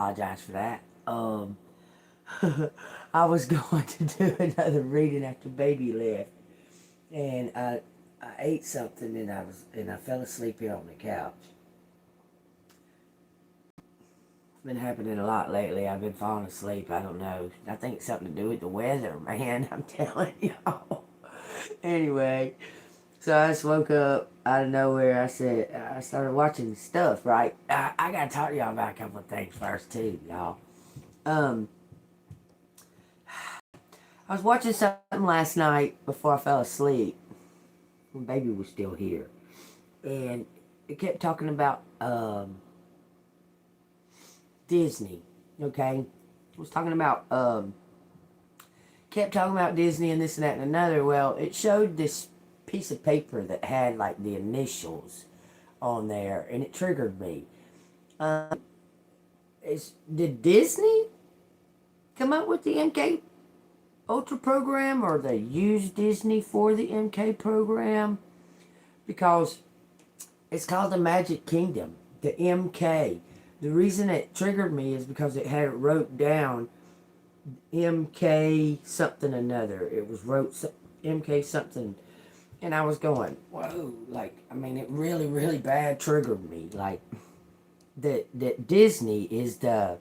Apologize for that. I was going to do another reading after baby left, and I ate something and I fell asleep here on the couch. It's been happening a lot lately. I've been falling asleep. I don't know. I think it's something to do with the weather, man. I'm telling y'all. Anyway, so I just woke up out of nowhere. I started watching stuff. Right, I gotta talk to y'all about a couple of things first too, y'all. Um, I was watching something last night before I fell asleep. When baby was still here, and it kept talking about Disney. Okay, it was talking about kept talking about Disney and this and that and another. Well, it showed this piece of paper that had like the initials on there, and it triggered me. Did Disney come up with the MK Ultra program, or they use Disney for the MK program? Because it's called the Magic Kingdom, the MK. The reason it triggered me is because it had it wrote down MK something another. It was wrote MK something, and I was going, whoa! Like, I mean, it really, really bad triggered me. Like that Disney is the,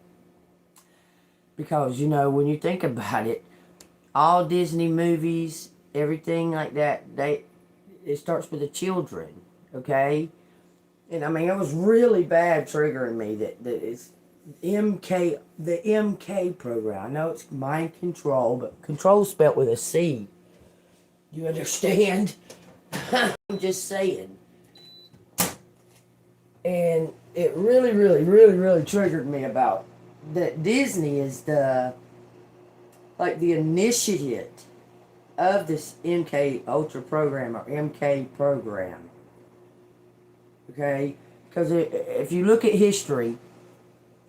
because when you think about it, all Disney movies, everything like that, it starts with the children, okay? And I mean, it was really bad triggering me that it's MK, the MK program. I know it's mind control, but control spelt with a C. You understand? I'm just saying. And it really, really, really, really triggered me about that Disney is the initiate of this MK Ultra program, or MK program. Okay? Because if you look at history,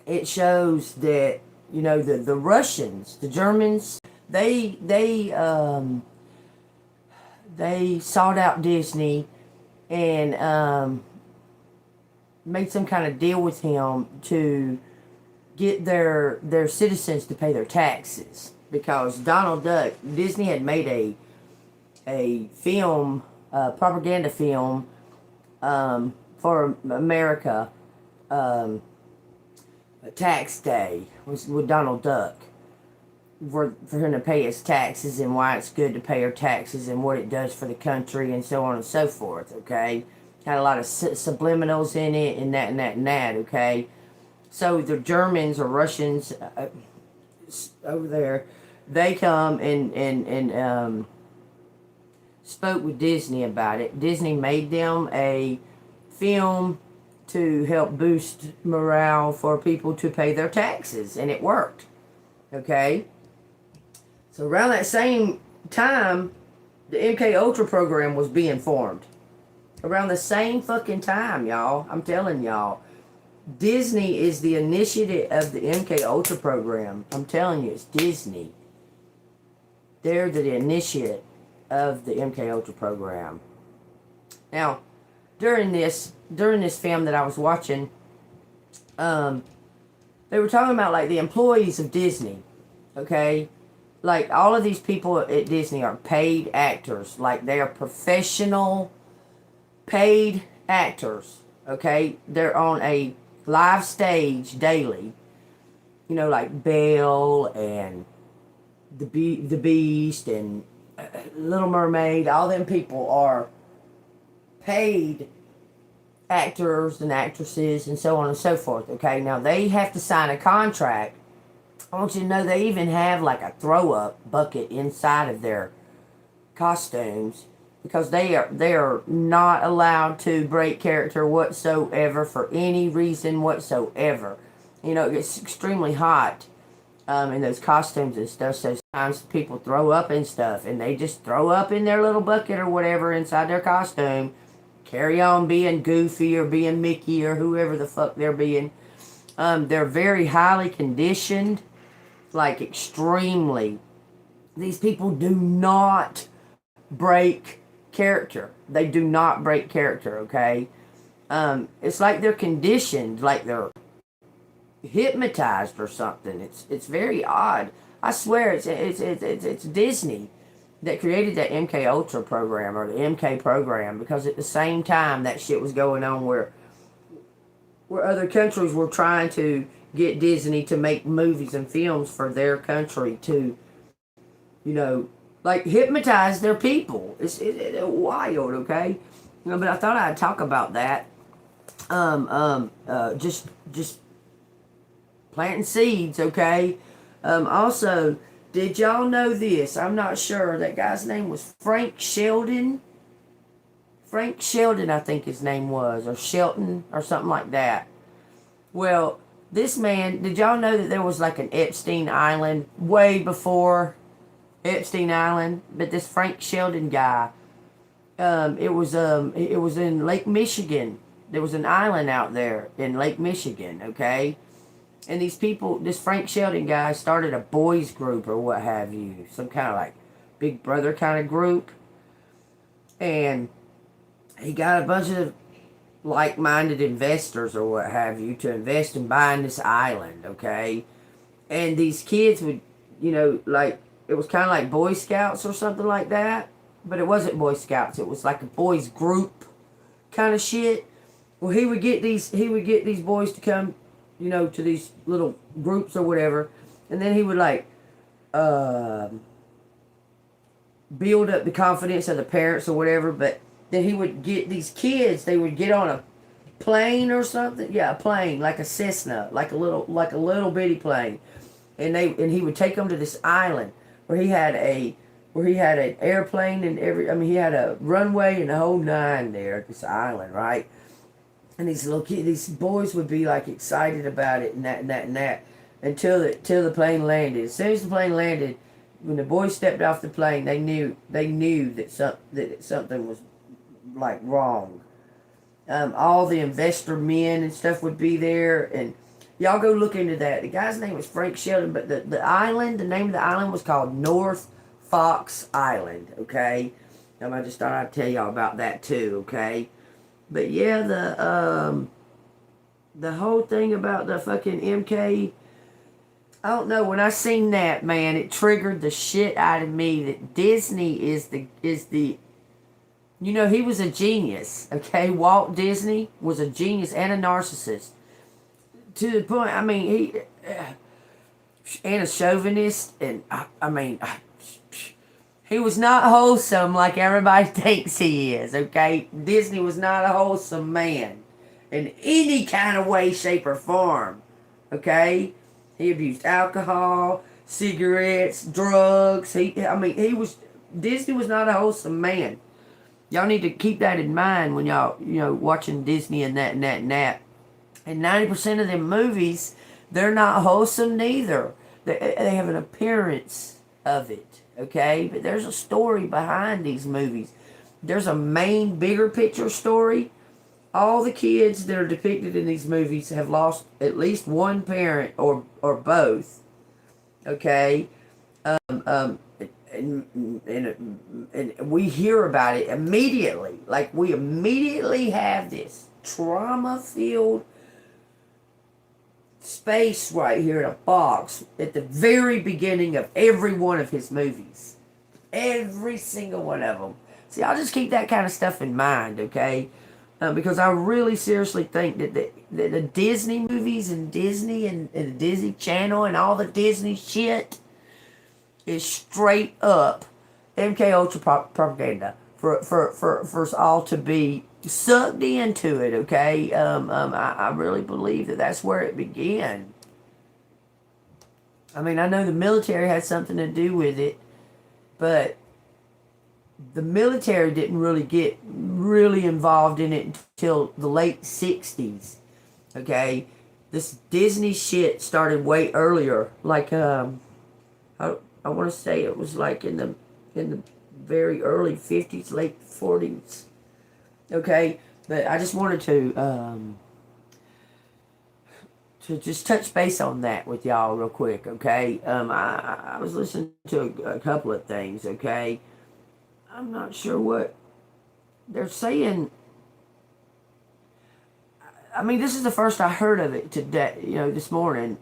it shows that, the Russians, the Germans, they sought out Disney and made some kind of deal with him to get their citizens to pay their taxes, because Donald Duck, Disney had made a film, propaganda film, for America, tax day was with Donald Duck, for him to pay his taxes and why it's good to pay your taxes and what it does for the country and so on and so forth. Okay, had a lot of subliminals in it and that and that and that. Okay, so the Germans or Russians over there, they come and spoke with Disney about it. Disney made them a film to help boost morale for people to pay their taxes, and it worked. Okay, so around that same time, the MK Ultra program was being formed. Around the same fucking time, y'all. I'm telling y'all. Disney is the initiative of the MK Ultra program. I'm telling you, it's Disney. They're the initiate of the MK Ultra program. Now, during this film that I was watching, they were talking about like the employees of Disney. Okay, like all of these people at Disney are paid actors. Like they are professional paid actors. Okay, they're on a live stage daily. Like Belle and the Beast and Little Mermaid. All them people are paid actors and actresses and so on and so forth. Okay, now they have to sign a contract. I want you to know they even have like a throw up bucket inside of their costumes, because they are not allowed to break character whatsoever for any reason whatsoever. It gets extremely hot in those costumes and stuff, so sometimes people throw up and stuff, and they just throw up in their little bucket or whatever inside their costume, carry on being Goofy or being Mickey or whoever the fuck they're being. They're very highly conditioned, like extremely. These people do not break character. They do not break character, okay? It's like they're conditioned, like they're hypnotized or something. It's very odd. I swear it's Disney that created that MK Ultra program or the MK program, because at the same time that shit was going on where other countries were trying to get Disney to make movies and films for their country to, you know, like hypnotize their people. It's wild, okay? You know, but I thought I'd talk about that. Just planting seeds, okay? Also, did y'all know this? I'm not sure. That guy's name was Frank Sheldon. Frank Sheldon, I think his name was, or Shelton, or something like that. Well, this man, did y'all know that there was like an Epstein Island way before Epstein Island? But this Frank Sheldon guy, it was in Lake Michigan. There was an island out there in Lake Michigan, okay? And these people, this Frank Sheldon guy started a boys group or what have you, some kind of like Big Brother kind of group. And he got a bunch of like-minded investors or what have you to invest in buying this island, okay? And these kids would, you know, like, it was kind of like Boy Scouts or something like that, but it wasn't Boy Scouts. It was like a boys group kind of shit. Well, he would get these boys to come, you know, to these little groups or whatever, and then he would like build up the confidence of the parents or whatever. But then he would get these kids. They would get on a plane or something. Yeah, a plane, like a Cessna, like a little bitty plane, and he would take them to this island where he had an airplane and he had a runway and the whole nine there at this island, right? And these boys would be like excited about it and that until the plane landed. As soon as the plane landed, when the boys stepped off the plane, they knew that something was like wrong. All the investor men and stuff would be there, and y'all go look into that. The guy's name was Frank Sheldon, but the name of the island was called North Fox Island. Okay, I just thought I'd tell y'all about that too. Okay. But yeah, the whole thing about the fucking MK, I don't know. When I seen that, man, it triggered the shit out of me that Disney is the you know, he was a genius. Okay, Walt Disney was a genius and a narcissist to the point. I mean, he and a chauvinist, and he was not wholesome like everybody thinks he is, okay? Disney was not a wholesome man in any kind of way, shape, or form, okay? He abused alcohol, cigarettes, drugs. Disney was not a wholesome man. Y'all need to keep that in mind when y'all, watching Disney and that and that and that. And 90% of them movies, they're not wholesome neither. They have an appearance of it. Okay, but there's a story behind these movies. There's a main, bigger picture story. All the kids that are depicted in these movies have lost at least one parent or both. Okay, and we hear about it immediately. Like, we immediately have this trauma-filled space right here in a box at the very beginning of every one of his movies. Every single one of them. See, I'll just keep that kind of stuff in mind, okay? Because I really seriously think that the Disney movies and Disney and the Disney Channel and all the Disney shit is straight up MK Ultra propaganda for us all to be sucked into it, okay? I really believe that that's where it began. I mean, I know the military had something to do with it, but the military didn't really get really involved in it until the late 60s, okay? This Disney shit started way earlier, like, I want to say it was like in the very early 50s, late 40s. Okay, but I just wanted to just touch base on that with y'all real quick. Okay, I was listening to a couple of things. Okay, I'm not sure what they're saying. I mean, this is the first I heard of it today. You know, this morning.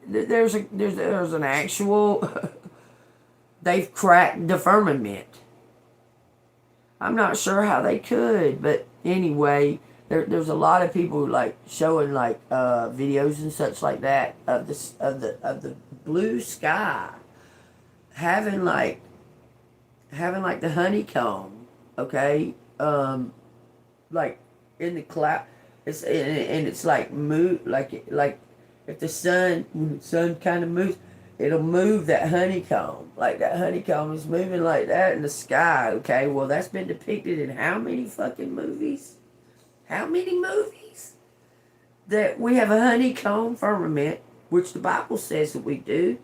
There's an actual. They've cracked the firmament. I'm not sure how they could, but anyway, there's a lot of people like showing like videos and such like that of the blue sky having like the honeycomb, okay, like in the cloud. It's like move like if the sun when the sun kind of moves, it'll move that honeycomb. Like that honeycomb is moving like that in the sky. Okay, well that's been depicted in how many fucking movies? How many movies? That we have a honeycomb firmament, which the Bible says that we do.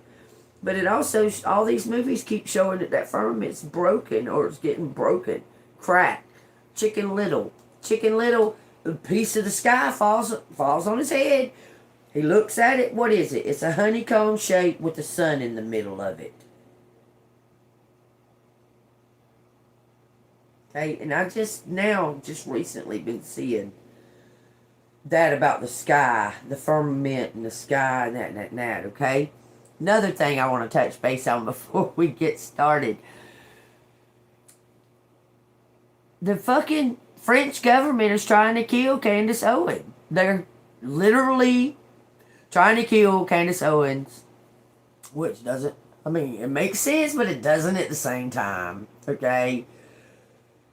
But it also, all these movies keep showing that that firmament's broken or it's getting broken, cracked. Chicken Little. Chicken Little, a piece of the sky falls on his head. He looks at it. What is it? It's a honeycomb shape with the sun in the middle of it. Okay, and I just recently been seeing that about the sky, the firmament and the sky and that, okay? Another thing I want to touch base on before we get started. The fucking French government is trying to kill Candace Owens. They're literally trying to kill Candace Owens, which doesn't, I mean, it makes sense, but it doesn't at the same time, okay?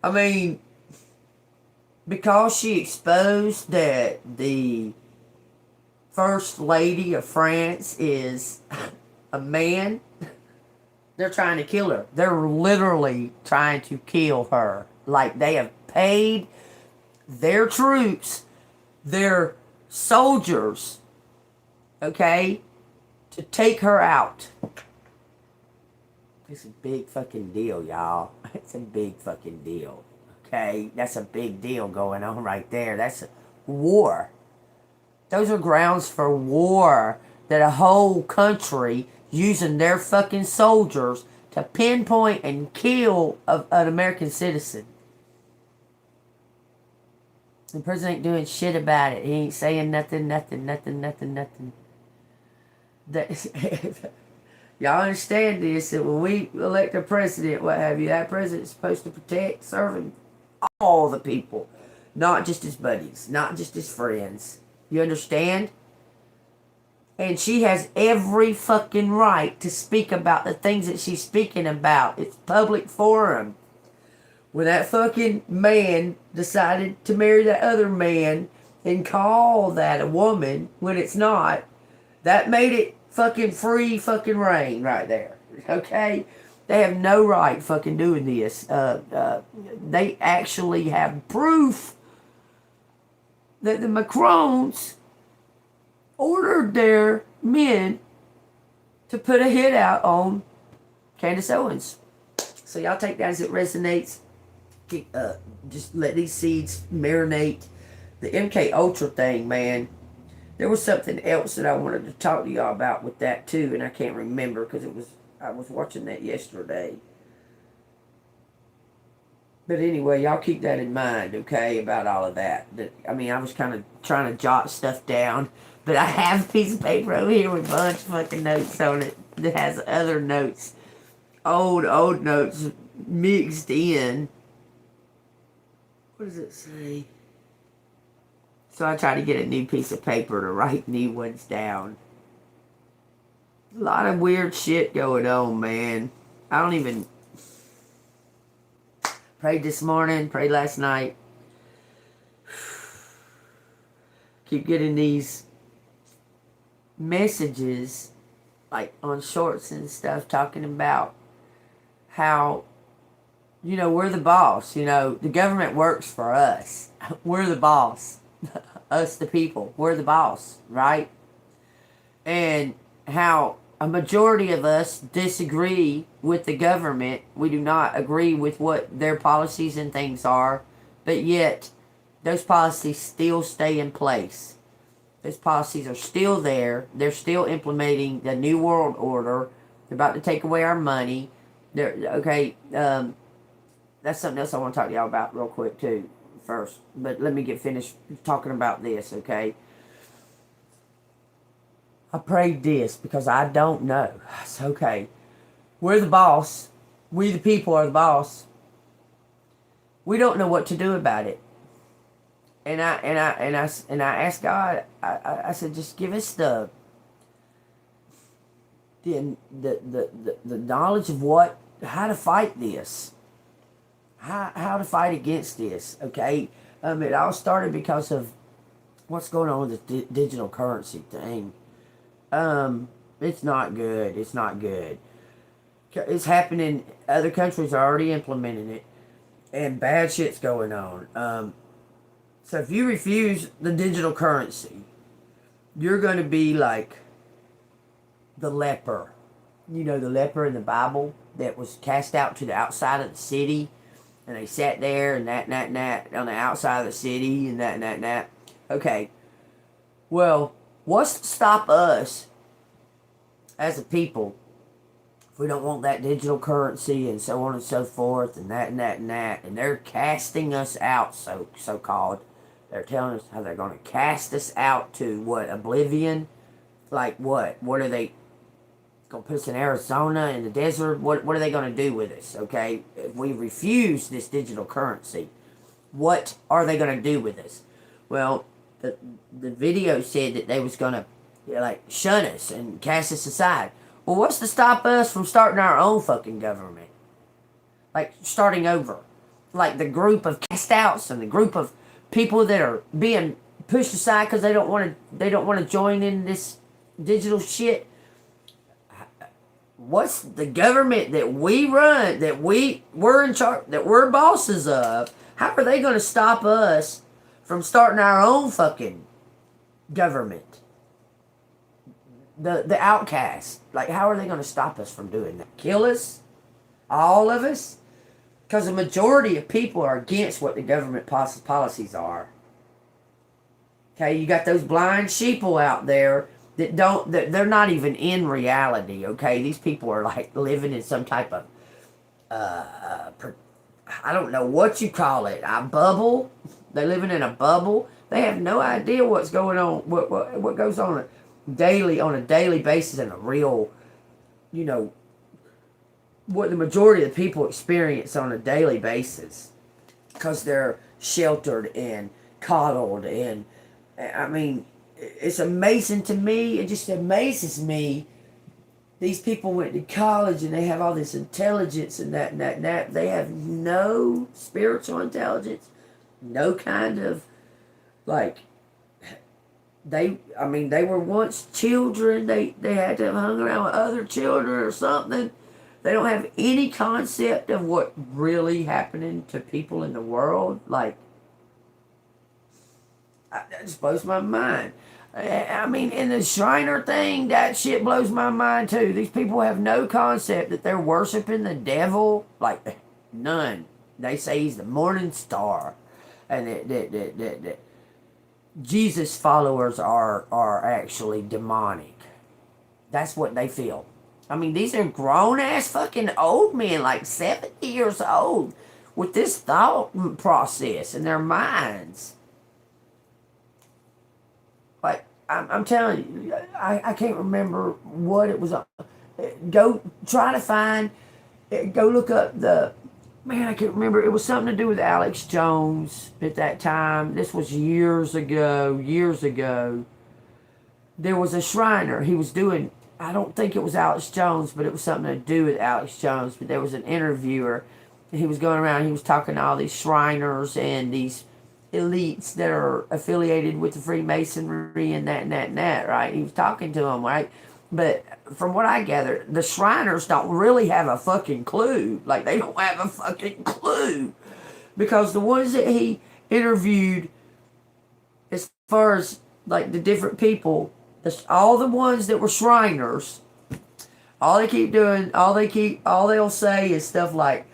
I mean, because she exposed that the First Lady of France is a man, they're trying to kill her. They're literally trying to kill her. Like they have paid their troops, their soldiers, okay, to take her out. It's a big fucking deal, y'all. It's a big fucking deal. Okay? That's a big deal going on right there. That's a war. Those are grounds for war that a whole country using their fucking soldiers to pinpoint and kill an American citizen. The president ain't doing shit about it. He ain't saying nothing. Y'all understand this, that when we elect a president, what have you, that president's supposed to protect, serving all the people. Not just his buddies, not just his friends. You understand? And she has every fucking right to speak about the things that she's speaking about. It's public forum. When that fucking man decided to marry that other man and call that a woman when it's not, that made it fucking free fucking reign right there. Okay? They have no right fucking doing this. They actually have proof that the Macrons ordered their men to put a hit out on Candace Owens. So y'all take that as it resonates. Just let these seeds marinate. The MK Ultra thing, man. There was something else that I wanted to talk to y'all about with that too, and I can't remember because I was watching that yesterday. But anyway, y'all keep that in mind, okay, about all of that. I mean, I was kind of trying to jot stuff down, but I have a piece of paper over here with a bunch of fucking notes on it that has other notes, old notes mixed in. What does it say? So I try to get a new piece of paper to write new ones down. A lot of weird shit going on, man. I don't even... Prayed this morning, prayed last night. Keep getting these messages, like on shorts and stuff, talking about how, you know, we're the boss. You know, the government works for us. We're the boss. Us, the people. We're the boss, right? And how a majority of us disagree with the government. We do not agree with what their policies and things are, but yet those policies still stay in place. Those policies are still there. They're still implementing the New World Order. They're about to take away our money. That's something else I want to talk to y'all about real quick too. first, but let me get finished talking about this, okay? I prayed this because I don't know. It's okay. We're the boss. We, the people, are the boss. We don't know what to do about it. And I asked God. I said, just give us the knowledge of how to fight this, how to fight against this. Okay, it all started because of what's going on with the digital currency thing. It's not good. It's not good. It's happening. Other countries are already implementing it, and bad shit's going on. So if you refuse the digital currency, you're going to be like the leper. You know, the leper in the Bible that was cast out to the outside of the city, and they sat there and that on the outside of the city and that. Okay. Well, what's to stop us as a people if we don't want that digital currency and so on and so forth and that, and they're casting us out, so called. They're telling us how they're going to cast us out to what, oblivion? Like what? What are they going to put us in Arizona in the desert? What are they going to do with us? Okay, if we refuse this digital currency, what are they going to do with us? Well, the video said that they was going to like shun us and cast us aside. Well, what's to stop us from starting our own fucking government? Like starting over, like the group of cast outs and the group of people that are being pushed aside because they don't want to join in this digital shit. What's the government that we run, that we're in charge, that we're bosses of? How are they going to stop us from starting our own fucking government? The outcasts, like, how are they going to stop us from doing that? Kill us, all of us, because the majority of people are against what the government policies are. Okay, you got those blind sheeple out there that they're not even in reality. Okay, these people are like living in some type of I don't know what you call it, a bubble. They're living in a bubble. They have no idea what's going on, what goes on on a daily basis in a real, you know, what the majority of the people experience on a daily basis, because they're sheltered and coddled. And I mean, it's amazing to me. It just amazes me. These people went to college and they have all this intelligence and that. They have no spiritual intelligence, no kind of, like, they were once children. They had to have hung around with other children or something. They don't have any concept of what really happening to people in the world. Like, that just blows my mind. I mean, in the Shriner thing, that shit blows my mind too. These people have no concept that they're worshiping the devil. Like, none. They say he's the morning star. And that Jesus followers are actually demonic. That's what they feel. I mean, these are grown-ass fucking old men, like 70 years old, with this thought process in their minds. Like, I'm telling you, I can't remember what it was. Go look up I can't remember. It was something to do with Alex Jones at that time. This was years ago. There was a Shriner. He was doing, I don't think it was Alex Jones, but it was something to do with Alex Jones. But there was an interviewer, and he was going around, he was talking to all these Shriners and these elites that are affiliated with the Freemasonry and that, right? He was talking to them, right? But from what I gather, the Shriners don't really have a fucking clue. Like, they don't have a fucking clue. Because the ones that he interviewed, as far as, like, the different people, all the ones that were Shriners, all they'll say is stuff like,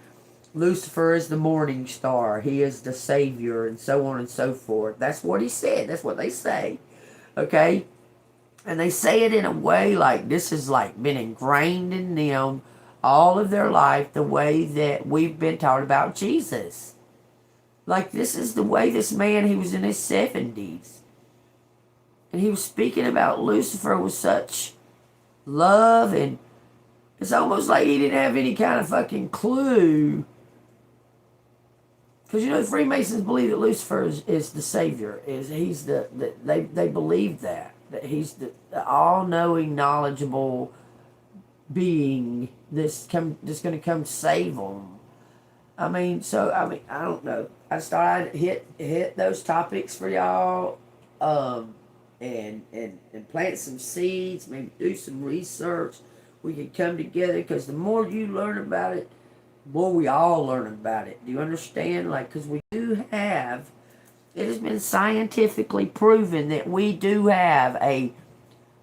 Lucifer is the morning star, he is the savior, and so on and so forth. That's what he said. That's what they say. Okay? And they say it in a way like this has like been ingrained in them all of their life, the way that we've been taught about Jesus. Like, this is the way this man, he was in his 70s. And he was speaking about Lucifer with such love, and it's almost like he didn't have any kind of fucking clue. Because, you know, the Freemasons believe that Lucifer is the savior. He's they believe that he's the all-knowing, knowledgeable being that's going to come save them. I mean, I don't know. I just thought I'd hit those topics for y'all, and plant some seeds, maybe do some research. We can come together, because the more you learn about it, the more we all learn about it. Do you understand? Like, because we do have, it has been scientifically proven that we do have a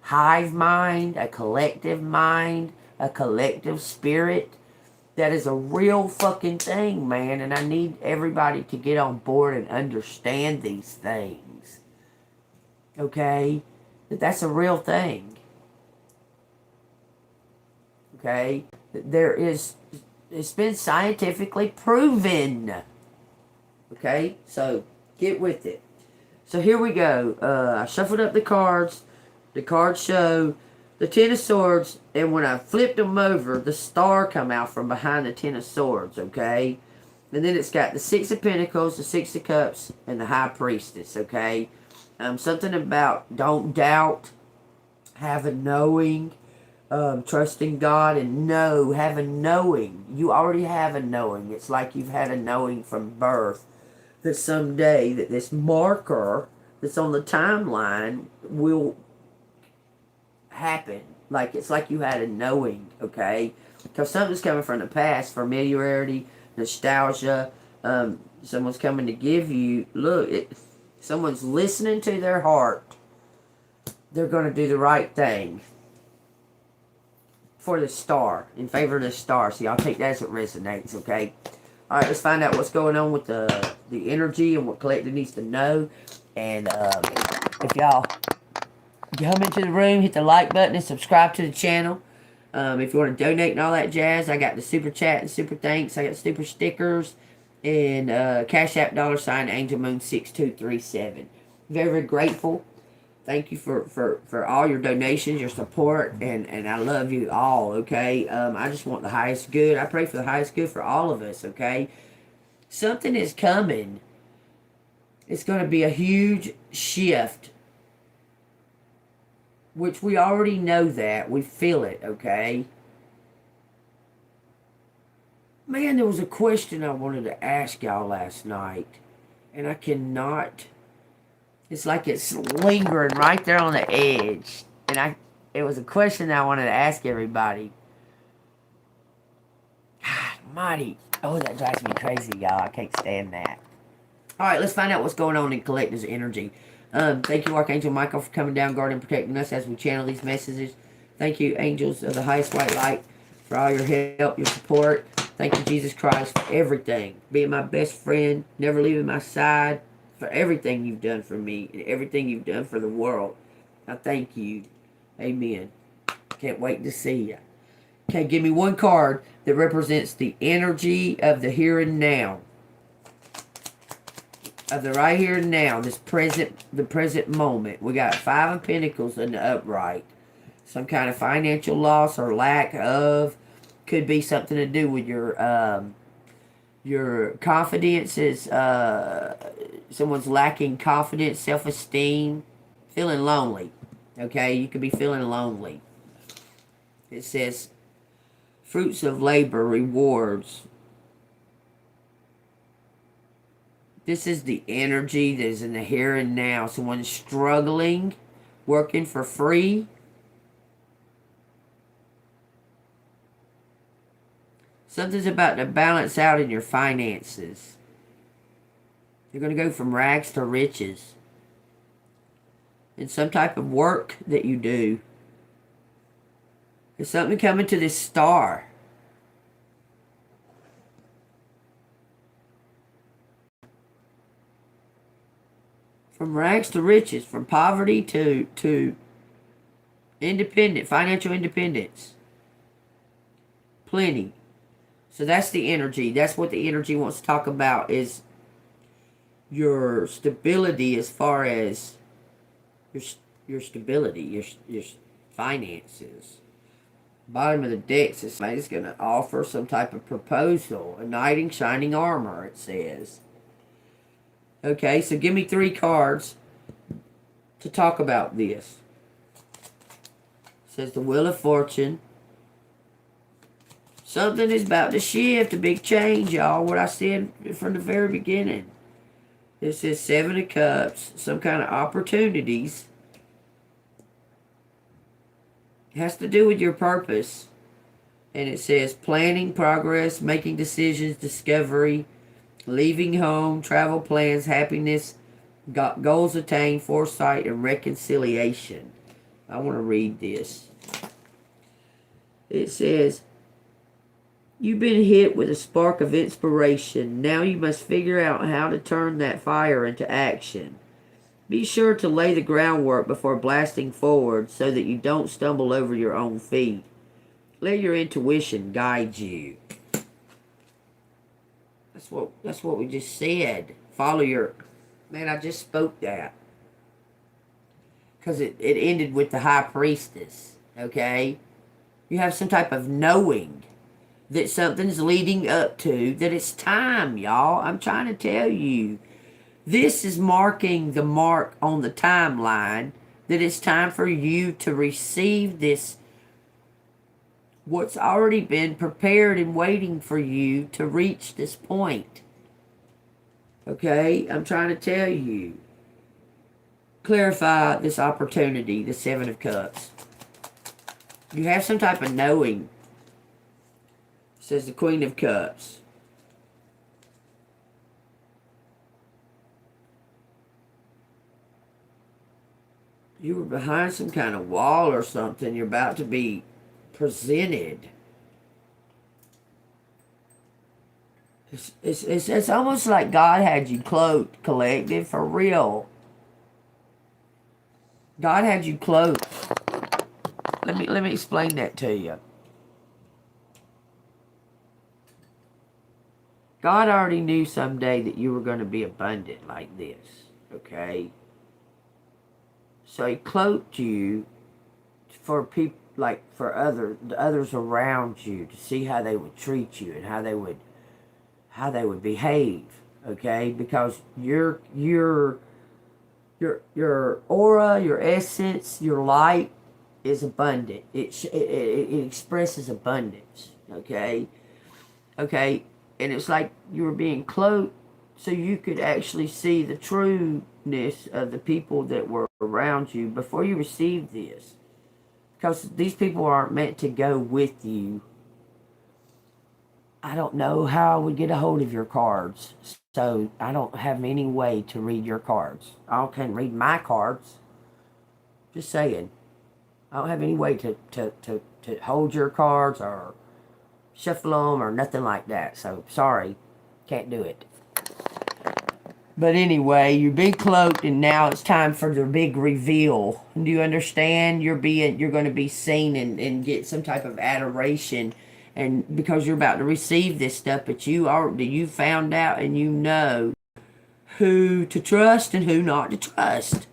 hive mind, a collective mind, a collective spirit. That is a real fucking thing, man. And I need everybody to get on board and understand these things. Okay? That's a real thing. Okay? It's been scientifically proven. Okay? So, get with it. So here we go. I shuffled up the cards. The cards show the Ten of Swords, and when I flipped them over, the star come out from behind the Ten of Swords, okay? And then it's got the Six of Pentacles, the Six of Cups, and the High Priestess, okay? Something about don't doubt, have a knowing, trusting God, and have a knowing. You already have a knowing. It's like you've had a knowing from birth that someday that this marker that's on the timeline will happen. Like, it's like you had a knowing, okay? Because something's coming from the past, familiarity, nostalgia. Someone's coming to give you, look, someone's listening to their heart. They're going to do the right thing for the star, in favor of the star. So y'all take that as it resonates, okay? All right, let's find out what's going on with the energy and what collective needs to know. And if y'all come into the room, hit the like button and subscribe to the channel. If you want to donate and all that jazz, I got the super chat and super thanks. I got super stickers and Cash App $ Angel Moon 6237. Very, very grateful. Thank you for all your donations, your support, and I love you all, okay? I just want the highest good. I pray for the highest good for all of us, okay? Something is coming. It's going to be a huge shift, which we already know that. We feel it, okay? Man, there was a question I wanted to ask y'all last night, and I cannot. It's like it's lingering right there on the edge. And it was a question that I wanted to ask everybody. God almighty. Oh, that drives me crazy, y'all. I can't stand that. Alright, let's find out what's going on in Collective's energy. Thank you, Archangel Michael, for coming down, guarding, and protecting us as we channel these messages. Thank you, angels of the highest white light, for all your help, your support. Thank you, Jesus Christ, for everything. Being my best friend, never leaving my side, for everything you've done for me, and everything you've done for the world. I thank you. Amen. Can't wait to see you. Okay, give me one card that represents the energy of the here and now. Of the right here and now, the present moment. We got Five of Pentacles in the upright. Some kind of financial loss or lack of. Could be something to do with your confidence is, someone's lacking confidence, self-esteem, feeling lonely. Okay, you could be feeling lonely. It says, fruits of labor, rewards. This is the energy that is in the here and now. Someone's struggling, working for free. Something's about to balance out in your finances. You're going to go from rags to riches. In some type of work that you do. There's something coming to this star. From rags to riches, from poverty to independent, financial independence. Plenty. So that's the energy. That's what the energy wants to talk about is your stability as far as your your stability, your finances. Bottom of the deck says somebody's going to offer some type of proposal. A knight in shining armor, it says. Okay, so give me 3 cards to talk about this. It says the Wheel of Fortune. Something is about to shift, a big change, y'all. What I said from the very beginning. It says 7 of Cups, some kind of opportunities. It has to do with your purpose. And it says planning, progress, making decisions, discovery, leaving home, travel plans, happiness, goals attained, foresight, and reconciliation. I want to read this. It says, you've been hit with a spark of inspiration. Now you must figure out how to turn that fire into action. Be sure to lay the groundwork before blasting forward so that you don't stumble over your own feet. Let your intuition guide you. That's what we just said. Follow your... Man, I just spoke that. Because it ended with the High Priestess. Okay? You have some type of knowing that something's leading up to, that it's time, y'all. I'm trying to tell you. This is marking the mark on the timeline that it's time for you to receive this, what's already been prepared and waiting for you to reach this point. Okay? I'm trying to tell you. Clarify this opportunity, the 7 of Cups. You have some type of knowing. It says the Queen of Cups. You were behind some kind of wall or something. You're about to be presented. It's almost like God had you cloaked, collective, for real. God had you cloaked. Let me explain that to you. God already knew someday that you were going to be abundant like this. Okay? So he cloaked you for people, like for others around you, to see how they would treat you and how they would behave. Okay, because your aura, your essence, your light is abundant. It expresses abundance. Okay, and it's like you were being cloaked so you could actually see the trueness of the people that were around you before you received this. Because these people aren't meant to go with you. I don't know how I would get a hold of your cards. So I don't have any way to read your cards. I can read my cards. Just saying. I don't have any way to hold your cards or shuffle them or nothing like that. So sorry. Can't do it. But anyway, you're being cloaked, and now it's time for the big reveal. Do you understand? You're going to be seen and get some type of adoration, and because you're about to receive this stuff, but you found out and you know who to trust and who not to trust.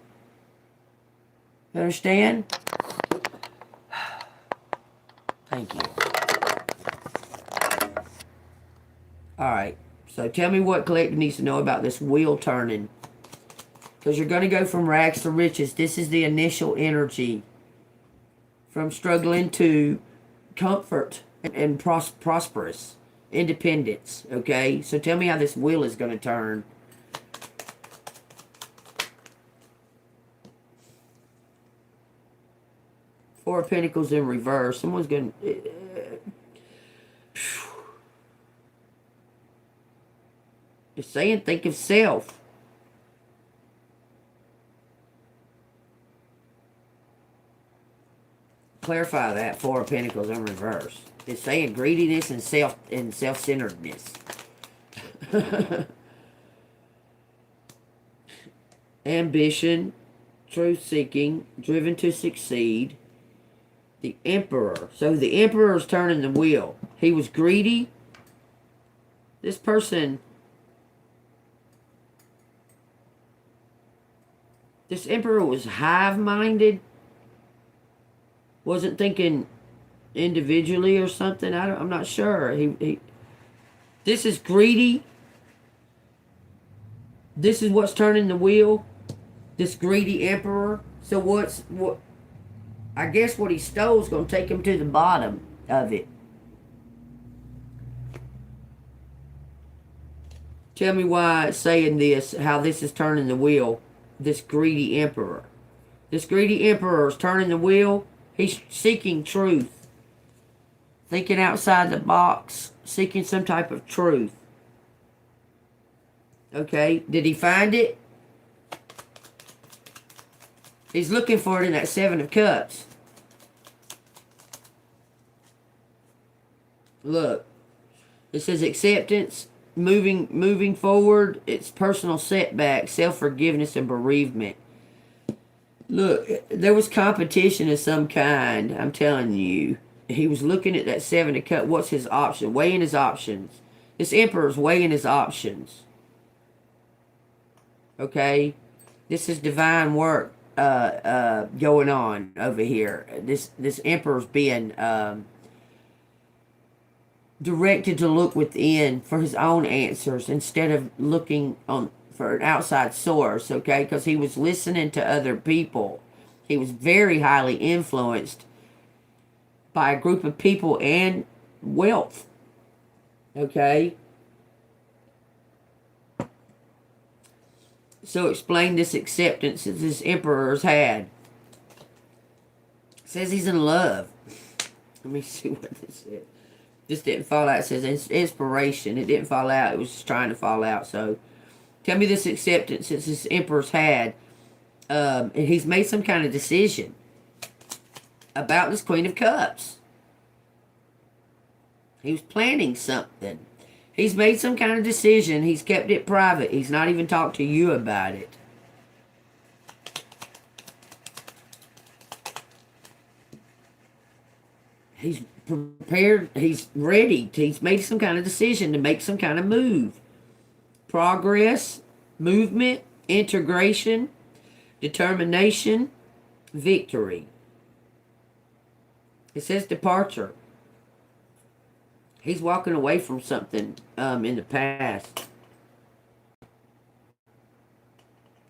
You understand? Thank you. All right. So tell me what collective needs to know about this wheel turning. Because you're going to go from rags to riches. This is the initial energy. From struggling to comfort and prosperous. Independence. Okay? So tell me how this wheel is going to turn. Four of Pentacles in reverse. Someone's going to... It's saying think of self. Clarify that. Four of Pentacles in reverse. It's saying greediness and self-centeredness. Ambition, truth-seeking, driven to succeed. The Emperor. So the Emperor is turning the wheel. He was greedy. This person This emperor was hive-minded. Wasn't thinking individually or something. I'm not sure. This is greedy. This is what's turning the wheel. This greedy emperor. So what? I guess what he stole is going to take him to the bottom of it. Tell me why it's saying this, how this is turning the wheel. This greedy emperor. This greedy emperor is turning the wheel. He's seeking truth. Thinking outside the box. Seeking some type of truth. Okay, did he find it? He's looking for it in that Seven of Cups. Look, it says acceptance, moving forward. It's personal setback, self-forgiveness, and bereavement. Look, there was competition of some kind. I'm telling you, he was looking at that Seven of Cups. What's his option? Weighing his options. This emperor's weighing his options. Okay, this is divine work going on over here. This emperor's being directed to look within for his own answers instead of looking on for an outside source. Okay, because he was listening to other people. He was very highly influenced by a group of people and wealth. Okay. So explain this acceptance that this emperor's had. It says he's in love. Let me see what this is. This didn't fall out. It says inspiration. It didn't fall out. It was just trying to fall out. So tell me this acceptance that this emperor's had. And he's made some kind of decision about this Queen of Cups. He was planning something. He's made some kind of decision. He's kept it private. He's not even talked to you about it. He's prepared. He's ready. He's made some kind of decision to make some kind of move. Progress, movement, integration, determination, victory. It says departure. He's walking away from something in the past.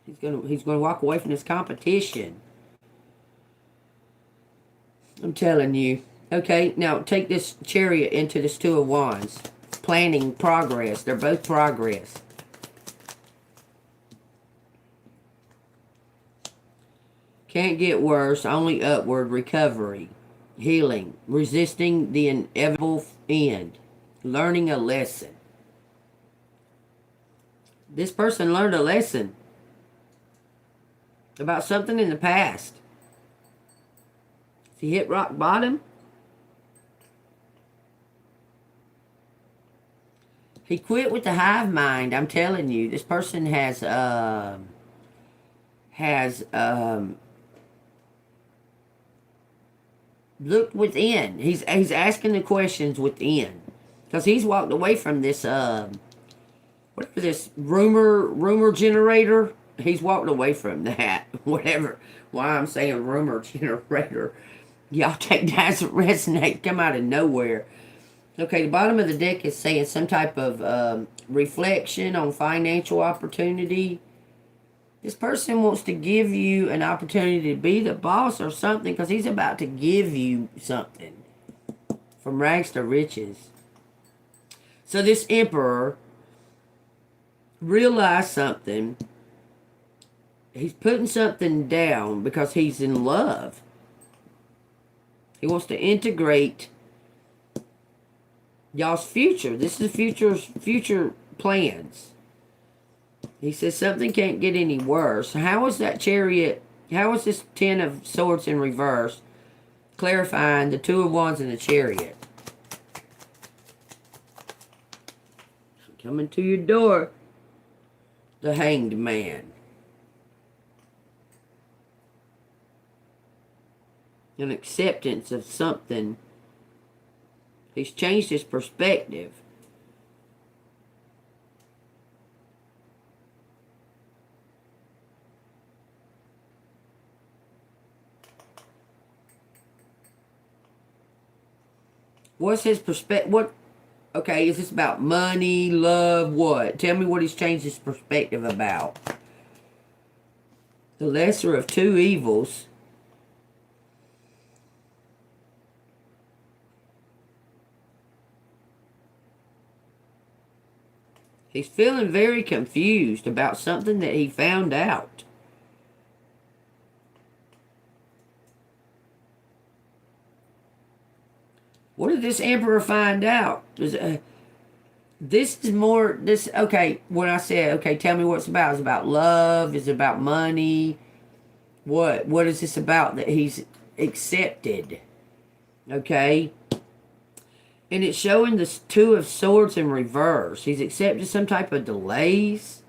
He's gonna walk away from this competition. I'm telling you. Okay, now take this Chariot into this Two of Wands. Planning, progress. They're both progress. Can't get worse. Only upward. Recovery. Healing. Resisting the inevitable end. Learning a lesson. This person learned a lesson about something in the past. He hit rock bottom. He quit with the hive mind. I'm telling you, this person has looked within. He's asking the questions within, because he's walked away from this whatever this rumor generator. He's walked away from that. Whatever. Why I'm saying rumor generator. Y'all take that as a resonate. Come out of nowhere. Okay, the bottom of the deck is saying some type of reflection on financial opportunity. This person wants to give you an opportunity to be the boss or something, because he's about to give you something. From rags to riches. So this emperor realized something. He's putting something down because he's in love. He wants to integrate y'all's future. This is future plans. He says something can't get any worse. How is that Chariot? How is this Ten of Swords in reverse clarifying the Two of Wands and the Chariot? Coming to your door. The Hanged Man. An acceptance of something. He's changed his perspective. What's his perspective? What? Okay, is this about money, love, what? Tell me what he's changed his perspective about. The lesser of two evils. He's feeling very confused about something that he found out. What did this emperor find out? This is more, okay, when I said, okay, tell me what it's about. It's about love. Is it about money? What is this about that he's accepted? Okay? And it's showing the Two of Swords in reverse. He's accepted some type of delays.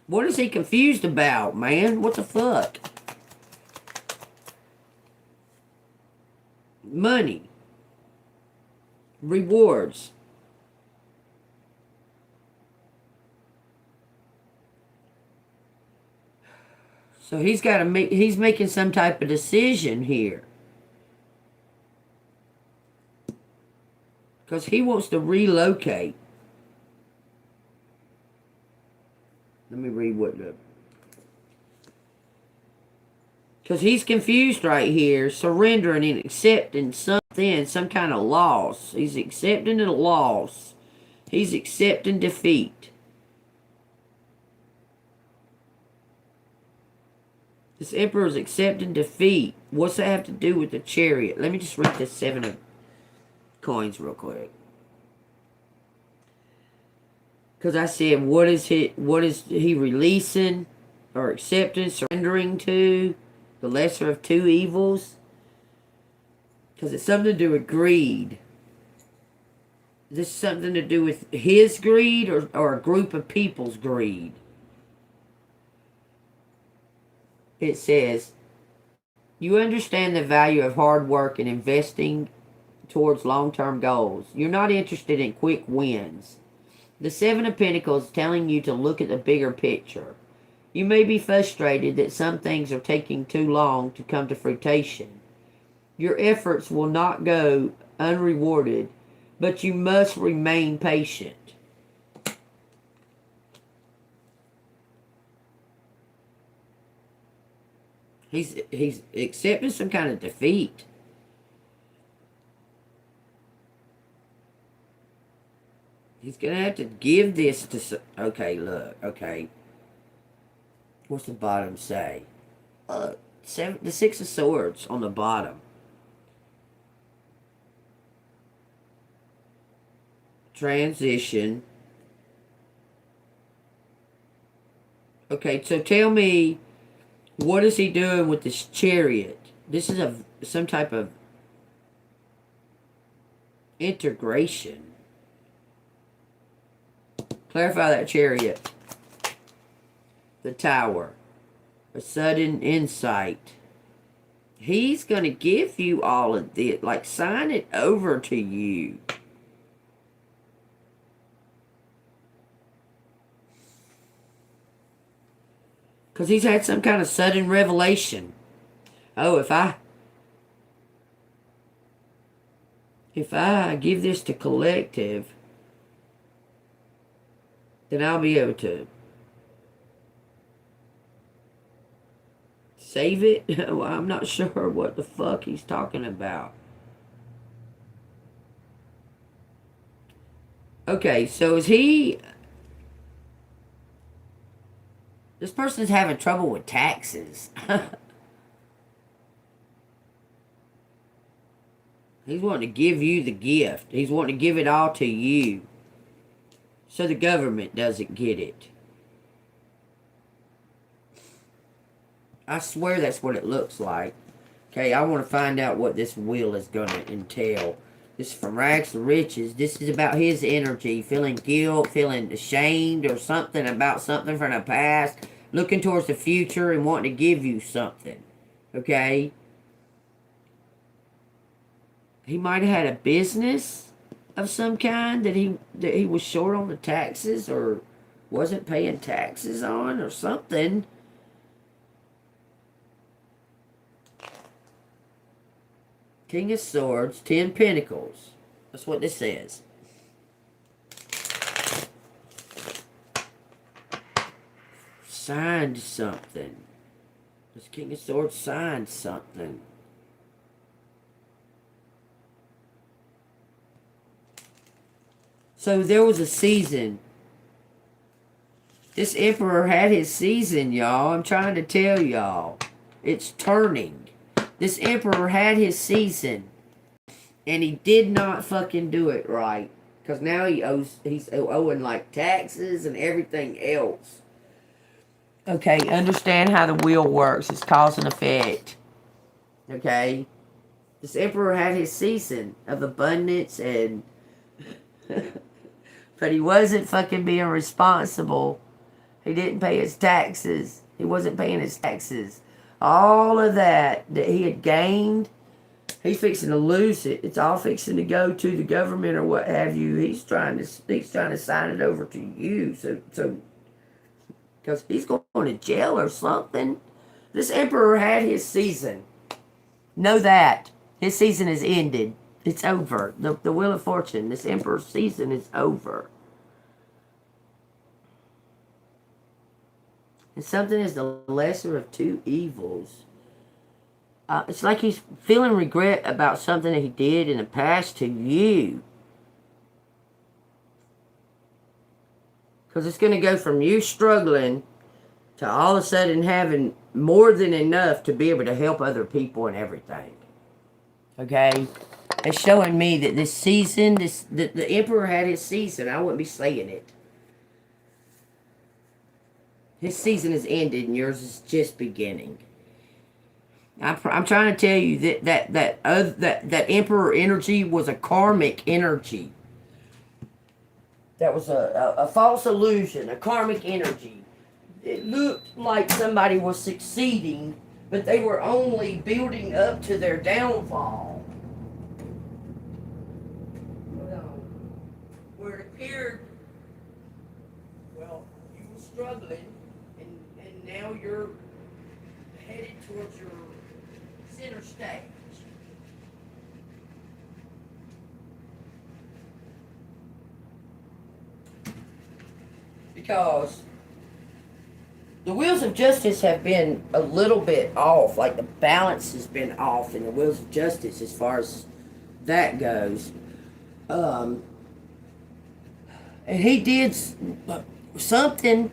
What is he confused about, man? What the fuck? Money. Rewards. So he's got to make, he's making some type of decision here. Because he wants to relocate. Let me read what the... Because he's confused right here, surrendering and accepting something, some kind of loss. He's accepting a loss. He's accepting defeat. This emperor is accepting defeat. What's that have to do with the Chariot? Let me just read this 7 of coins real quick. Because I said, what is he releasing or accepting, surrendering to? The lesser of two evils? Because it's something to do with greed. Is this something to do with his greed or a group of people's greed? It says, you understand the value of hard work and investing towards long-term goals. You're not interested in quick wins. The 7 of Pentacles is telling you to look at the bigger picture. You may be frustrated that some things are taking too long to come to fruition. Your efforts will not go unrewarded, but you must remain patient. He's accepting some kind of defeat. He's going to have to give this to... Okay, look. Okay. What's the bottom say? The 6 of Swords on the bottom. Transition. Okay, so tell me... What is he doing with this Chariot? This is some type of integration. Clarify that Chariot. The Tower. A sudden insight. He's going to give you all of this. Like, sign it over to you. Because he's had some kind of sudden revelation. Oh, if I give this to collective, then I'll be able to save it. Well, I'm not sure what the fuck he's talking about. Okay, so is he... This person's having trouble with taxes. He's wanting to give you the gift. He's wanting to give it all to you. So the government doesn't get it. I swear that's what it looks like. Okay, I want to find out what this will is going to entail. This is from rags to riches. This is about his energy. Feeling guilt, feeling ashamed or something about something from the past. Looking towards the future and wanting to give you something. Okay? He might have had a business of some kind that he was short on the taxes or wasn't paying taxes on or something. King of Swords, 10 Pentacles. That's what this says. Signed something. This King of Swords signed something. So there was a season. This Emperor had his season, y'all. I'm trying to tell y'all. It's turning. This Emperor had his season. And he did not fucking do it right. Because now he's owing like taxes and everything else. Okay, understand how the wheel works. It's cause and effect. Okay? This Emperor had his season of abundance and... but he wasn't fucking being responsible. He didn't pay his taxes. He wasn't paying his taxes. All of that he had gained, he's fixing to lose it. It's all fixing to go to the government or what have you. He's trying to sign it over to you. So because he's going to jail or something. This Emperor had his season. Know that. His season is ended. It's over. The Wheel of Fortune, this Emperor's season is over. And something is the lesser of two evils. It's like he's feeling regret about something that he did in the past to you. Because it's going to go from you struggling to all of a sudden having more than enough to be able to help other people and everything. Okay? It's showing me that this season, the Emperor had his season. I wouldn't be saying it. His season is ended and yours is just beginning. I'm trying to tell you that Emperor energy was a karmic energy. That was a false illusion, a karmic energy. It looked like somebody was succeeding, but they were only building up to their downfall. Where it appeared, well, you were struggling, and now you're headed towards your center stage. Because the wheels of justice have been a little bit off, like the balance has been off in the wheels of justice as far as that goes. And he did something.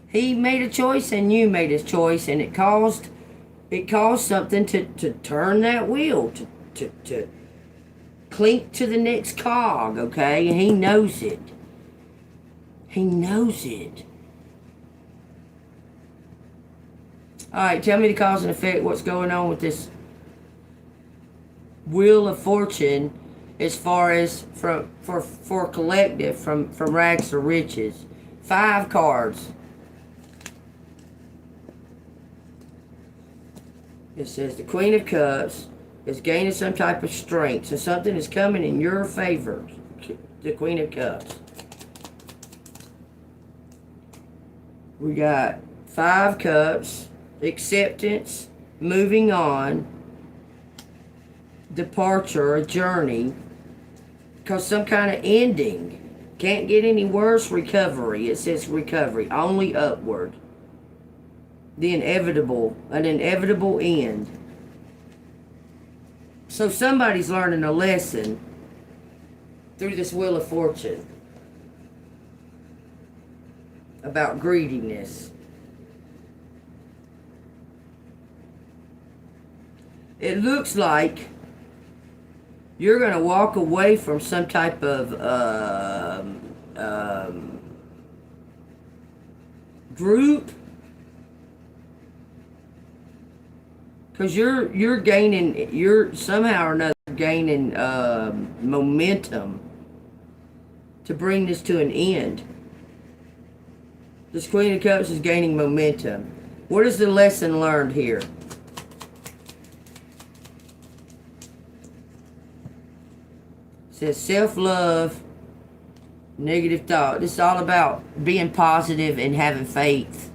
He made a choice and you made a choice, and it caused something to turn that wheel, to clink to the next cog, okay? And he knows it. He knows it. Alright, tell me the cause and effect, what's going on with this Wheel of Fortune as far as for collective, from rags to riches. 5 cards. It says the Queen of Cups is gaining some type of strength. So something is coming in your favor. The Queen of Cups. We got 5 Cups. Acceptance. Moving on. Departure. A journey. Because some kind of ending. Can't get any worse. Recovery. It says recovery. Only upward. The inevitable. An inevitable end. So somebody's learning a lesson through this Wheel of Fortune about greediness. It looks like you're going to walk away from some type of group, because you're somehow or another gaining momentum to bring this to an end. This Queen of Cups is gaining momentum. What is the lesson learned here? It says self-love, negative thought. This is all about being positive and having faith.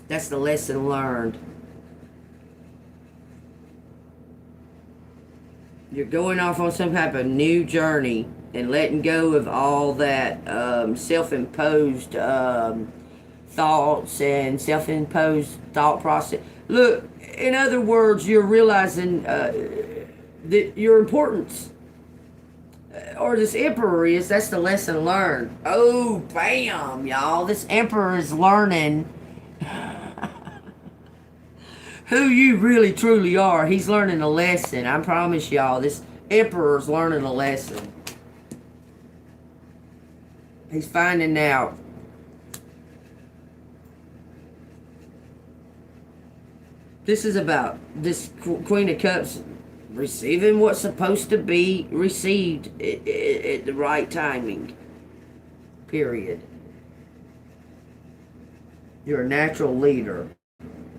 That's the lesson learned. You're going off on some type of new journey and letting go of all that self-imposed thoughts and self-imposed thought process. Look, in other words, you're realizing that your importance, or this emperor is. That's the lesson learned. Oh, bam, y'all! This emperor is learning who you really truly are. He's learning a lesson. I promise y'all, this emperor's learning a lesson. He's finding out. This is about this Queen of Cups receiving what's supposed to be received at the right timing. Period. You're a natural leader.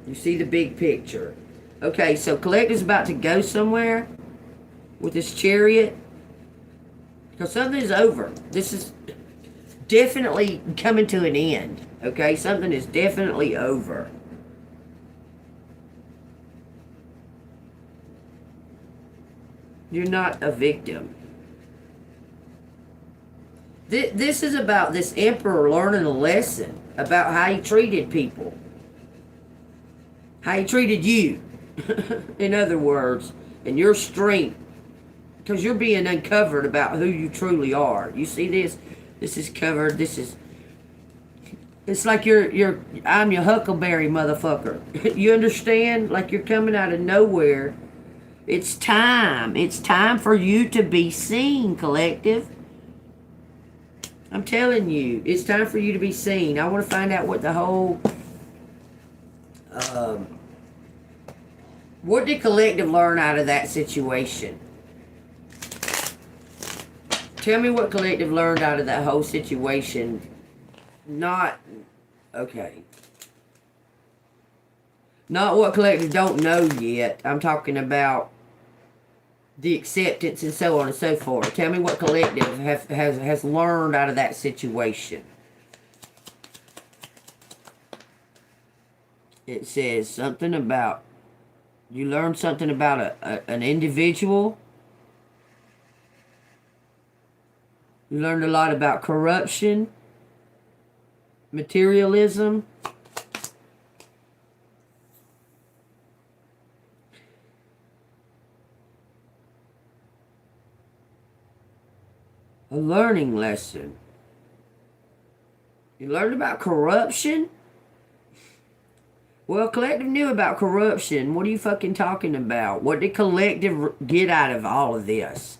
You see the big picture. Okay, so Collective's about to go somewhere with this Chariot. Because something's over. This is definitely coming to an end. Okay, something is definitely over. You're not a victim. This is about this emperor learning a lesson about how he treated people. How he treated you. In other words, and your strength. Because you're being uncovered about who you truly are. You see this? This is covered. This is... It's like I'm your huckleberry motherfucker. You understand? Like you're coming out of nowhere. It's time. It's time for you to be seen, Collective. I'm telling you, it's time for you to be seen. I want to find out what the whole... what did Collective learn out of that situation? Tell me what Collective learned out of that whole situation. Not... Okay. Not what Collective don't know yet. I'm talking about the acceptance and so on and so forth. Tell me what Collective has learned out of that situation. It says something about... You learned something about an individual. You learned a lot about corruption. Materialism. A learning lesson. You learned about corruption? Well, Collective knew about corruption. What are you fucking talking about? What did Collective get out of all of this?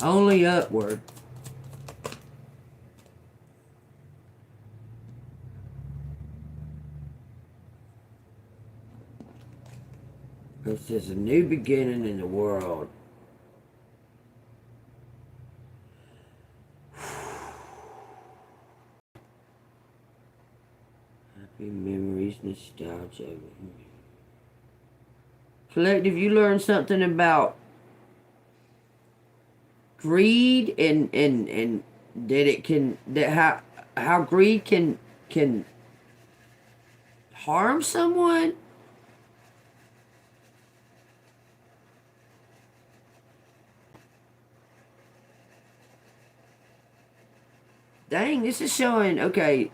Only upward. It says a new beginning in the world. Happy memories, nostalgia. Collective, you learned something about greed and that it can, that how greed can harm someone. Dang, this is showing, okay,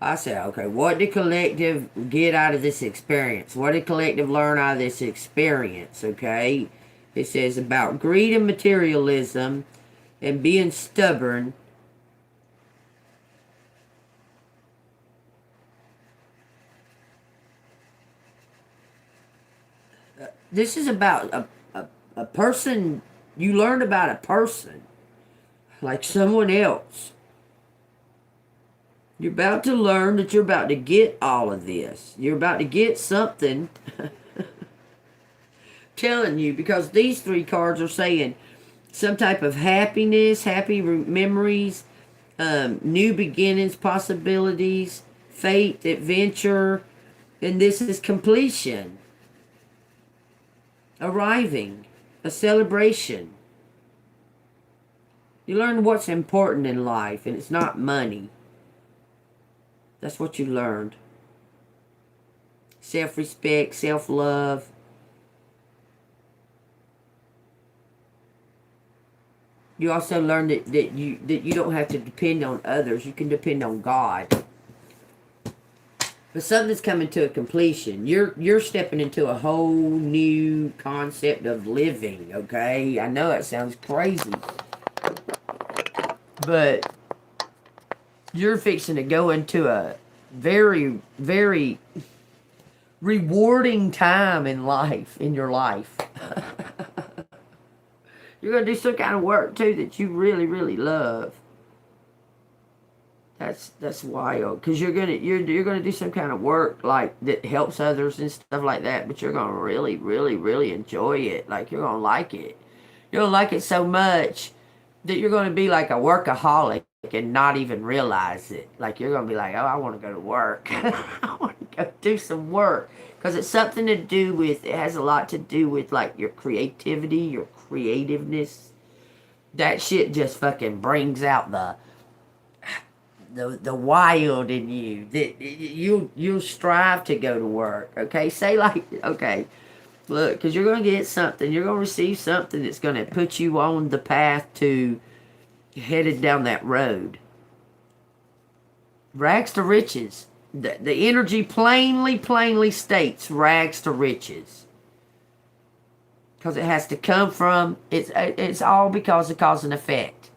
I say, okay, what did Collective get out of this experience? What did Collective learn out of this experience, okay? It says about greed and materialism and being stubborn. This is about a person, you learned about a person. Like someone else. You're about to learn that you're about to get all of this. You're about to get something. Telling you, because these three cards are saying some type of happiness, happy memories, new beginnings, possibilities, fate, adventure, and this is completion. Arriving, a celebration. You learn what's important in life, and it's not money. That's what you learned. Self-respect, self-love. You also learned that you don't have to depend on others. You can depend on God. But something's coming to a completion. You're stepping into a whole new concept of living, okay? I know it sounds crazy. But you're fixing to go into a very, very rewarding time in life, in your life. You're going to do some kind of work, too, that you really, really love. That's wild, because you're gonna do some kind of work like that helps others and stuff like that, but you're gonna really, really, really enjoy it. Like, you're gonna like it. You're gonna like it so much that you're gonna be like a workaholic and not even realize it. Like, you're gonna be like, oh, I want to go to work. I want to go do some work, because it's something to do with. It has a lot to do with like your creativity, your creativeness. That shit just fucking brings out the wild in you, that you'll strive to go to work. Okay, say like, okay, look, because you're going to get something, you're going to receive something that's going to put you on the path to headed down that road. Rags to riches. The energy plainly states rags to riches, because it has to come from, it's all because of cause and effect.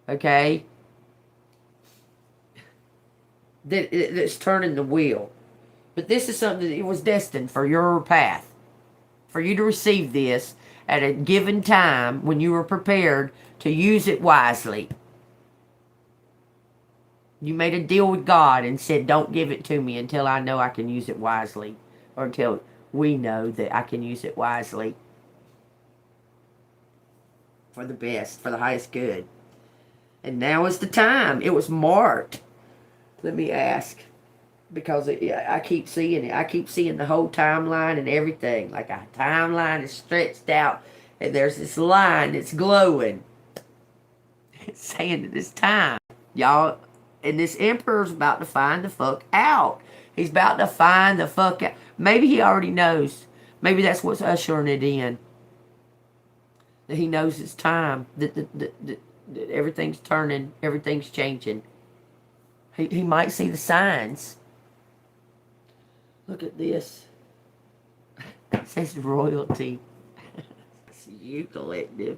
Okay, that's turning the wheel. But this is something that it was destined for your path, for you to receive this at a given time when you were prepared to use it wisely. You made a deal with God and said, don't give it to me until I know I can use it wisely, or until we know that I can use it wisely for the best, for the highest good. And now is the time. It was marked. Let me ask, because I keep seeing it. I keep seeing the whole timeline and everything. Like a timeline is stretched out, and there's this line that's glowing. It's saying that it's time, y'all. And this emperor's about to find the fuck out. He's about to find the fuck out. Maybe he already knows. Maybe that's what's ushering it in. That he knows it's time. That everything's turning. Everything's changing. He might see the signs. Look at this. It says royalty. It's you, collective.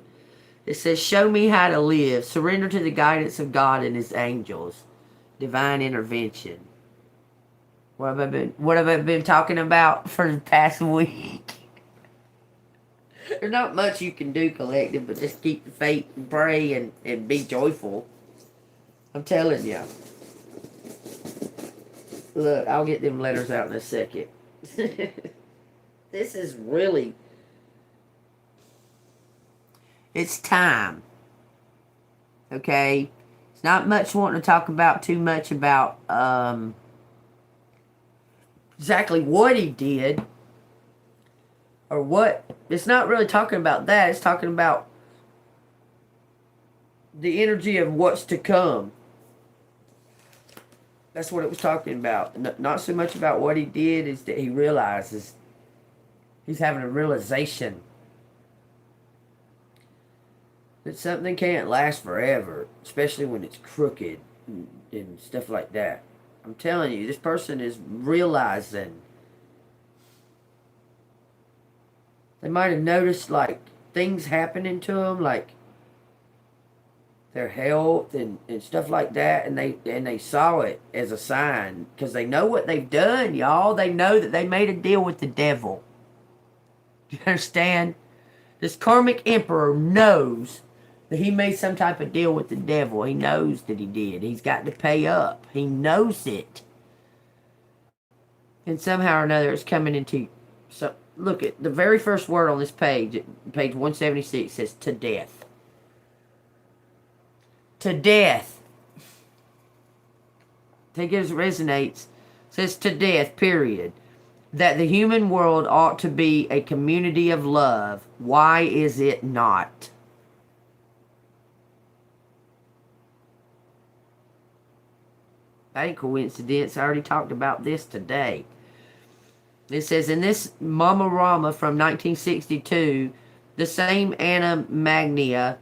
It says, show me how to live. Surrender to the guidance of God and His angels. Divine intervention. What have I been talking about for the past week? There's not much you can do, collective, but just keep the faith and pray and be joyful. I'm telling you. Look, I'll get them letters out in a second. This is really... It's time. Okay? It's not much wanting to talk about too much about exactly what he did. Or what... It's not really talking about that. It's talking about the energy of what's to come. That's what it was talking about. Not so much about what he did, is that he realizes. He's having a realization that something can't last forever, especially when it's crooked and stuff like that. I'm telling you, this person is realizing. They might have noticed, like, things happening to them, like their health and stuff like that, and they saw it as a sign, because they know what they've done, y'all. They know that they made a deal with the devil. Do you understand? This karmic emperor knows that he made some type of deal with the devil. He knows that he did. He's got to pay up. He knows it. And somehow or another it's coming into... So look at the very first word on this page, page 176, says to death. To death. I think it resonates. It says to death, period. That the human world ought to be a community of love. Why is it not? That ain't coincidence. I already talked about this today. It says in this Mama Rama from 1962, the same Anna Magnemia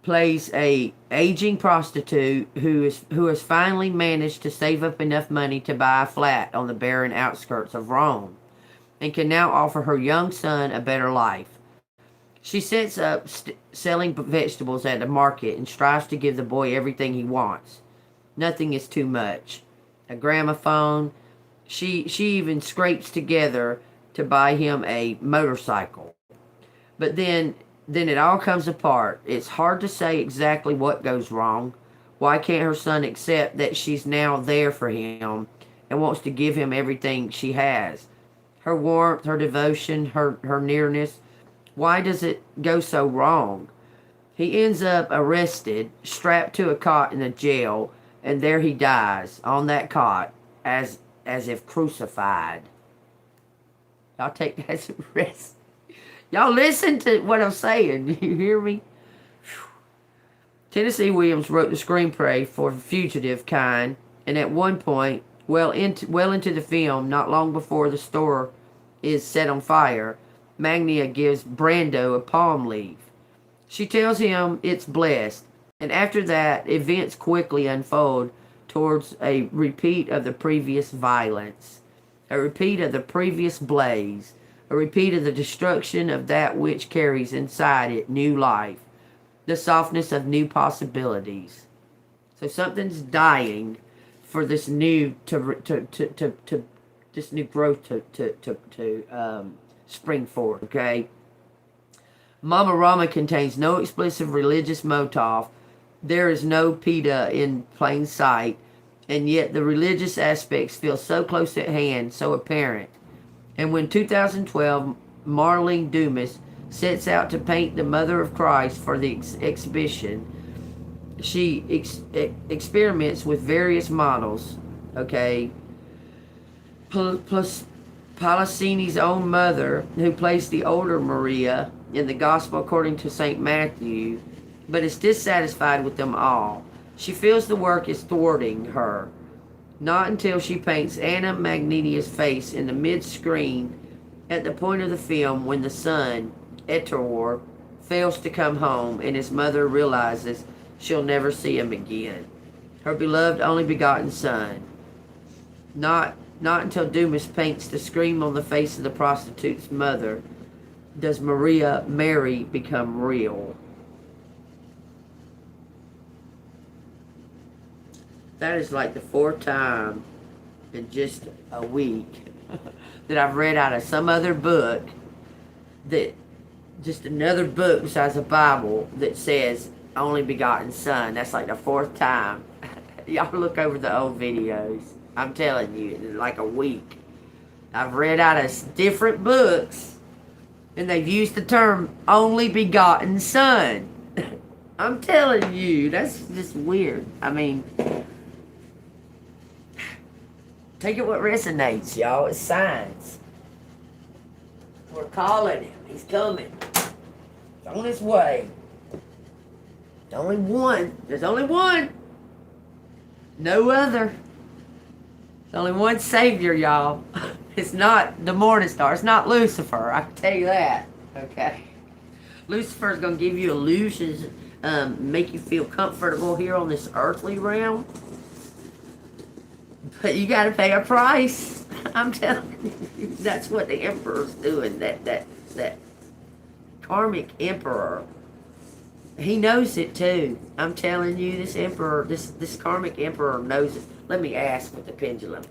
plays a aging prostitute who has finally managed to save up enough money to buy a flat on the barren outskirts of Rome, and can now offer her young son a better life. She sets up selling vegetables at the market and strives to give the boy everything he wants. Nothing is too much. A gramophone. She even scrapes together to buy him a motorcycle. But then it all comes apart. It's hard to say exactly what goes wrong. Why can't her son accept that she's now there for him and wants to give him everything she has? Her warmth, her devotion, her nearness. Why does it go so wrong? He ends up arrested, strapped to a cot in a jail, and there he dies on that cot as if crucified. Y'all take that as a rest. Y'all listen to what I'm saying. You hear me? Whew. Tennessee Williams wrote the screenplay for Fugitive Kind, and at one point, well into the film, not long before the store is set on fire, Magnia gives Brando a palm leaf. She tells him it's blessed, and after that, events quickly unfold towards a repeat of the previous violence, a repeat of the previous blaze, a repeat of the destruction of that which carries inside it new life, the softness of new possibilities. So something's dying for this new this new growth to spring forth. Okay. Mama Rama contains no explicit religious motif. There is no PETA in plain sight, and yet the religious aspects feel so close at hand, so apparent. And when 2012 Marlene Dumas sets out to paint the Mother of Christ for the exhibition, she experiments with various models, okay? Plus Palacini's own mother, who plays the older Maria in the Gospel according to St. Matthew, but is dissatisfied with them all. She feels the work is thwarting her. Not until she paints Anna Magninia's face in the mid-screen at the point of the film when the son, Ettore, fails to come home and his mother realizes she'll never see him again. Her beloved only begotten son. Not until Dumas paints the scream on the face of the prostitute's mother does Maria Mary become real. That is like the fourth time in just a week that I've read out of some other book, that just another book besides the Bible that says only begotten son. That's like the fourth time. Y'all look over the old videos. I'm telling you, in like a week. I've read out of different books and they've used the term only begotten son. I'm telling you, that's just weird. I mean, take it what resonates, y'all. It's science. We're calling him. He's coming. He's on his way. There's only one. There's only one. No other. There's only one Savior, y'all. It's not the morning star. It's not Lucifer. I can tell you that. Okay. Lucifer's going to give you illusions, make you feel comfortable here on this earthly realm. But you got to pay a price. I'm telling you, that's what the emperor's doing. That karmic emperor. He knows it too. I'm telling you, this emperor, this karmic emperor knows it. Let me ask with the pendulum.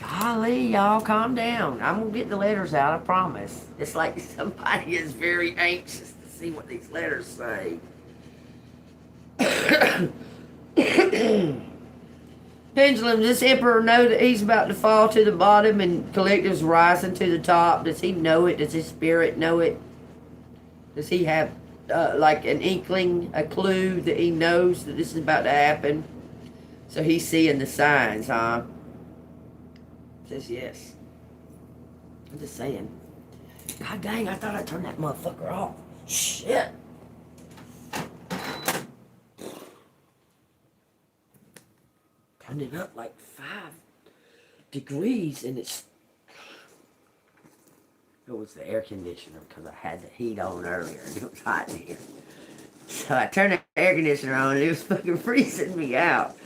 Golly, y'all, calm down. I'm gonna get the letters out. I promise. It's like somebody is very anxious to see what these letters say. Pendulum, does this emperor know that he's about to fall to the bottom and collective's rising to the top? Does he know it? Does his spirit know it? Does he have like an inkling, a clue that he knows that this is about to happen? So he's seeing the signs, huh? Says yes. I'm just saying. God dang, I thought I turned that motherfucker off. Shit. turning up like 5 degrees, and it was the air conditioner because I had the heat on earlier and it was hot in here. So I turned the air conditioner on and it was fucking freezing me out.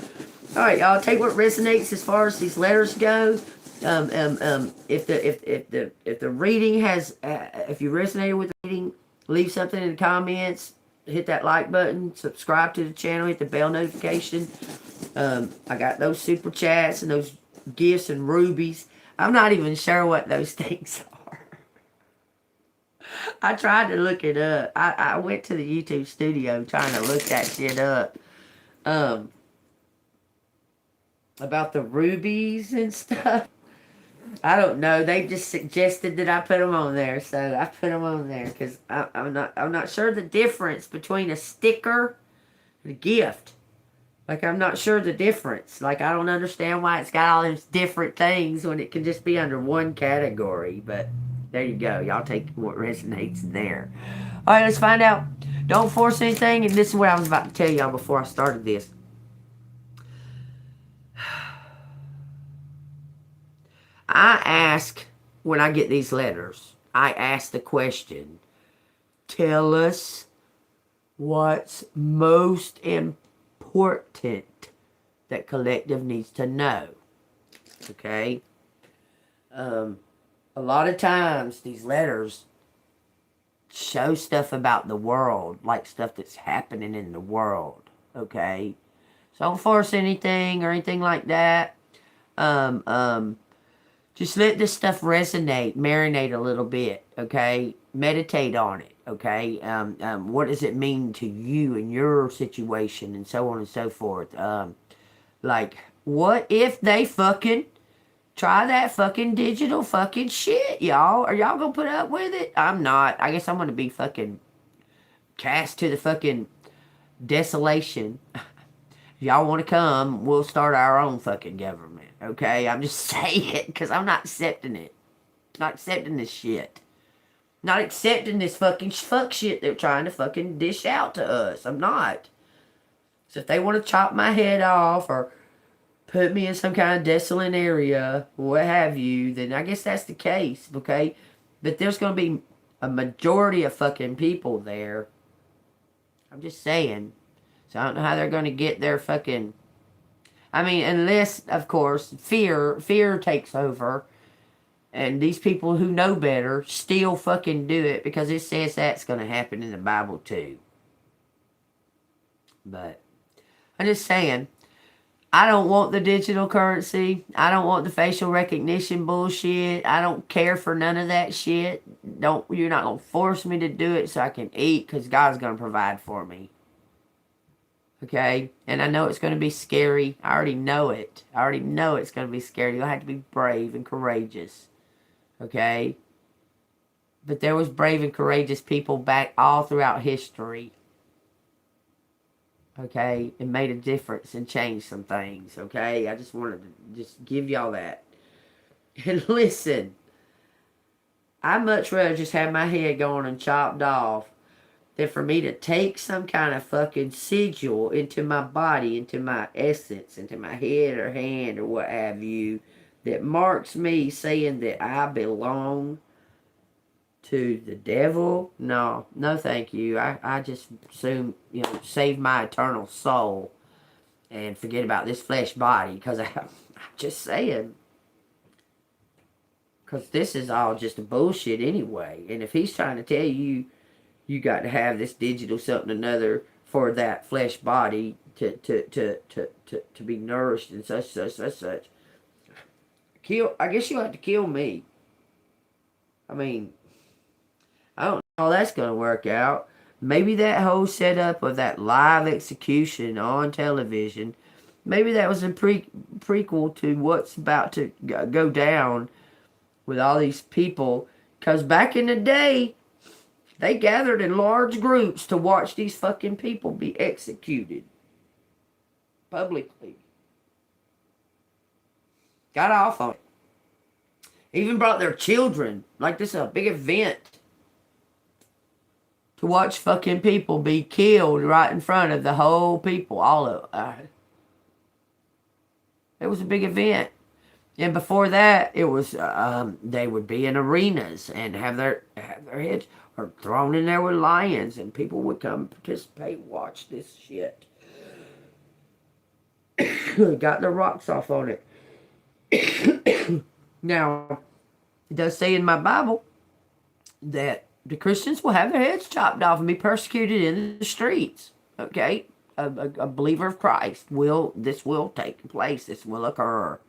All right, y'all, take what resonates as far as these letters go. If the reading has, if you resonated with the reading, leave something in the comments. Hit that like button. Subscribe to the channel. Hit the bell notification. I got those super chats and those gifts and rubies. I'm not even sure what those things are. I tried to look it up. I went to the YouTube studio trying to look that shit up. About the rubies and stuff. I don't know. They just suggested that I put them on there, so I put them on there because I'm not sure the difference between a sticker and a gift. Like, I'm not sure the difference. Like, I don't understand why it's got all these different things when it can just be under one category. But there you go. Y'all take what resonates there. All right, let's find out. Don't force anything. And this is what I was about to tell y'all before I started this. I ask, when I get these letters, I ask the question, tell us what's most important that collective needs to know. Okay? A lot of times, these letters show stuff about the world, like stuff that's happening in the world. Okay? So don't force anything or anything like that. Just let this stuff resonate, marinate a little bit, okay? Meditate on it, okay? What does it mean to you and your situation and so on and so forth? Like, what if they fucking try that fucking digital fucking shit, y'all? Are y'all gonna put up with it? I'm not. I guess I'm gonna be fucking cast to the fucking desolation. If y'all want to come, we'll start our own fucking government, okay? I'm just saying it, because I'm not accepting it. Not accepting this shit. Not accepting this fucking fuck shit they're trying to fucking dish out to us. I'm not. So if they want to chop my head off or put me in some kind of desolate area, what have you, then I guess that's the case, okay? But there's going to be a majority of fucking people there. I'm just saying. So I don't know how they're going to get their fucking... I mean, unless, of course, fear takes over. And these people who know better still fucking do it because it says that's going to happen in the Bible too. But I'm just saying, I don't want the digital currency. I don't want the facial recognition bullshit. I don't care for none of that shit. You're not going to force me to do it so I can eat because God's going to provide for me. Okay? And I know it's going to be scary. I already know it. I already know it's going to be scary. You'll have to be brave and courageous. Okay? But there was brave and courageous people back all throughout history. Okay? It made a difference and changed some things. Okay? I just wanted to just give y'all that. And listen, I'd much rather just have my head going and chopped off than for me to take some kind of fucking sigil into my body, into my essence, into my head or hand or what have you, that marks me saying that I belong to the devil. No thank you. I just assume, save my eternal soul and forget about this flesh body, because I'm just saying. Because this is all just a bullshit anyway. And if he's trying to tell you, you got to have this digital something or another for that flesh body to be nourished and such. I guess you'll have to kill me. I mean, I don't know how that's going to work out. Maybe that whole setup of that live execution on television, maybe that was a prequel to what's about to go down with all these people. Because back in the day, they gathered in large groups to watch these fucking people be executed publicly. Got off on it. Even brought their children. Like this is a big event. To watch fucking people be killed right in front of the whole people. All of It was a big event. And before that, it was they would be in arenas and have their heads or thrown in there with lions, and people would come participate, watch this shit. Got their rocks off on it. Now, it does say in my Bible that the Christians will have their heads chopped off and be persecuted in the streets. Okay, a believer of Christ will take place. This will occur.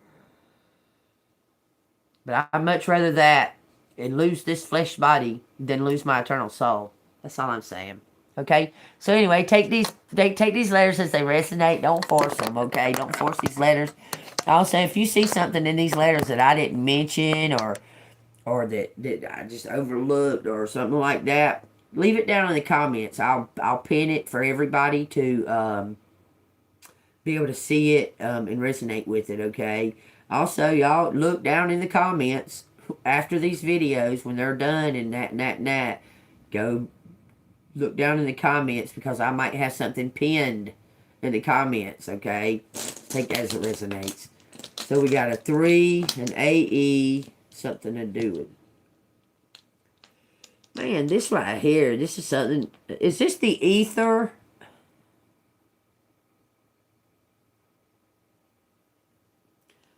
But I'd much rather that and lose this flesh body than lose my eternal soul. That's all I'm saying. Okay? So anyway, take these letters as they resonate. Don't force them, okay? Don't force these letters. Also, if you see something in these letters that I didn't mention or that I just overlooked or something like that, leave it down in the comments. I'll pin it for everybody to be able to see it and resonate with it, okay? Also, y'all look down in the comments after these videos when they're done and that. Go look down in the comments because I might have something pinned in the comments, okay? Take that as it resonates. So we got a 3, an AE, something to do with. Man, this right here, this is something. Is this the ether?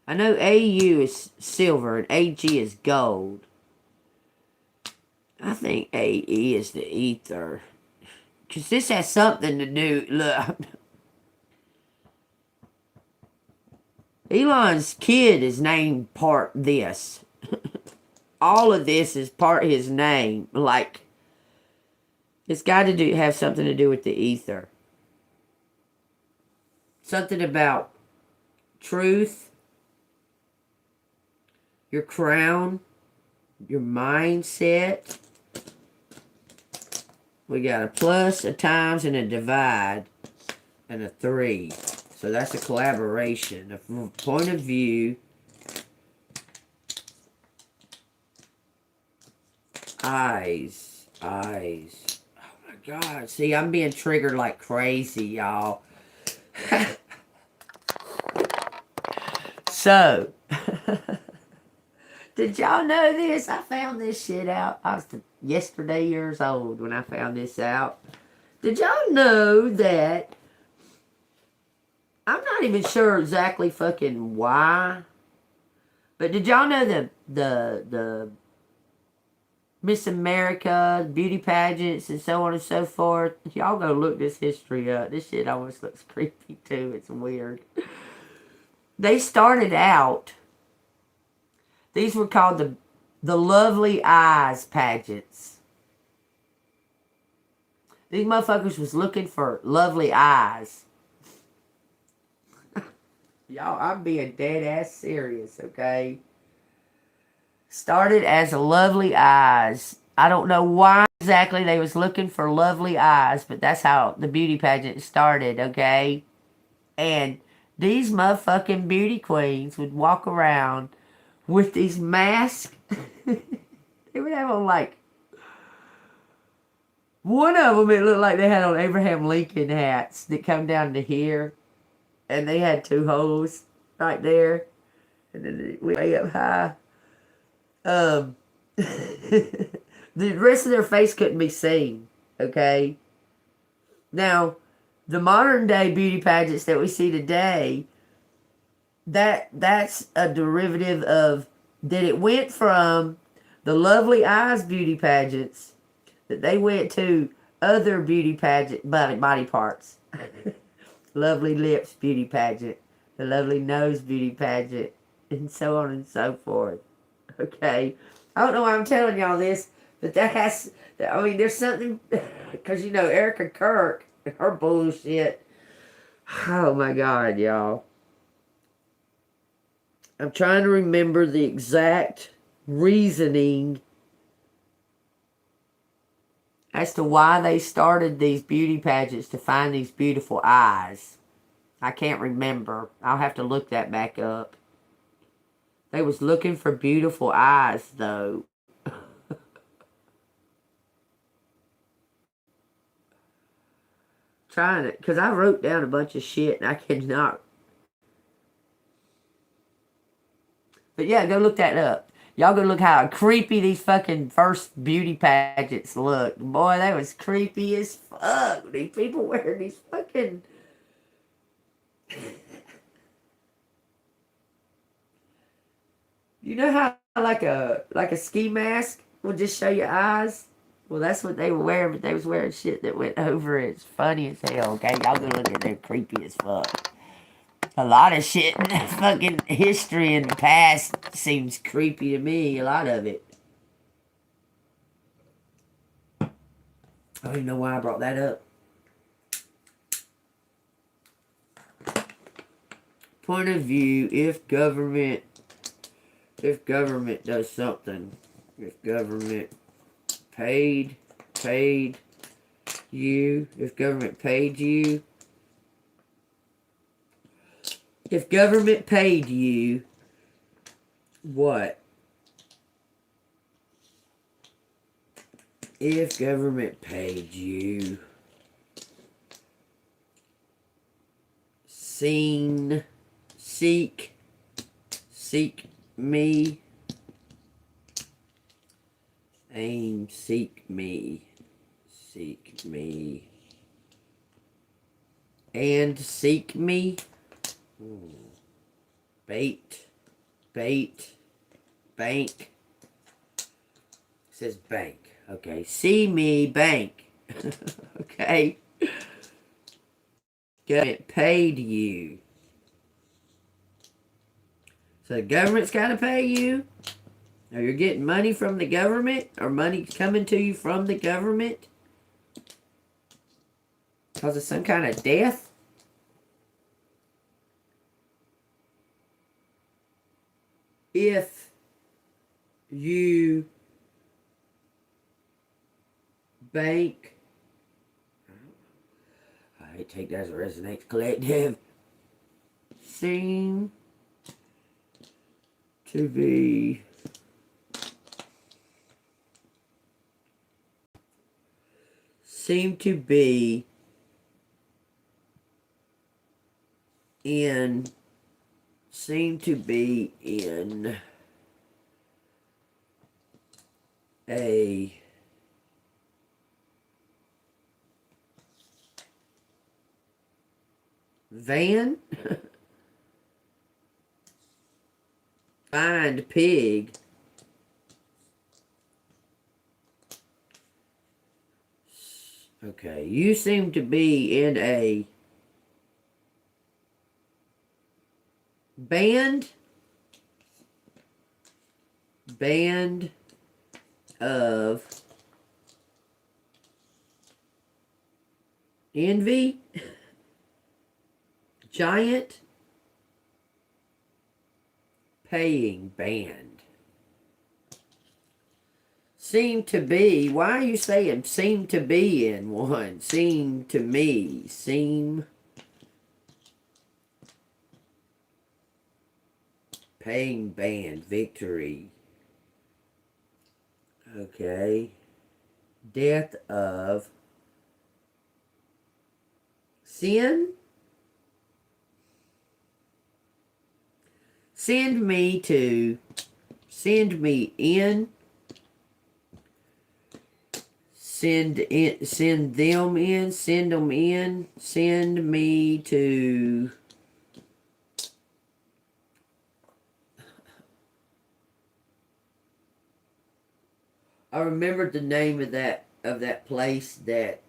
I know AU is silver and AG is gold. I think AE is the ether. Because this has something to do. Look. Elon's kid is named part this. All of this is part his name. Like, it's got to have something to do with the ether. Something about truth. Your crown, your mindset. We got a plus, a times, and a divide, and a 3. So that's a collaboration, a point of view. Eyes. Oh my God. See, I'm being triggered like crazy, y'all. So... Did y'all know this? I found this shit out. I was yesterday years old when I found this out. Did y'all know that? I'm not even sure exactly fucking why. But did y'all know the Miss America, beauty pageants, and so on and so forth? Y'all go look this history up. This shit almost looks creepy too. It's weird. They started out. These were called the Lovely Eyes pageants. These motherfuckers was looking for lovely eyes. Y'all, I'm being dead ass serious, okay? Started as a lovely eyes. I don't know why exactly they was looking for lovely eyes, but that's how the beauty pageant started, okay? And these motherfucking beauty queens would walk around with these masks. They would have on like, one of them it looked like they had on Abraham Lincoln hats that come down to here, and they had 2 holes right there, and then it went way up high. The rest of their face couldn't be seen, okay? Now, the modern day beauty pageants that we see today, that's a derivative of that. It went from the Lovely Eyes beauty pageants that they went to other beauty pageant body parts. Lovely lips beauty pageant, the lovely nose beauty pageant, and so on and so forth. Okay, I don't know why I'm telling y'all this, but I mean, there's something, because you know Erica Kirk and her bullshit. Oh my God, y'all. I'm trying to remember the exact reasoning as to why they started these beauty pageants to find these beautiful eyes. I can't remember. I'll have to look that back up. They was looking for beautiful eyes, though. Trying to, because I wrote down a bunch of shit and I cannot. But yeah, go look that up. Y'all go look how creepy these fucking first beauty pageants looked. Boy, that was creepy as fuck. These people wearing these fucking... You know how like a ski mask will just show your eyes? Well, that's what they were wearing, but they was wearing shit that went over it. It's funny as hell, okay? Y'all go look at them, creepy as fuck. A lot of shit in the fucking history in the past seems creepy to me. A lot of it. I don't even know why I brought that up. Point of view, if government does something, if government paid you, if government paid you, if government paid you, what? If government paid you, seek me, seek me, and seek me, bait, bank, it says bank, okay, see me, bank, okay, government paid you, so the government's got to pay you. Or you're getting money from the government, or money coming to you from the government because of some kind of death. If you bank, I take that as a resonates collective, seem to be in a van. Find pig. Okay, you seem to be in a band of envy, giant paying band. Seem to be, why are you saying seem to be in one? Seem to me, paying band, victory. Okay. Death of sin. Send me in. Send them in. Send me to. I remembered the name of that place that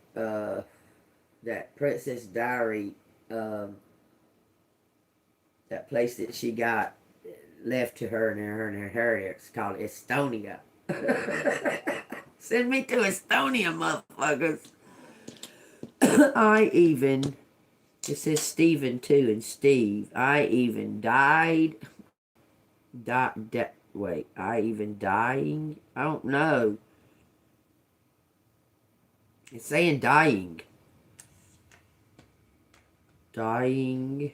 Princess Diary, that place that she got left to her and her inheritance, called Estonia. Send me to Estonia, motherfuckers. It says Stephen too, and Steve. I even dying? I don't know. It's saying dying. Dying.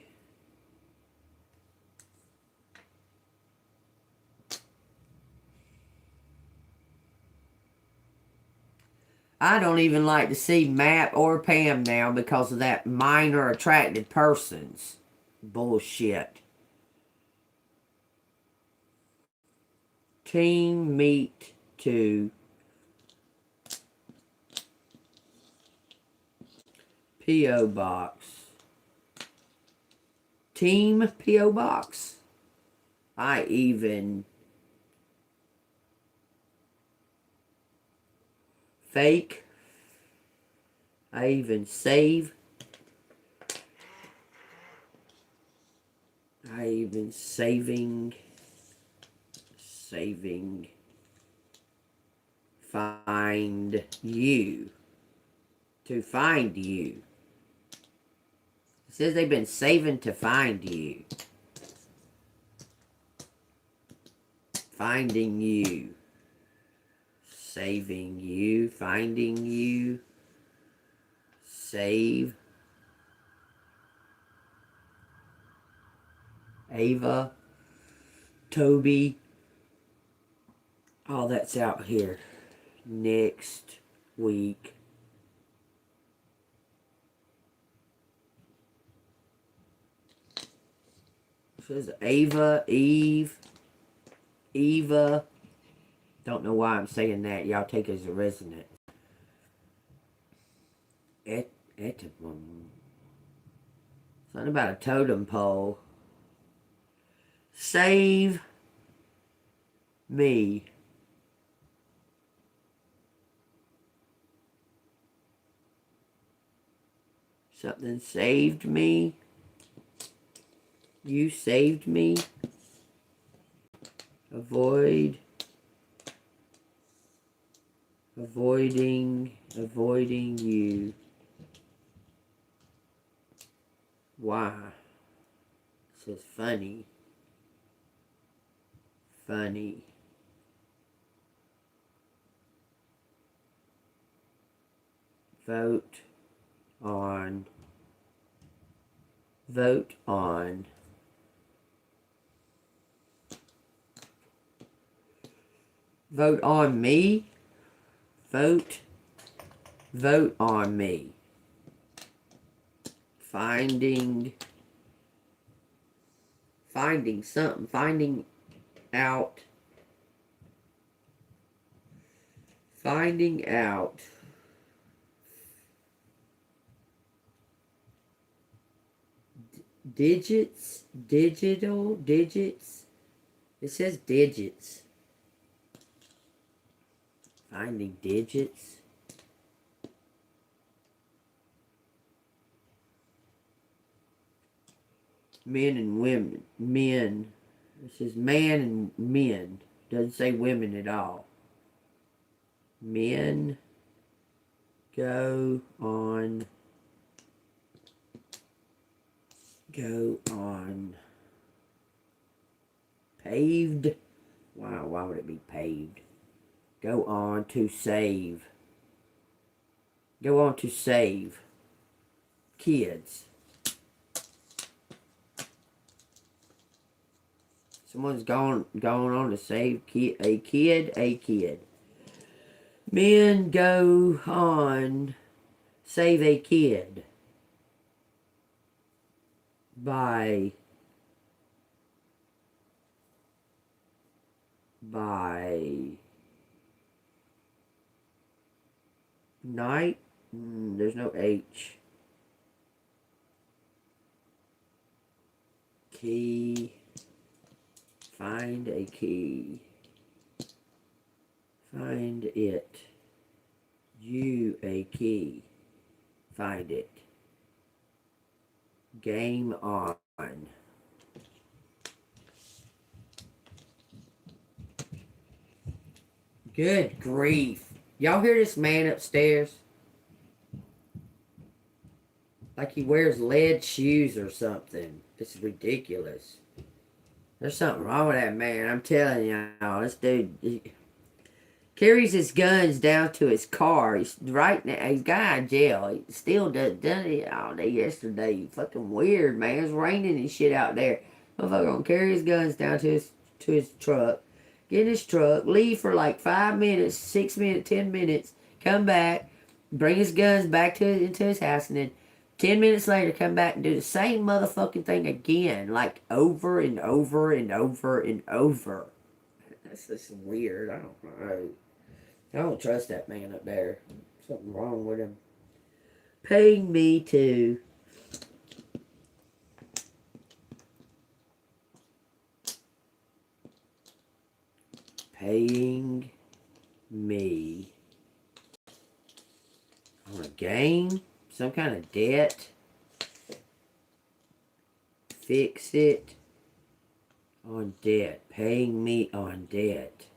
I don't even like to see Matt or Pam now because of that minor attracted persons bullshit. Team meet to P.O. Box. Team P.O. Box. I even fake. I even save. I even saving. Find you. To find you. It says they've been saving to find you. Finding you. Saving you. Finding you. Save. Ava. Toby. All that's out here. Next week. It says Ava, Eve, Eva. Don't know why I'm saying that. Y'all take it as a resonance. Something about a totem pole. Save me. Something saved me. You saved me. Avoiding you. Why? It says funny. Funny. Vote on. Vote on. Vote on me. Vote on me. Finding something. Finding out. Finding out. Digits. Digital. Digits. It says digits. Finding digits. Men and women. Men. It says man and men. Doesn't say women at all. Men go on. Paved. Wow, why would it be paved? Go on to save. Go on to save kids. Someone's gone on to save a kid. Men go on save a kid by night. There's no H. Key. Find a key. Find it. You a key. Find it. Game on. Good grief. Y'all hear this man upstairs? Like he wears lead shoes or something. This is ridiculous. There's something wrong with that man. I'm telling y'all. This dude carries his guns down to his car. He's right now. He's got out of jail. He still done it all day yesterday. Fucking weird, man. It's raining and shit out there. Motherfucker gonna carry his guns down to his truck. Get in his truck. Leave for like 5 minutes, 6 minutes, 10 minutes. Come back. Bring his guns back into his house, and then 10 minutes later, come back and do the same motherfucking thing again. Like over and over and over and over. This is weird. I don't know. I don't trust that man up there. Something wrong with him. Paying me to paying me on a game, some kind of debt. Fix it on debt. Paying me on debt.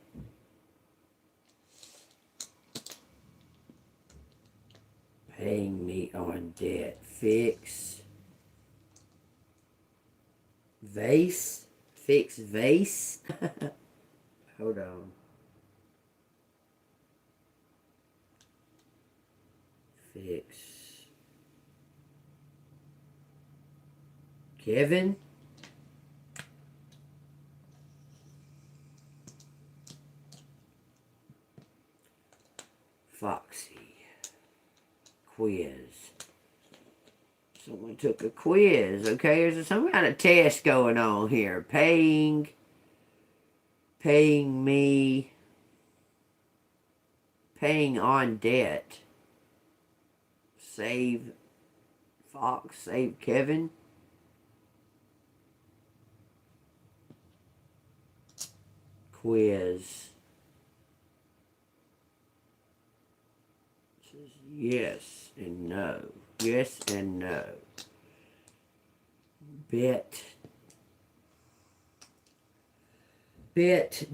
Paying me on debt. Fix vase. Fix vase. Hold on. Fix. Kevin. Foxy. Quiz. Someone took a quiz. Okay, there's some kind of test going on here. Paying me, paying on debt. Save Fox, save Kevin. Quiz. It says yes and no. Yes and no. Bet debt.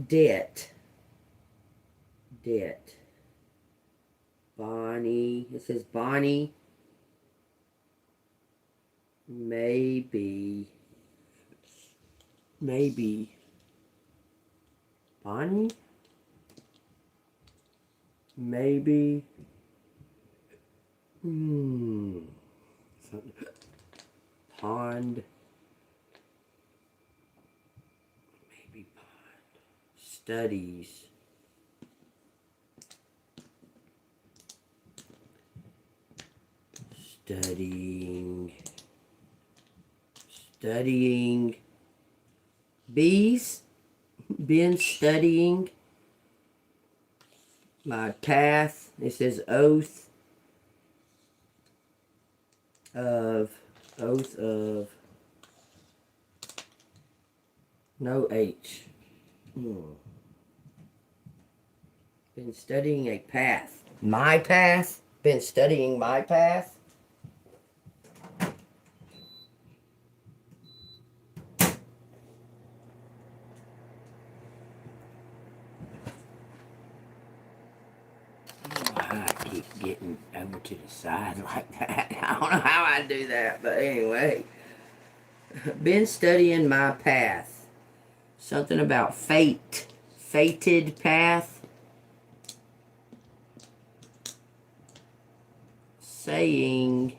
Debt. Bonnie. It says Bonnie. Maybe. Bonnie? Maybe. Something. Pond. Maybe pond. Studies. Studying bees. Been studying my path. It says oath of no H. Been studying a path. My path. Been studying my path. I keep getting over to the side like that. I don't know how I do that, but anyway. Been studying my path. Something about fate. Fated path. Saying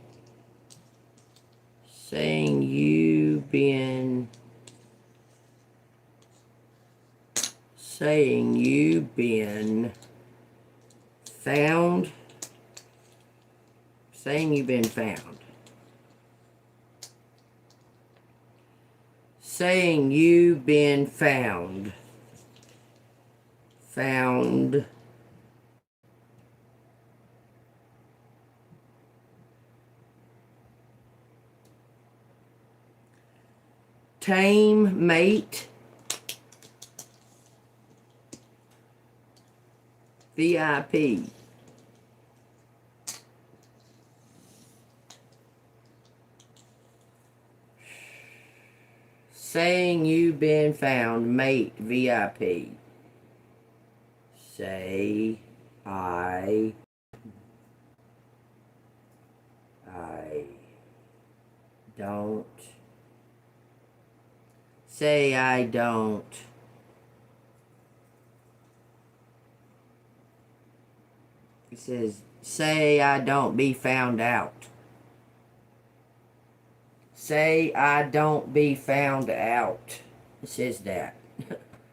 you've been found. Saying you've been found. Saying you've been found. Found. Tame mate. VIP. Saying you've been found, mate, VIP. Say I don't. Say I don't. It says, say I don't be found out. Say I don't be found out. It says that.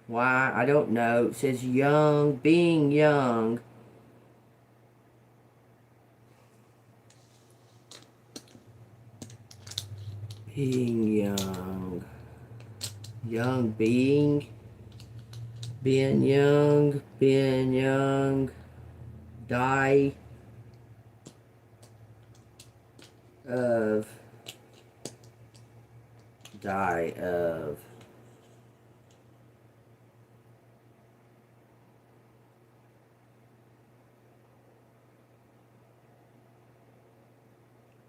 Why? I don't know. It says young, being young. Being young. Young being. Ben Young, die of, die of,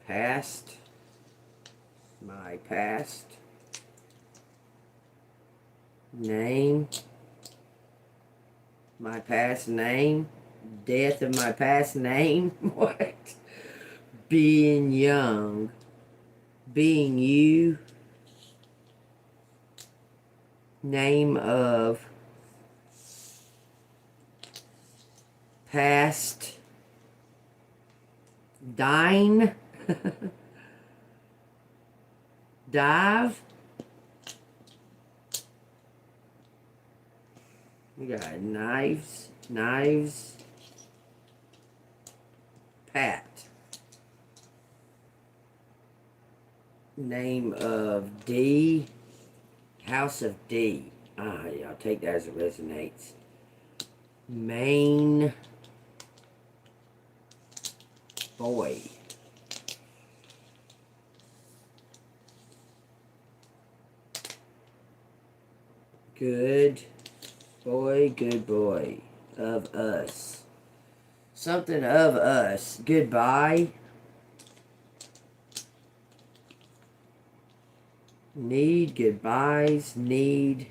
past, my past name, my past name, death of my past name. What? Being young, being you, name of past, dine, dive. We got knives, knives, pat. Name of D, House of D. Yeah, I'll take that as it resonates. Main boy. Good boy of us. Something of us. Goodbye. Need goodbyes. Need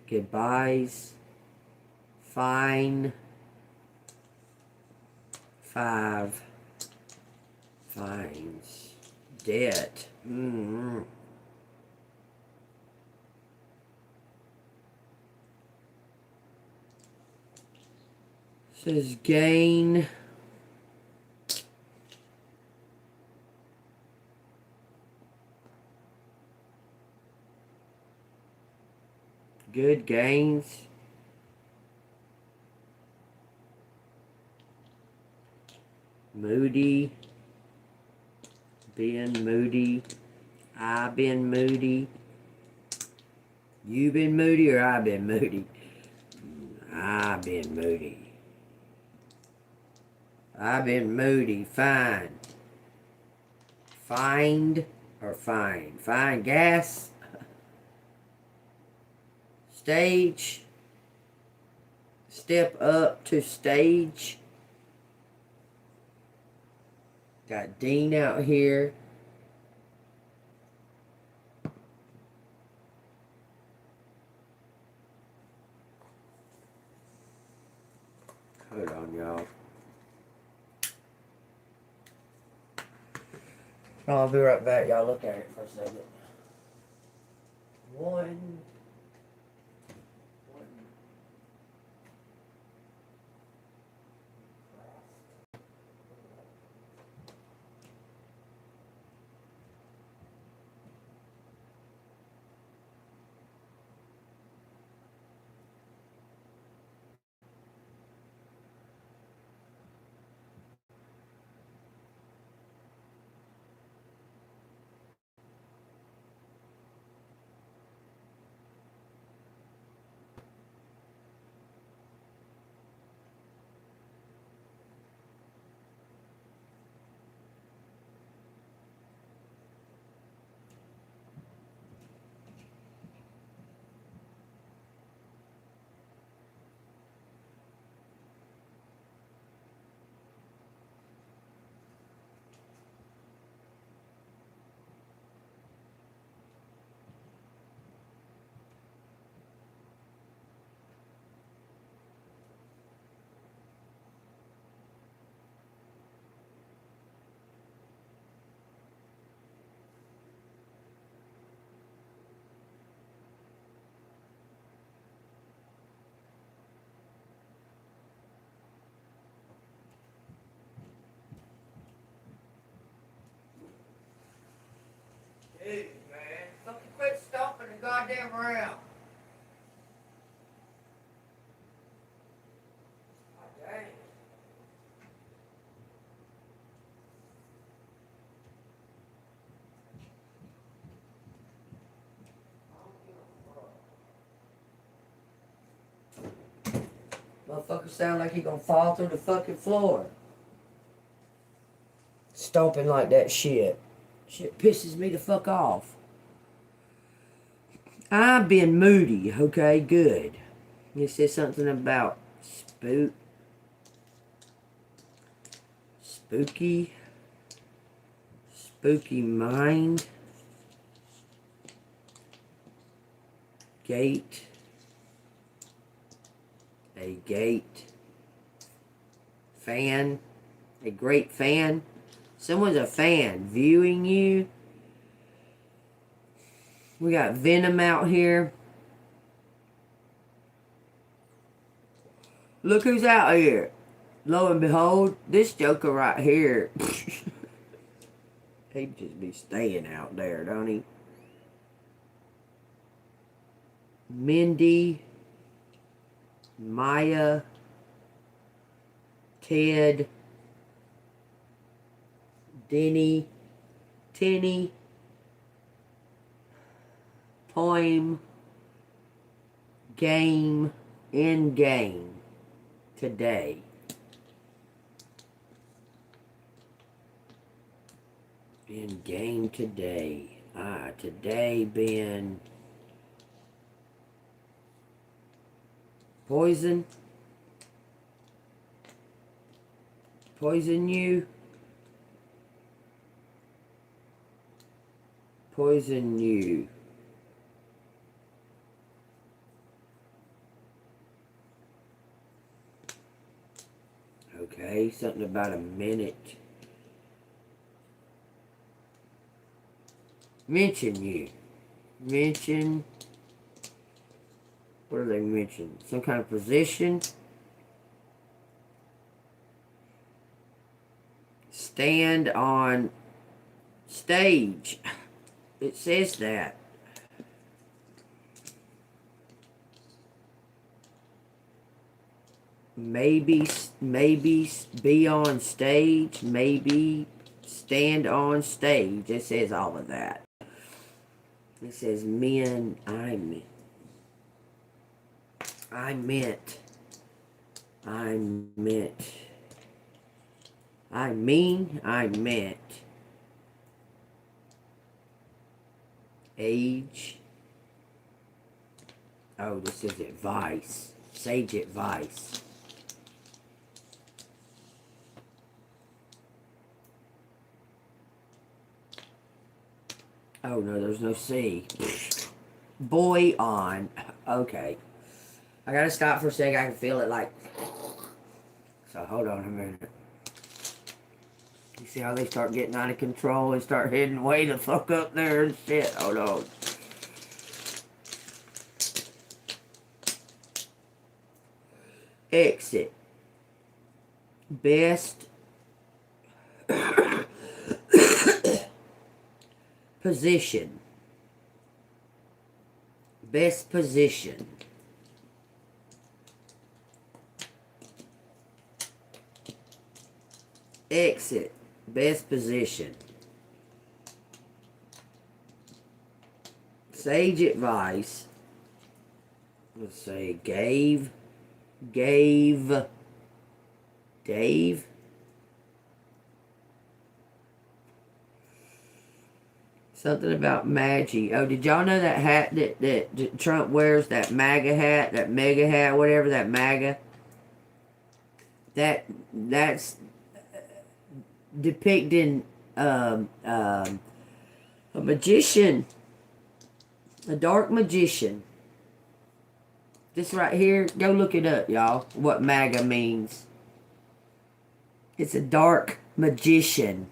goodbyes. Fine. Five. Fines. Debt. Says gain. Good gains. Moody. Been moody. I been moody. You been moody or I been moody? I been moody. I've been moody. Fine. Find or fine? Find gas. Stage. Step up to stage. Got Dean out here. Hold on, y'all. I'll be right back. Y'all look at it for a second. One. Dude, man. Fucking quit stomping the goddamn ground. God dang. Motherfucker sound like he gonna fall through the fucking floor. Stomping like that shit. Shit pisses me the fuck off. I've been moody, okay, good. It says something about spooky mind, gate, a gate, fan, a great fan. Someone's a fan viewing you. We got Venom out here. Look who's out here. Lo and behold, this joker right here. He just be staying out there, don't he? Mindy, Maya, Ted, Denny, Tenny, Poem, Game, in game, today. In game today. Today been poison you, poison you. Okay, something about a minute. Mention you. Mention. What do they mention? Some kind of position. Stand on stage. It says that. Maybe be on stage. Maybe stand on stage. It says all of that. It says men. I meant. Age. Oh, this is advice. Sage advice. Oh, no, there's no C. Boy on. Okay. I gotta stop for a second. I can feel it like... So, hold on a minute. You see how they start getting out of control and start heading way the fuck up there and shit? Hold on. Exit. Best... position. Best position. Exit. Best position. Sage advice. Let's say gave. Dave. Something about Maggie. Oh, did y'all know that hat that Trump wears? That MAGA hat, that mega hat, whatever, that MAGA. That's depicting a magician. A dark magician. This right here, go look it up, y'all. What MAGA means. It's a dark magician.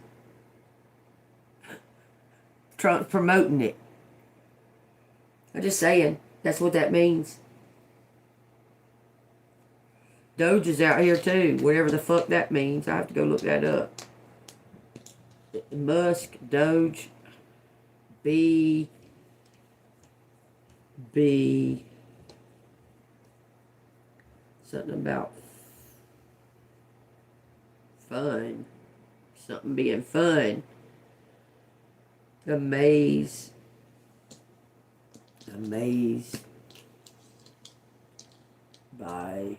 Trump's promoting it. I'm just saying, that's what that means. Doge is out here too, whatever the fuck that means. I have to go look that up. Musk, Doge, B, something about fun. Something being fun. Amazed by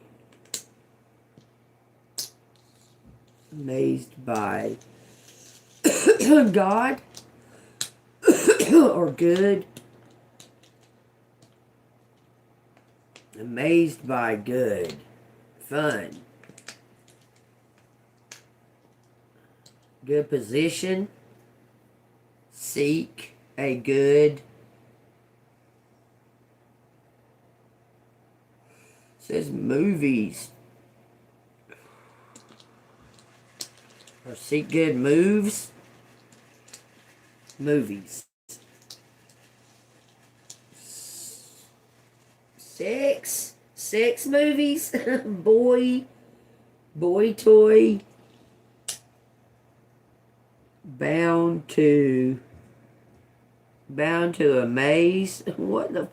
Amazed by God or good. Amazed by good. Fun. Good position. Seek a good. Says movies. Or seek good moves. Movies. Sex movies. Boy toy. Bound to amaze. What the?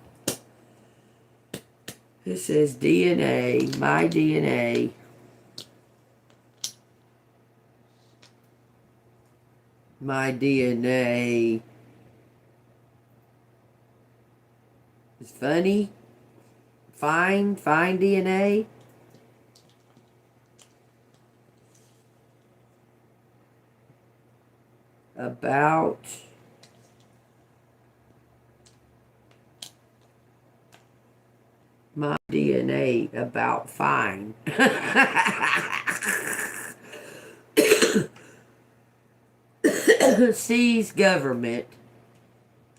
It says DNA. My DNA. My DNA is funny. Fine DNA. About my DNA about fine. Seize government.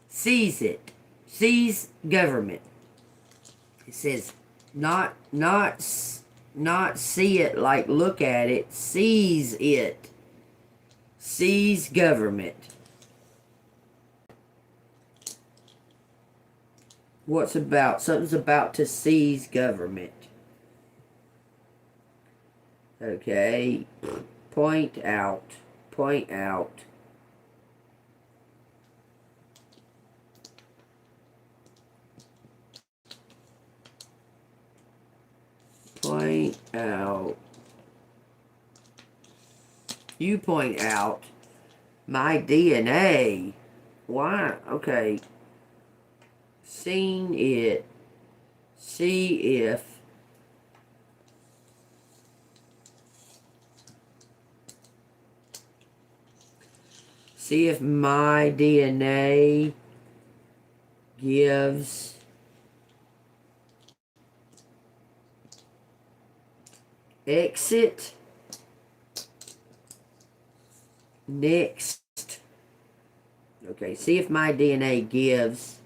Seize it. Seize government. It says not see it like look at it. Seize it. Seize government. What's about? Something's about to seize government. Okay. Point out. Point out. Point out. You point out my DNA. Why? Okay. Seen it. See if. See if my DNA gives exit. Next. Okay, see if my DNA gives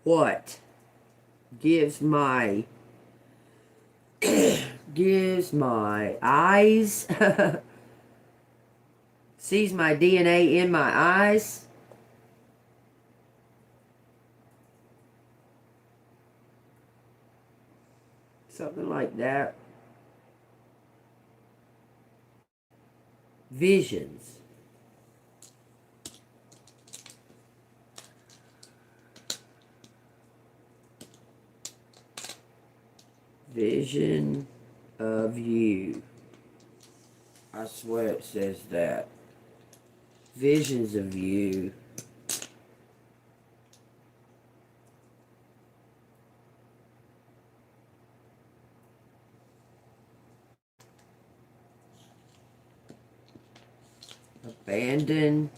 what? Gives my eyes. Sees my DNA in my eyes. Something like that. Visions. Vision of you. I swear it says that. Visions of you. Abandoning,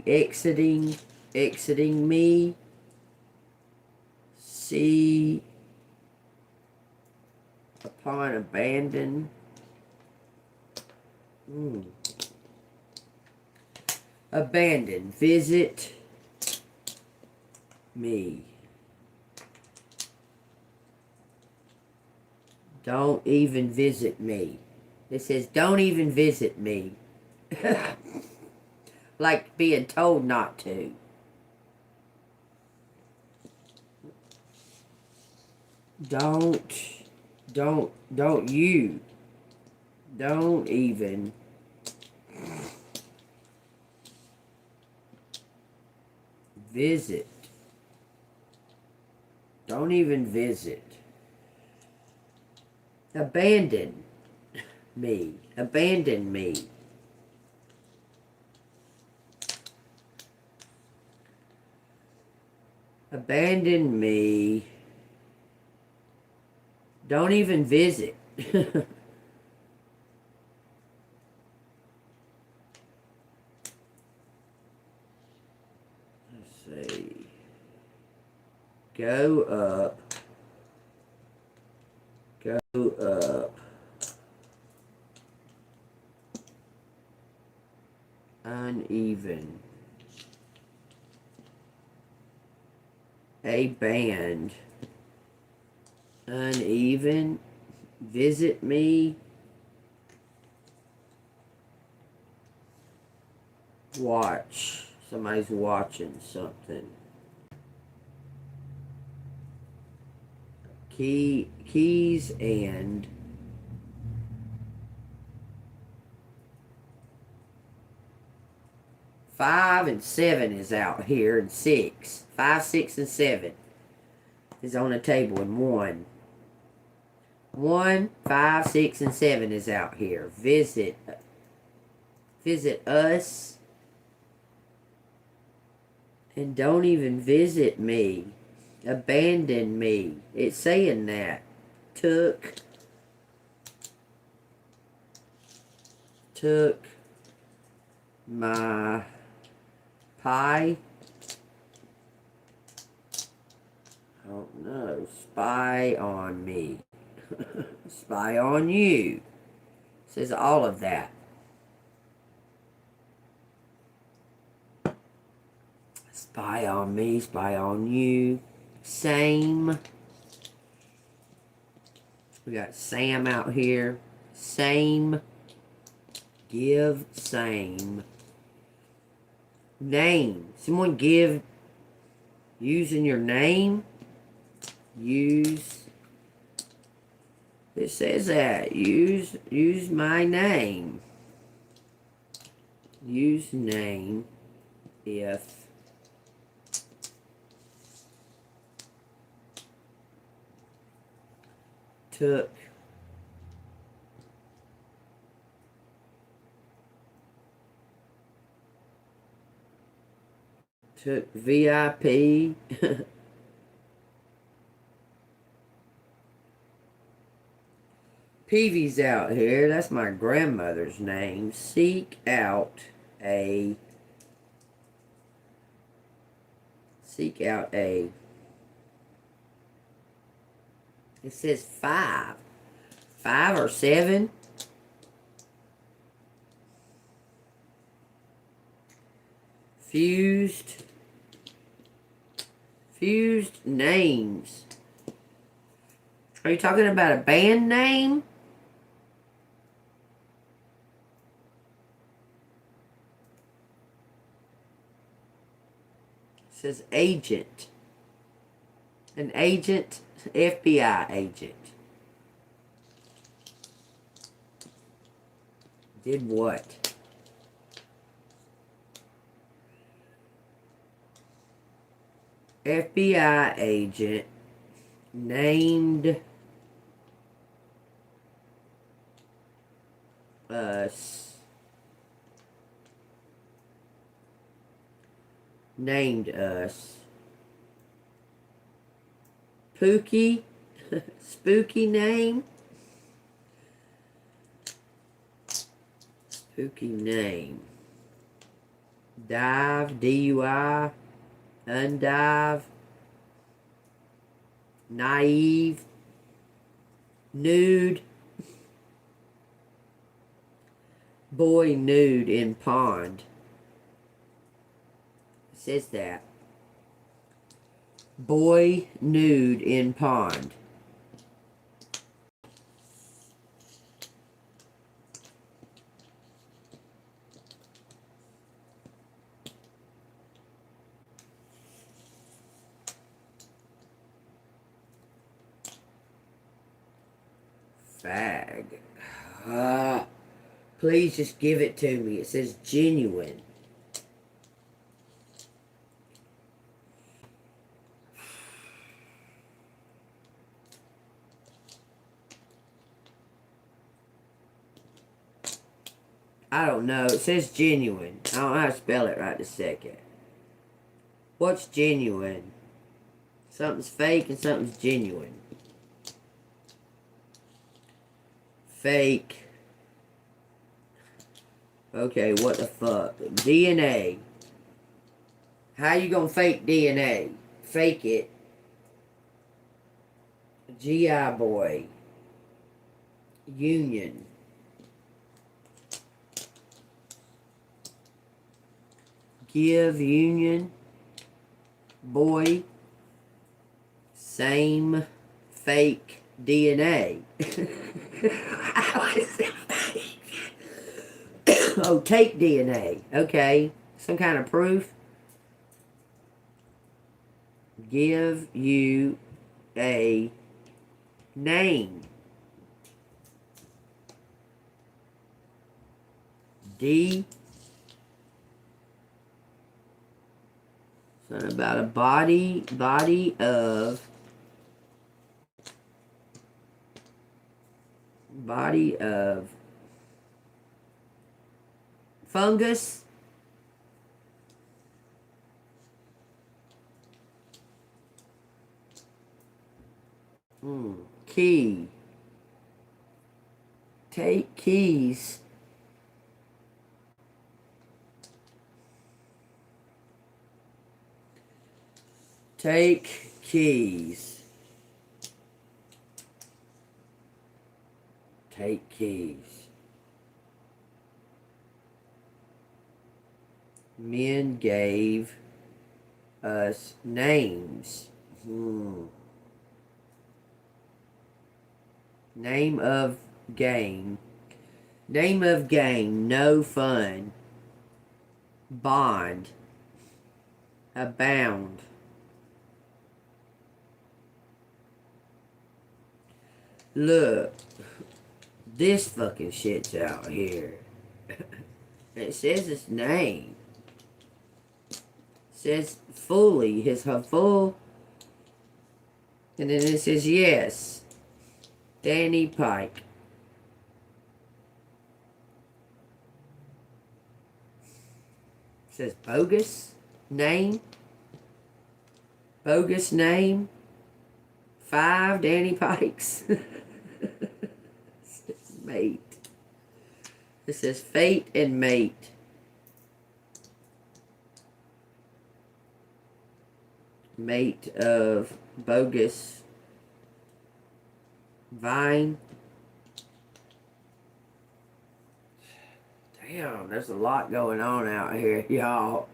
exiting me. See upon abandon. Abandon, visit me. Don't even visit me. It says, don't even visit me. Like being told not to. Don't you. Don't even. Visit. Don't even visit. Abandon me. Abandon me. Abandon me. Don't even visit. Let's see. Go up. Go up. Uneven. A band. Uneven. Visit me. Watch. Somebody's watching something. Keys and 5 and 7 is out here, and 6. 5, 6, and 7 is on the table, and 1. 1, 5, 6, and 7 is out here. Visit us, and don't even visit me. Abandon me. It's saying that. Took my pie. I don't know. Spy on me. Spy on you. It says all of that. Spy on me, spy on you. Same. We got Sam out here. Same. Give same. Name. Someone give. Using your name. Use. It says that. Use my name. Use name if took VIP. Peavy's out here. That's my grandmother's name. Seek out a. It says 5. 5 or 7. Fused names. Are you talking about a band name? It says agent. An agent, FBI agent. Did what? FBI agent named us. Named us. Pookie. Spooky name. Spooky name. Dive. DUI. Undive. Naive. Nude. Boy nude in pond. It says that. Boy nude in pond. Fag. Please just give it to me. It says genuine. I don't know. It says genuine. I don't know how to spell it right this second. What's genuine? Something's fake and something's genuine. Fake. Okay, what the fuck? DNA. How you gonna fake DNA? Fake it. GI boy. Union. Give union. Boy. Same fake DNA. How is it fake? Oh, take DNA. Okay. Some kind of proof. Give you a name. D. Something about a body of fungus. Key. Take keys. Take keys. Take keys. Men gave us names. Name of game. Name of game. No fun. Bond. Abound. Look. This fucking shit's out here. It says his name. It says fully. His full. And then it says yes. Danny Pike. It says bogus name. Bogus name. 5 Danny Pikes. It says mate. It says fate and mate. Mate of bogus vine. Damn, there's a lot going on out here, y'all.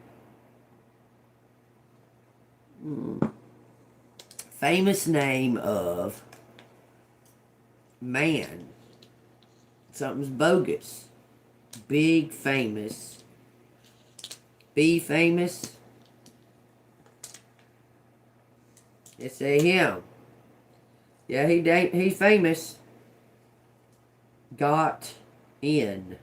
Famous name of man. Something's bogus. Big famous. Be famous. It's a him. Yeah, he's famous. Got in.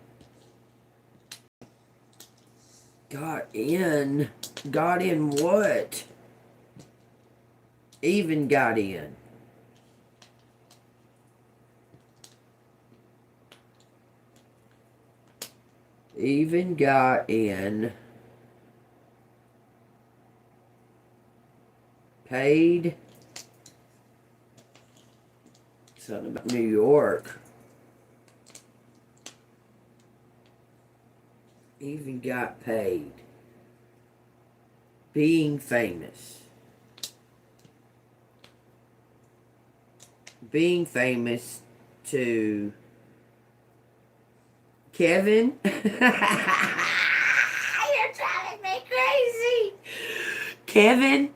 Got in? Got in what? Even got in. Even got in. Paid. Something about New York. Even got paid. Being famous. Being famous to Kevin. You're driving me crazy. Kevin.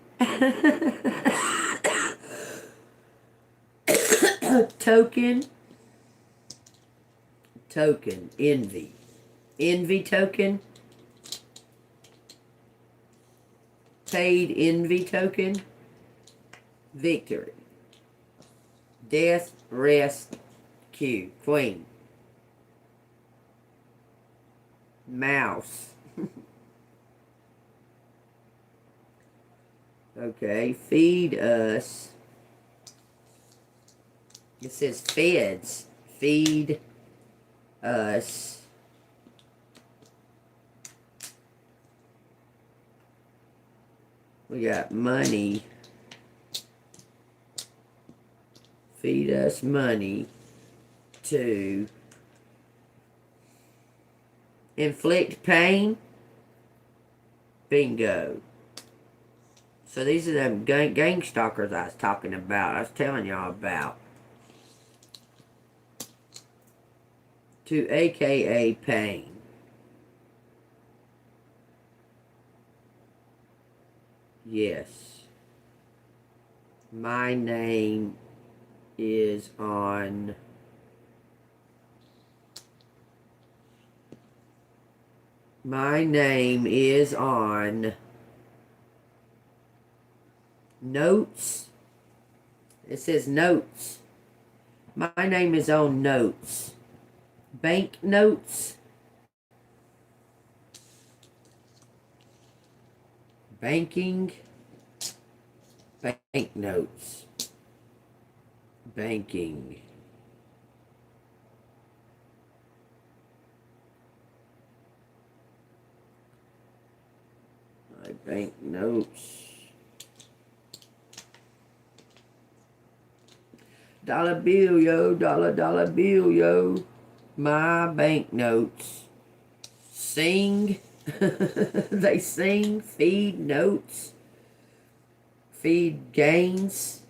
Token. Token. Envy. Envy token. Paid envy token. Victory. Death, rest, Q. Queen. Mouse. Okay, feed us. It says feds. Feed us. We got money. feed us money to inflict pain. Bingo. So these are them gang stalkers I was talking about. I was telling y'all about. To AKA pain. Yes. My name is on notes. It says notes. My name is on notes. Bank notes. Banking. Bank notes. Banking. My bank notes. Dollar bill, yo. Dollar bill, yo. My bank notes. Sing. They sing. Feed notes. Feed gains.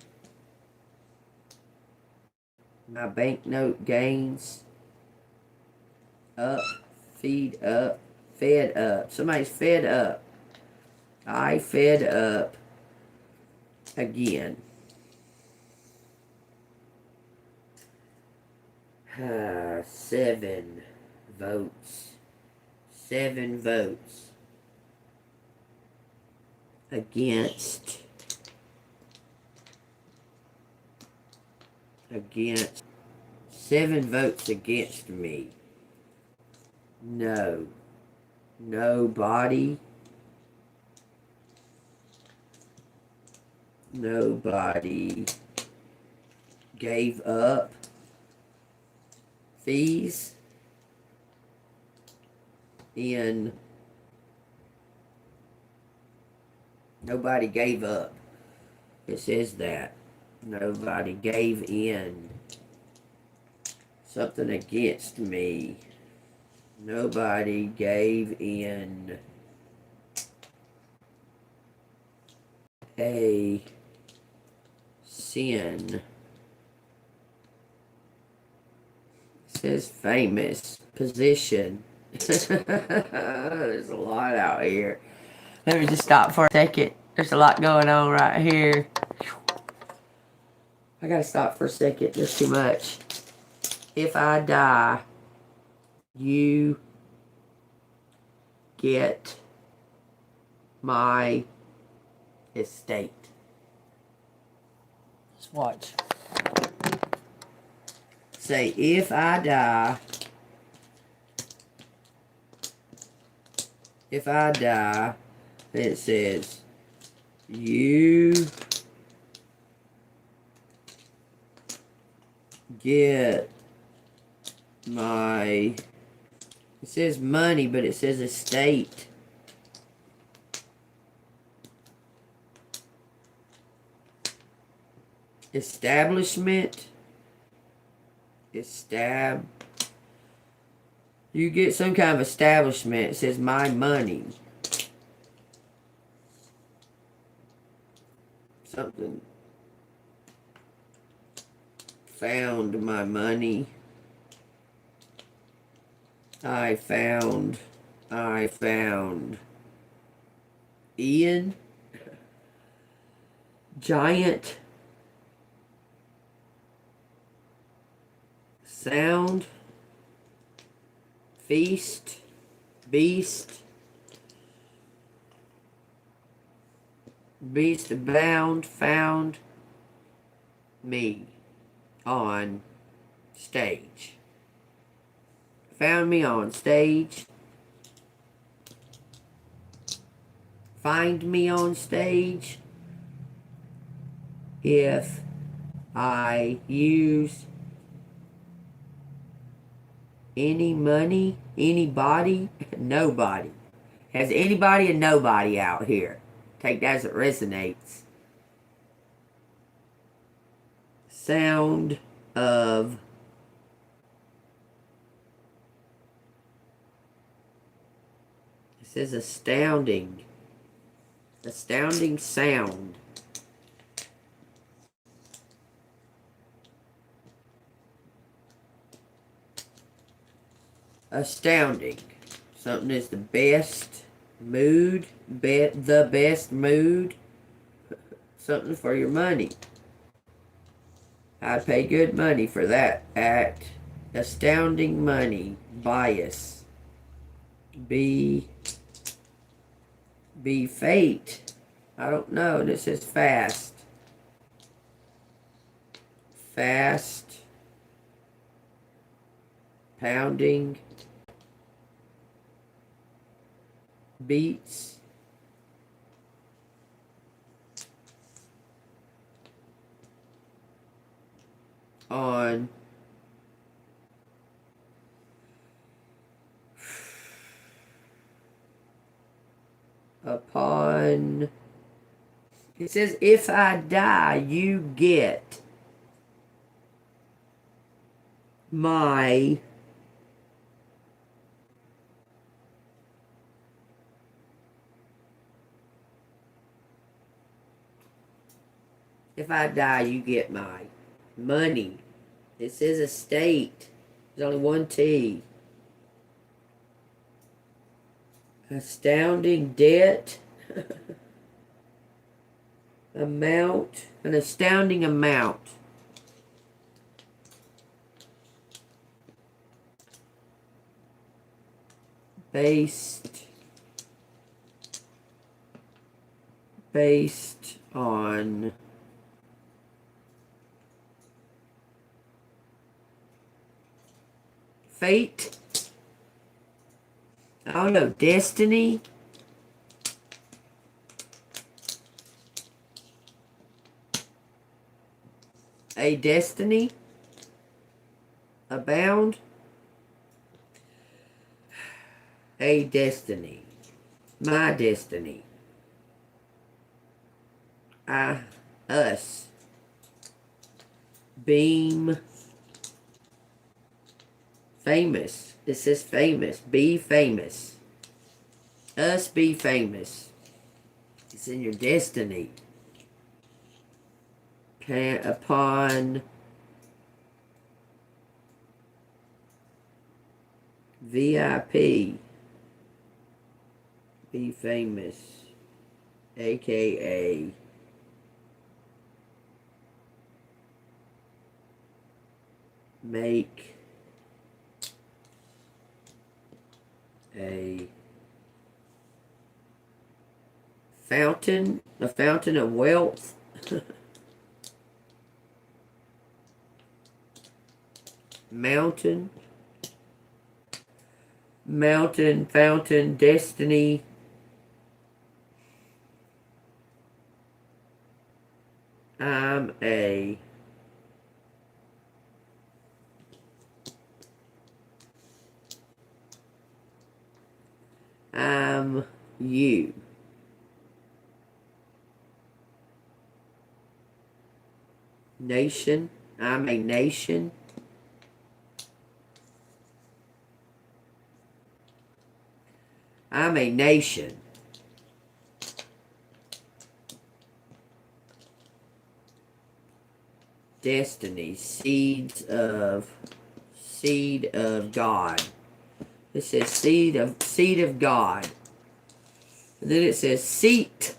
My banknote gains. Up. Feed up. Fed up. Somebody's fed up. I fed up. Again. 7 votes. 7 votes. Against. 7 votes against me. No. Nobody gave up fees in. Nobody gave up. It says that. Nobody gave in. Something against me. Nobody gave in a sin. It says famous position. There's a lot out here. Let me just stop for a second. There's a lot going on right here. I gotta stop for a second. There's too much. If I die, you get my estate. Let's watch. Say, if I die, it says, you get my, it says money, but it says estate. Establishment. You get some kind of establishment. It says my money. Something. Found my money. I found Ian. Giant. Sound. Feast. Beast. Beast abound. Found me on stage. Found me on stage. Find me on stage. If I use any money, anybody, nobody. Has anybody and nobody out here? Take that as it resonates. sound of it says astounding. Astounding sound. Astounding. Something is the best mood, the best mood. Something for your money. I'd pay good money for that act. Astounding money. Bias. Be fate. I don't know. And it says fast. Fast. Pounding. Beats. On upon it says if I die you get my if I die you get my money. It says estate. There's only one T. Astounding debt. Amount. An astounding amount. Based on fate. I don't know, destiny. A destiny. Abound. A destiny. My destiny. Us. Beam. Famous. It says famous. Be famous. Us be famous. It's in your destiny. Upon VIP. Be famous. AKA make a fountain of wealth. Mountain, fountain, destiny. I'm you. Nation. I'm a nation. I'm a nation. Destiny. Seed of God. It says seed of God. And then it says seat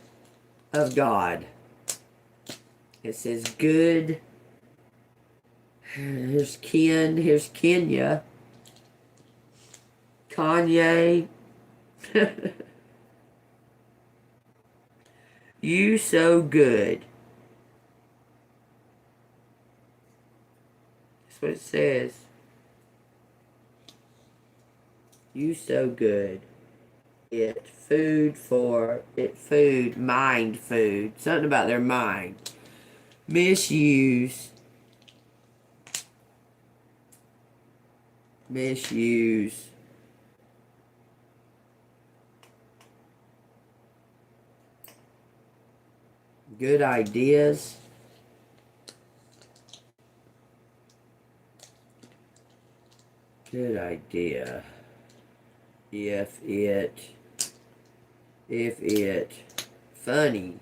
of God. It says good. Here's Ken. Here's Kenya. Kanye. You so good. That's what it says. You so good. Mind food. Something about their mind. Misuse. Good ideas. Good idea. If it funny,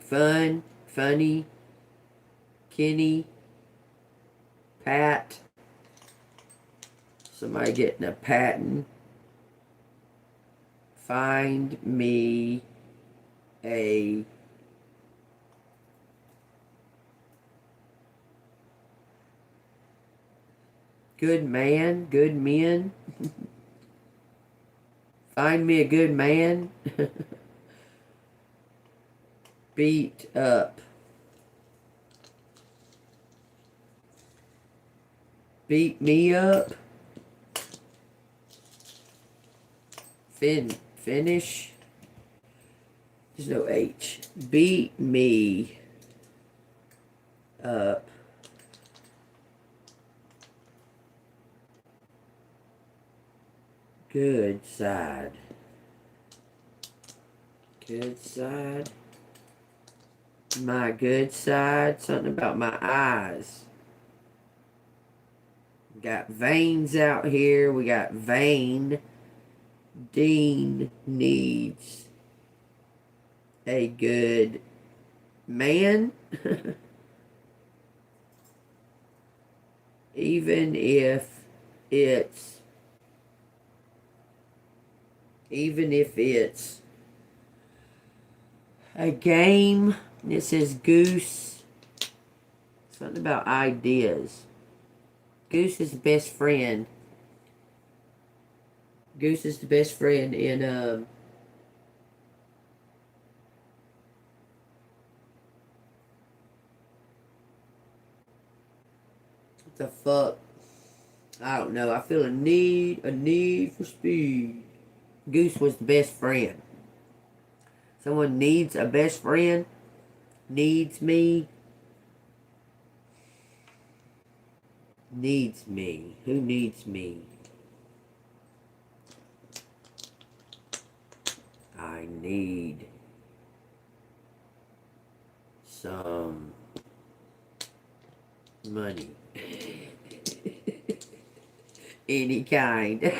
Kenny, Pat, somebody getting a patent, find me a good man, good men. Find me a good man. Beat up. Beat me up. Finish. There's no H. Beat me up. Good side. Good side. My good side. Something about my eyes. Got veins out here. We got vein. Dean needs a good man. Even if it's a game. It says Goose. Something about ideas. Goose is the best friend. Goose is the best friend in what the fuck? I don't know. I feel a need for speed. Goose was the best friend. Someone needs a best friend. Needs me. Needs me. Who needs me? I need some money. Any kind.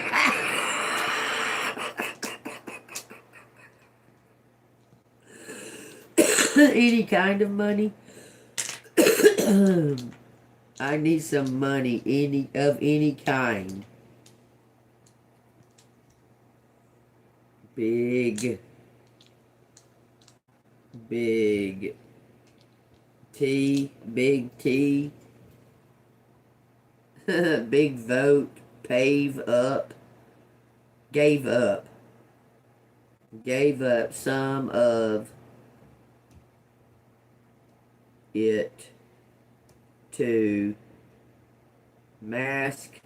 Any kind of money. I need some money, any kind. Big T, big T. Big vote, pave up, gave up some of it to mask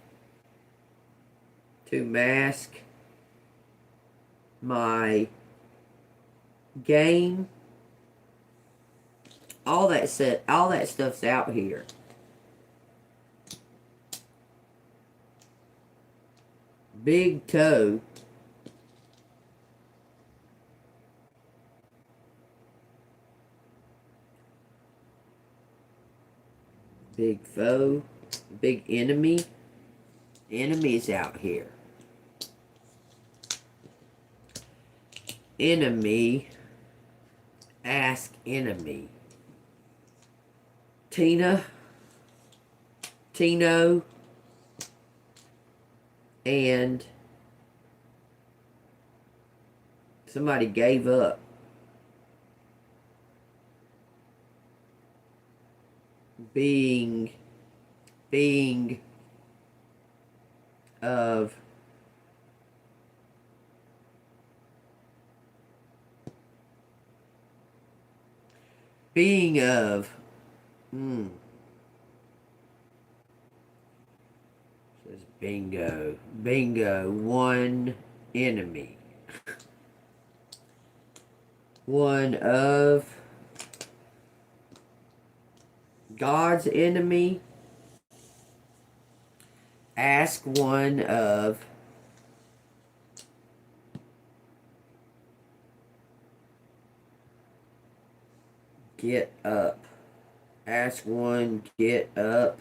my game. All that stuff's out here. Big toe. Big foe. Big enemy. Enemies out here. Enemy. Ask enemy. Tina. Tino. And somebody gave up. Being of says bingo one enemy, one of God's enemy. Ask one of get up. Ask one, get up.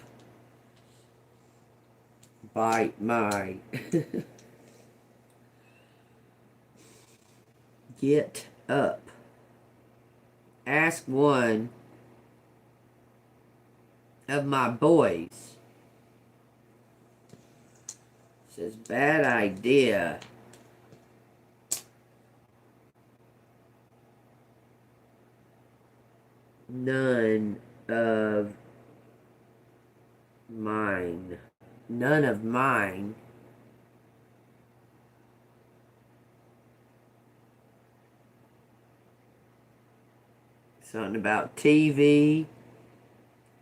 by my get up. Ask one of my boys. Says, bad idea. None of mine. None of mine. Something about TV.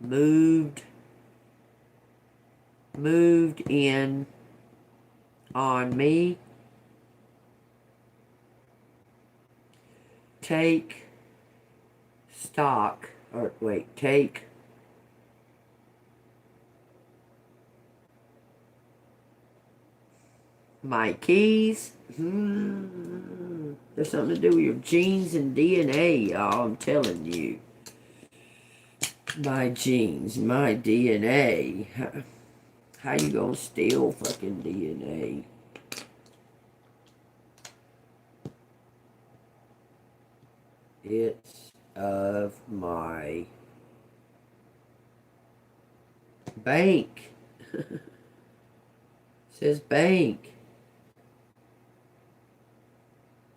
Moved in on me. Take stock, or wait, take my keys. There's something to do with your genes and DNA, y'all, I'm telling you. My genes, my DNA. How you gonna steal fucking DNA? It's of my bank. Says bank.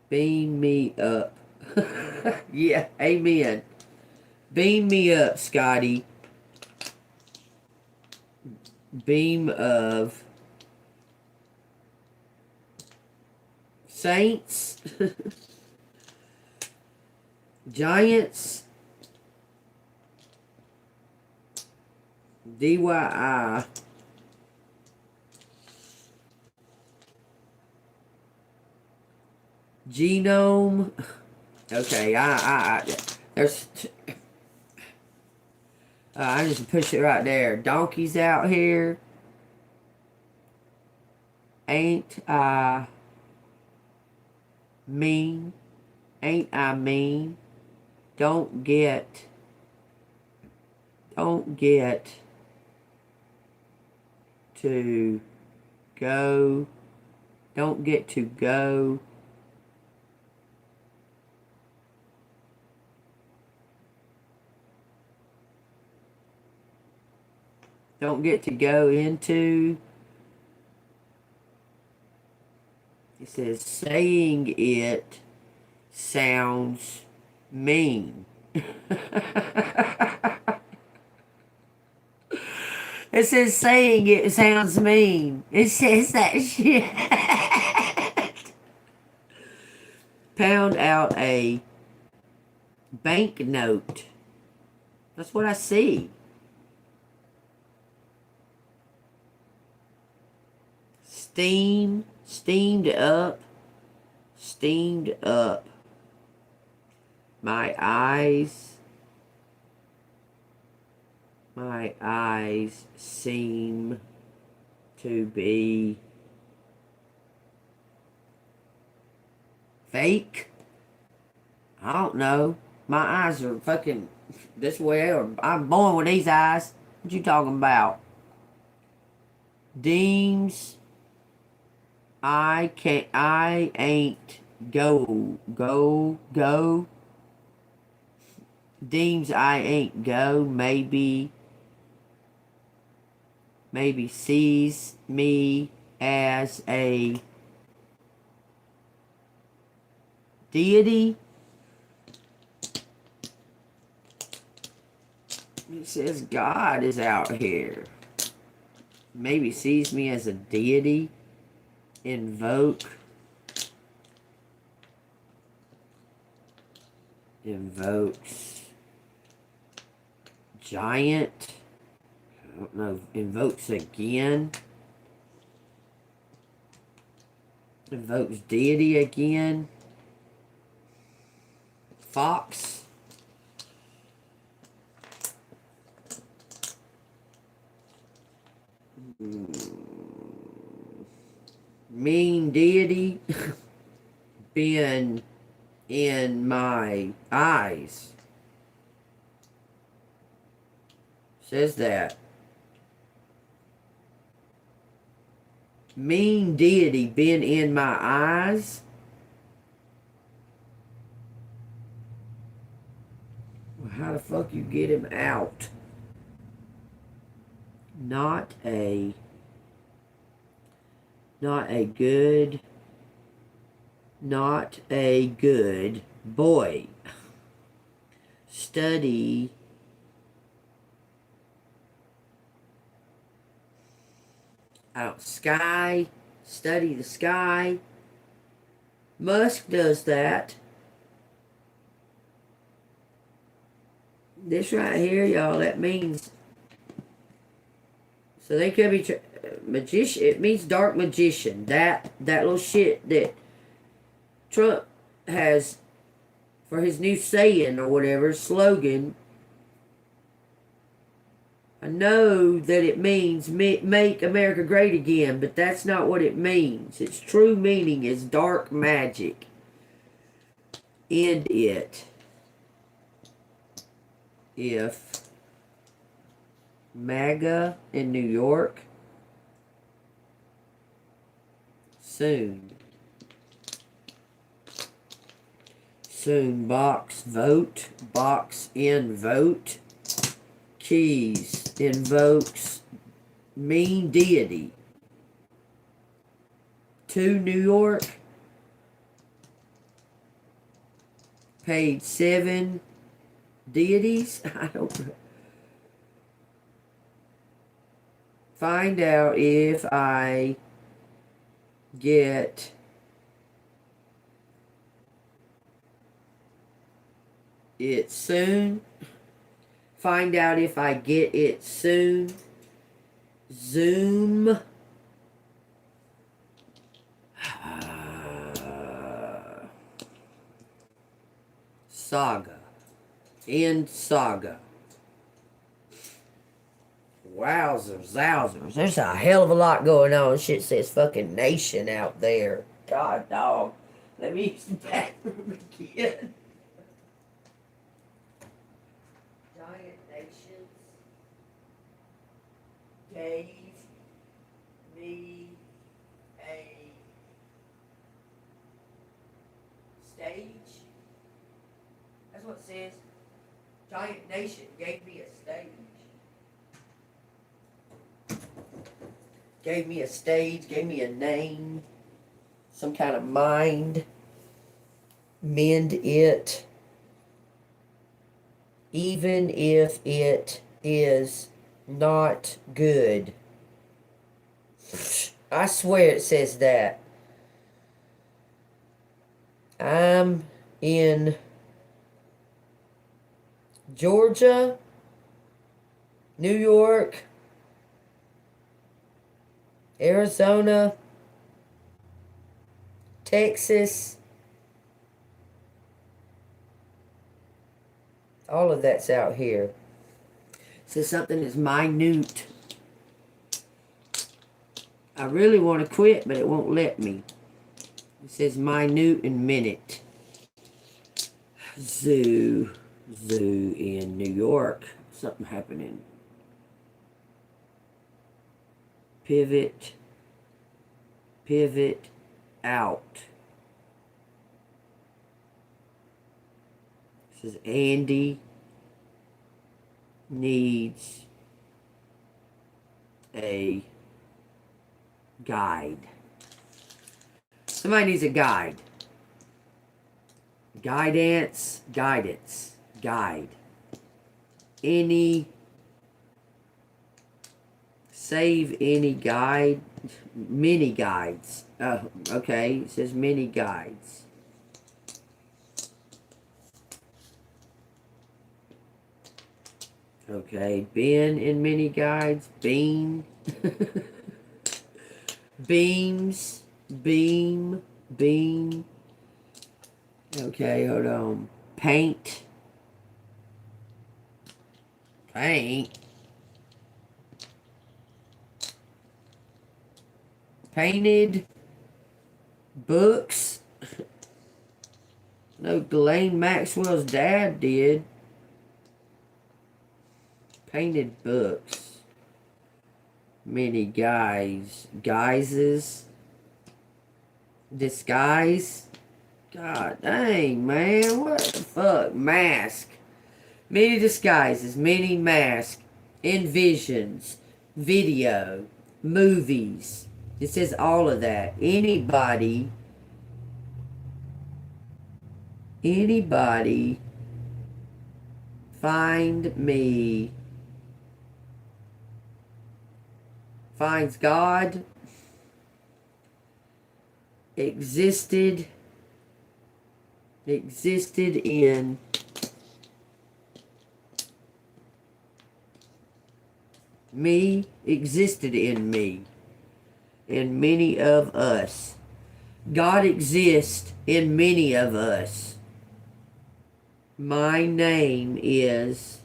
Beam me up. Yeah, amen. Beam me up, Scotty. Beam of saints. Giants. DYI. Genome. Okay, there's I just push it right there. Donkeys out here. Ain't I mean? Ain't I mean? Don't get to go. Don't get to go. Don't get to go into. It says saying it sounds mean. It says saying it sounds mean. It says that shit. Pound out a banknote. That's what I see. Steamed up. My eyes seem to be fake. I don't know. My eyes are fucking this way, or I'm born with these eyes. What you talking about? Deems I ain't go. Deems I ain't go. Maybe sees me as a deity. It says God is out here. Maybe sees me as a deity. Invokes giant. I don't know. Invokes again. Invokes deity again. Fox. Mean deity. Been in my eyes. Says that. mean deity been in my eyes? Well, how the fuck you get him out? Not a good, not a good boy. Study out sky, study the sky. Musk does that. This right here, y'all, that means, so they could be magician. It means dark magician. That little shit that Trump has for his new saying or whatever, slogan. I know that it means make America great again, but that's not what it means. Its true meaning is dark magic. End it. If MAGA in New York soon box in vote keys invokes mean deity to New York, paid 7 deities. I don't know. Find out if I get it soon. Find out if I get it soon. Zoom. Saga. End saga. Wowzers, zousers. There's a hell of a lot going on. Shit says fucking nation out there. God, dog. Let me use the bathroom again. Giant nations gave me a stage. That's what it says. Giant nation gave me a stage. Gave me a stage, gave me a name, some kind of mind. Mend it. Even if it is not good. I swear it says that. I'm in Georgia, New York, Arizona, Texas. All of that's out here. It says something is minute. I really want to quit, but it won't let me. It says minute and minute. Zoo in New York. Something happening. Pivot out. This is Andy needs a guide. Somebody needs a guide. Guidance, guide. Save any guide, mini guides. Okay, it says mini guides. Okay, Ben in mini guides, beam, beams, beam. Okay, hold on. Paint. Painted books. No, Ghislaine Maxwell's dad did. Painted books. many guises, disguise. God dang, man, what the fuck? Mask. Many disguises, many masks, envisions, video, movies. It says all of that. Anybody find me, finds God existed in me, existed in me, in many of us. God exists in many of us. My name is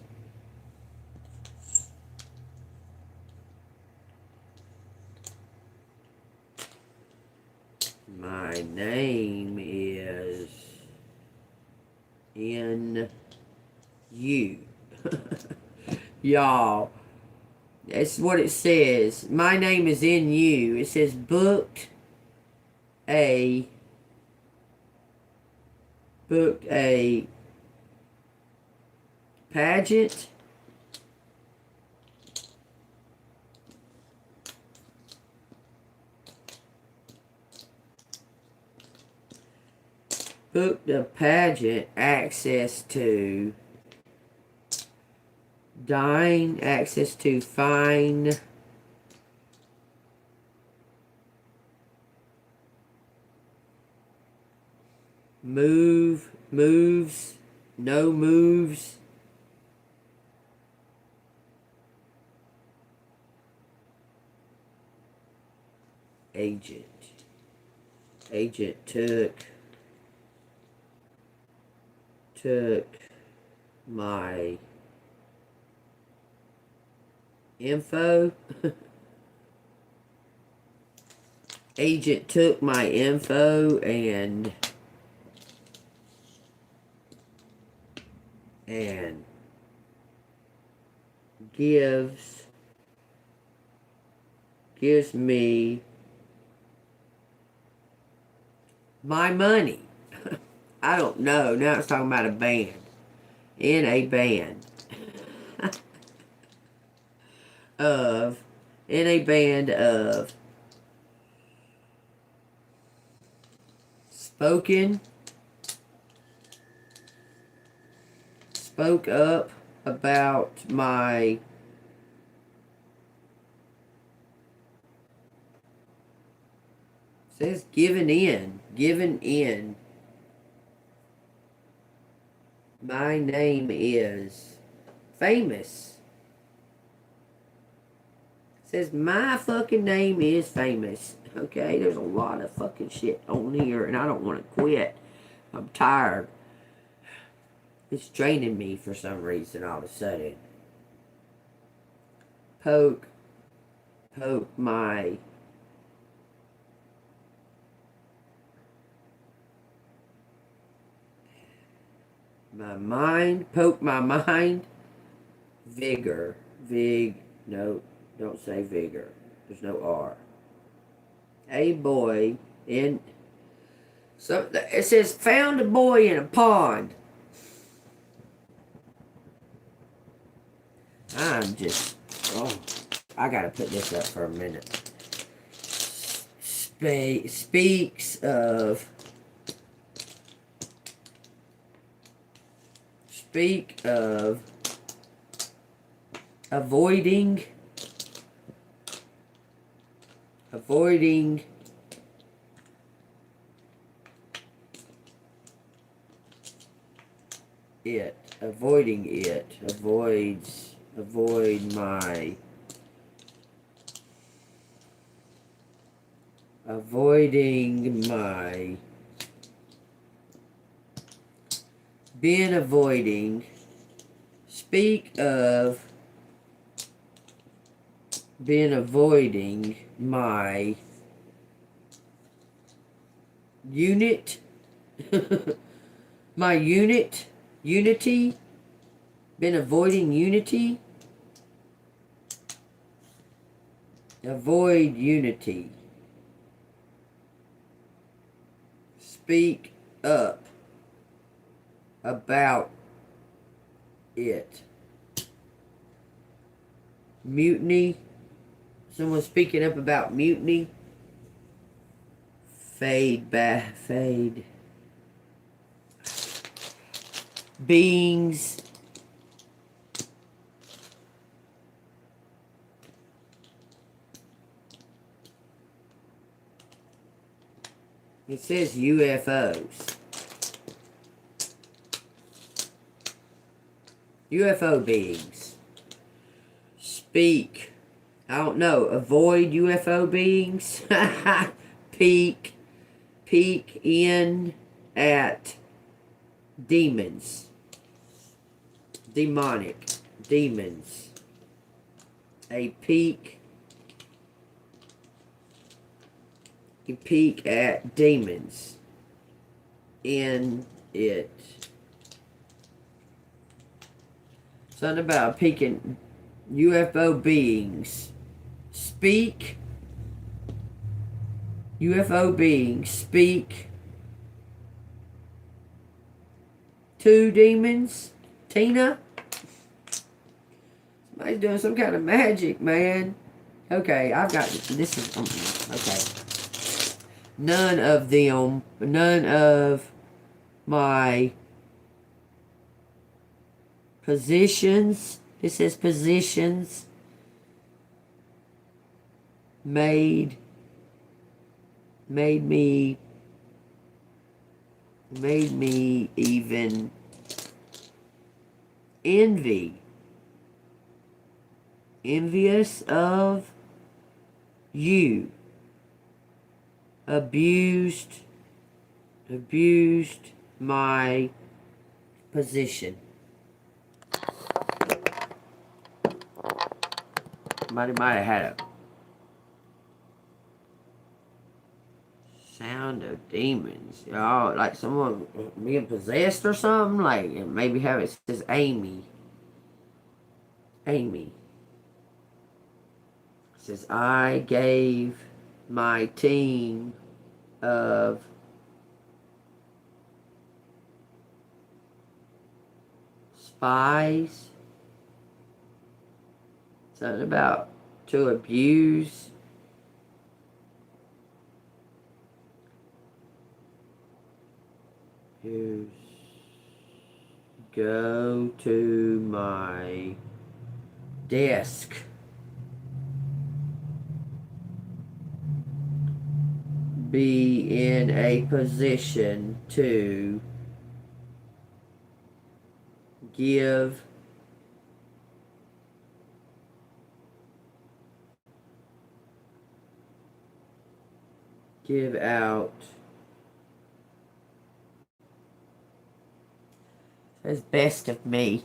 in you. Y'all, that's what it says. My name is in you. It says booked a pageant. Booked a pageant, access to dine, access to fine, moves, no moves, agent took my info. Agent took my info and gives me my money. I don't know. Now it's talking about a band. In a band. Spoke up about my says given in. My name is famous. It says my fucking name is famous. Okay, there's a lot of fucking shit on here and I don't want to quit. I'm tired. It's draining me for some reason all of a sudden. Poke my mind, poke my mind, vigor, no, don't say vigor, there's no R. A boy in, so it says found a boy in a pond. I'm just, I gotta put this up for a minute. Speaks of avoiding it, avoiding my been avoiding, speak of been avoiding my unity, been avoiding unity, Avoid unity. Speak up about it. Mutiny. Someone speaking up about mutiny. Fade. Beings. It says UFOs. UFO beings. Speak. I don't know. Avoid UFO beings. Peek in at demons. Demonic. Demons. A peek. You peek at demons in it. Something about peeking UFO beings. Speak. UFO beings speak to demons. Tina? Somebody's doing some kind of magic, man. Okay, I've got this is okay. None of my positions, it says positions, made me even envious of you. Abused my position. Somebody might have had a sound of demons. Oh, like someone being possessed or something. Like maybe have it says Amy. It says I gave my team of spies something about to abuse go to my desk. Be in a position to give out as best of me.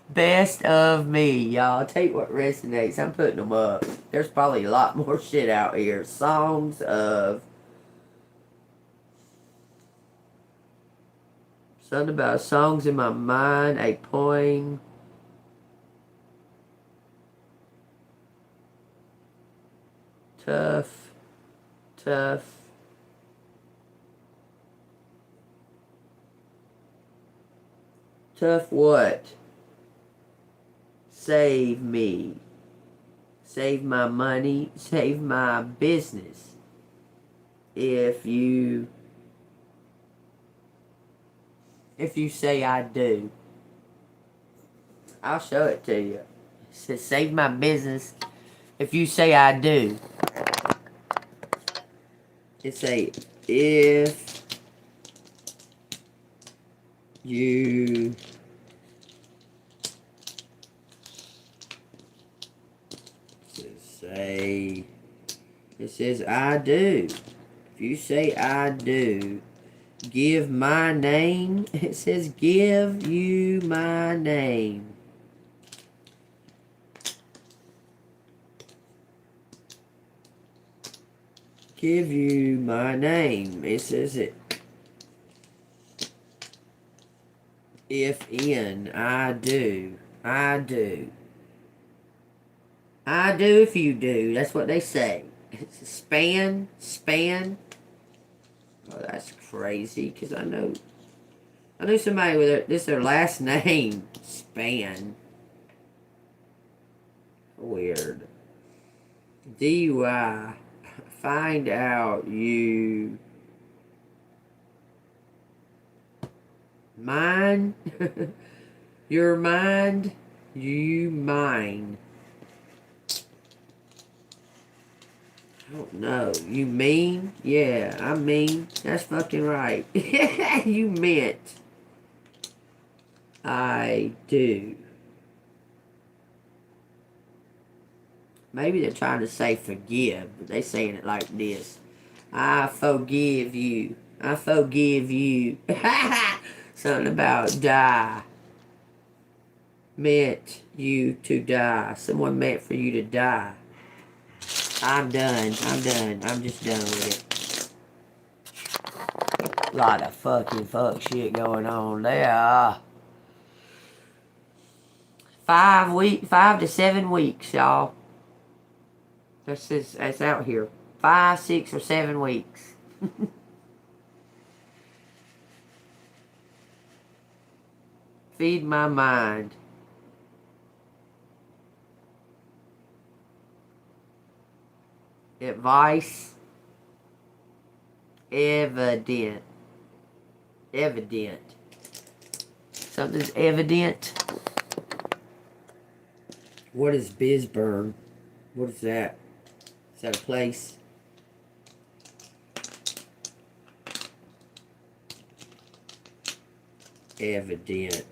Best of me, y'all. Take what resonates. I'm putting them up. There's probably a lot more shit out here. Songs of something about songs in my mind. A poem. Tough. Tough what? Save me. Save my money. Save my business. If you say I do. I'll show it to you. It says save my business if you say I do. It say if you say, it says I do. If you say I do, give my name. It says give you my name. Give you my name. It says it. If in I do. I do. I do if you do. That's what they say. It's span. Oh, that's crazy. Because I know somebody with this their last name. Span. Weird. DUI. Find out you mind. Your mind. You mine. I don't know. You mean? Yeah, I mean. That's fucking right. You meant. I do. Maybe they're trying to say forgive, but they saying it like this. I forgive you. I forgive you. Something about die. Meant you to die. Someone meant for you to die. I'm done. I'm done. I'm just done with it. A lot of fucking fuck shit going on there. 5 to 7 weeks, y'all. That's out here. 5, 6, or 7 weeks. Feed my mind. Advice. Evident. Something's evident. What is Bisburn? What is that? Is that a place? Evident.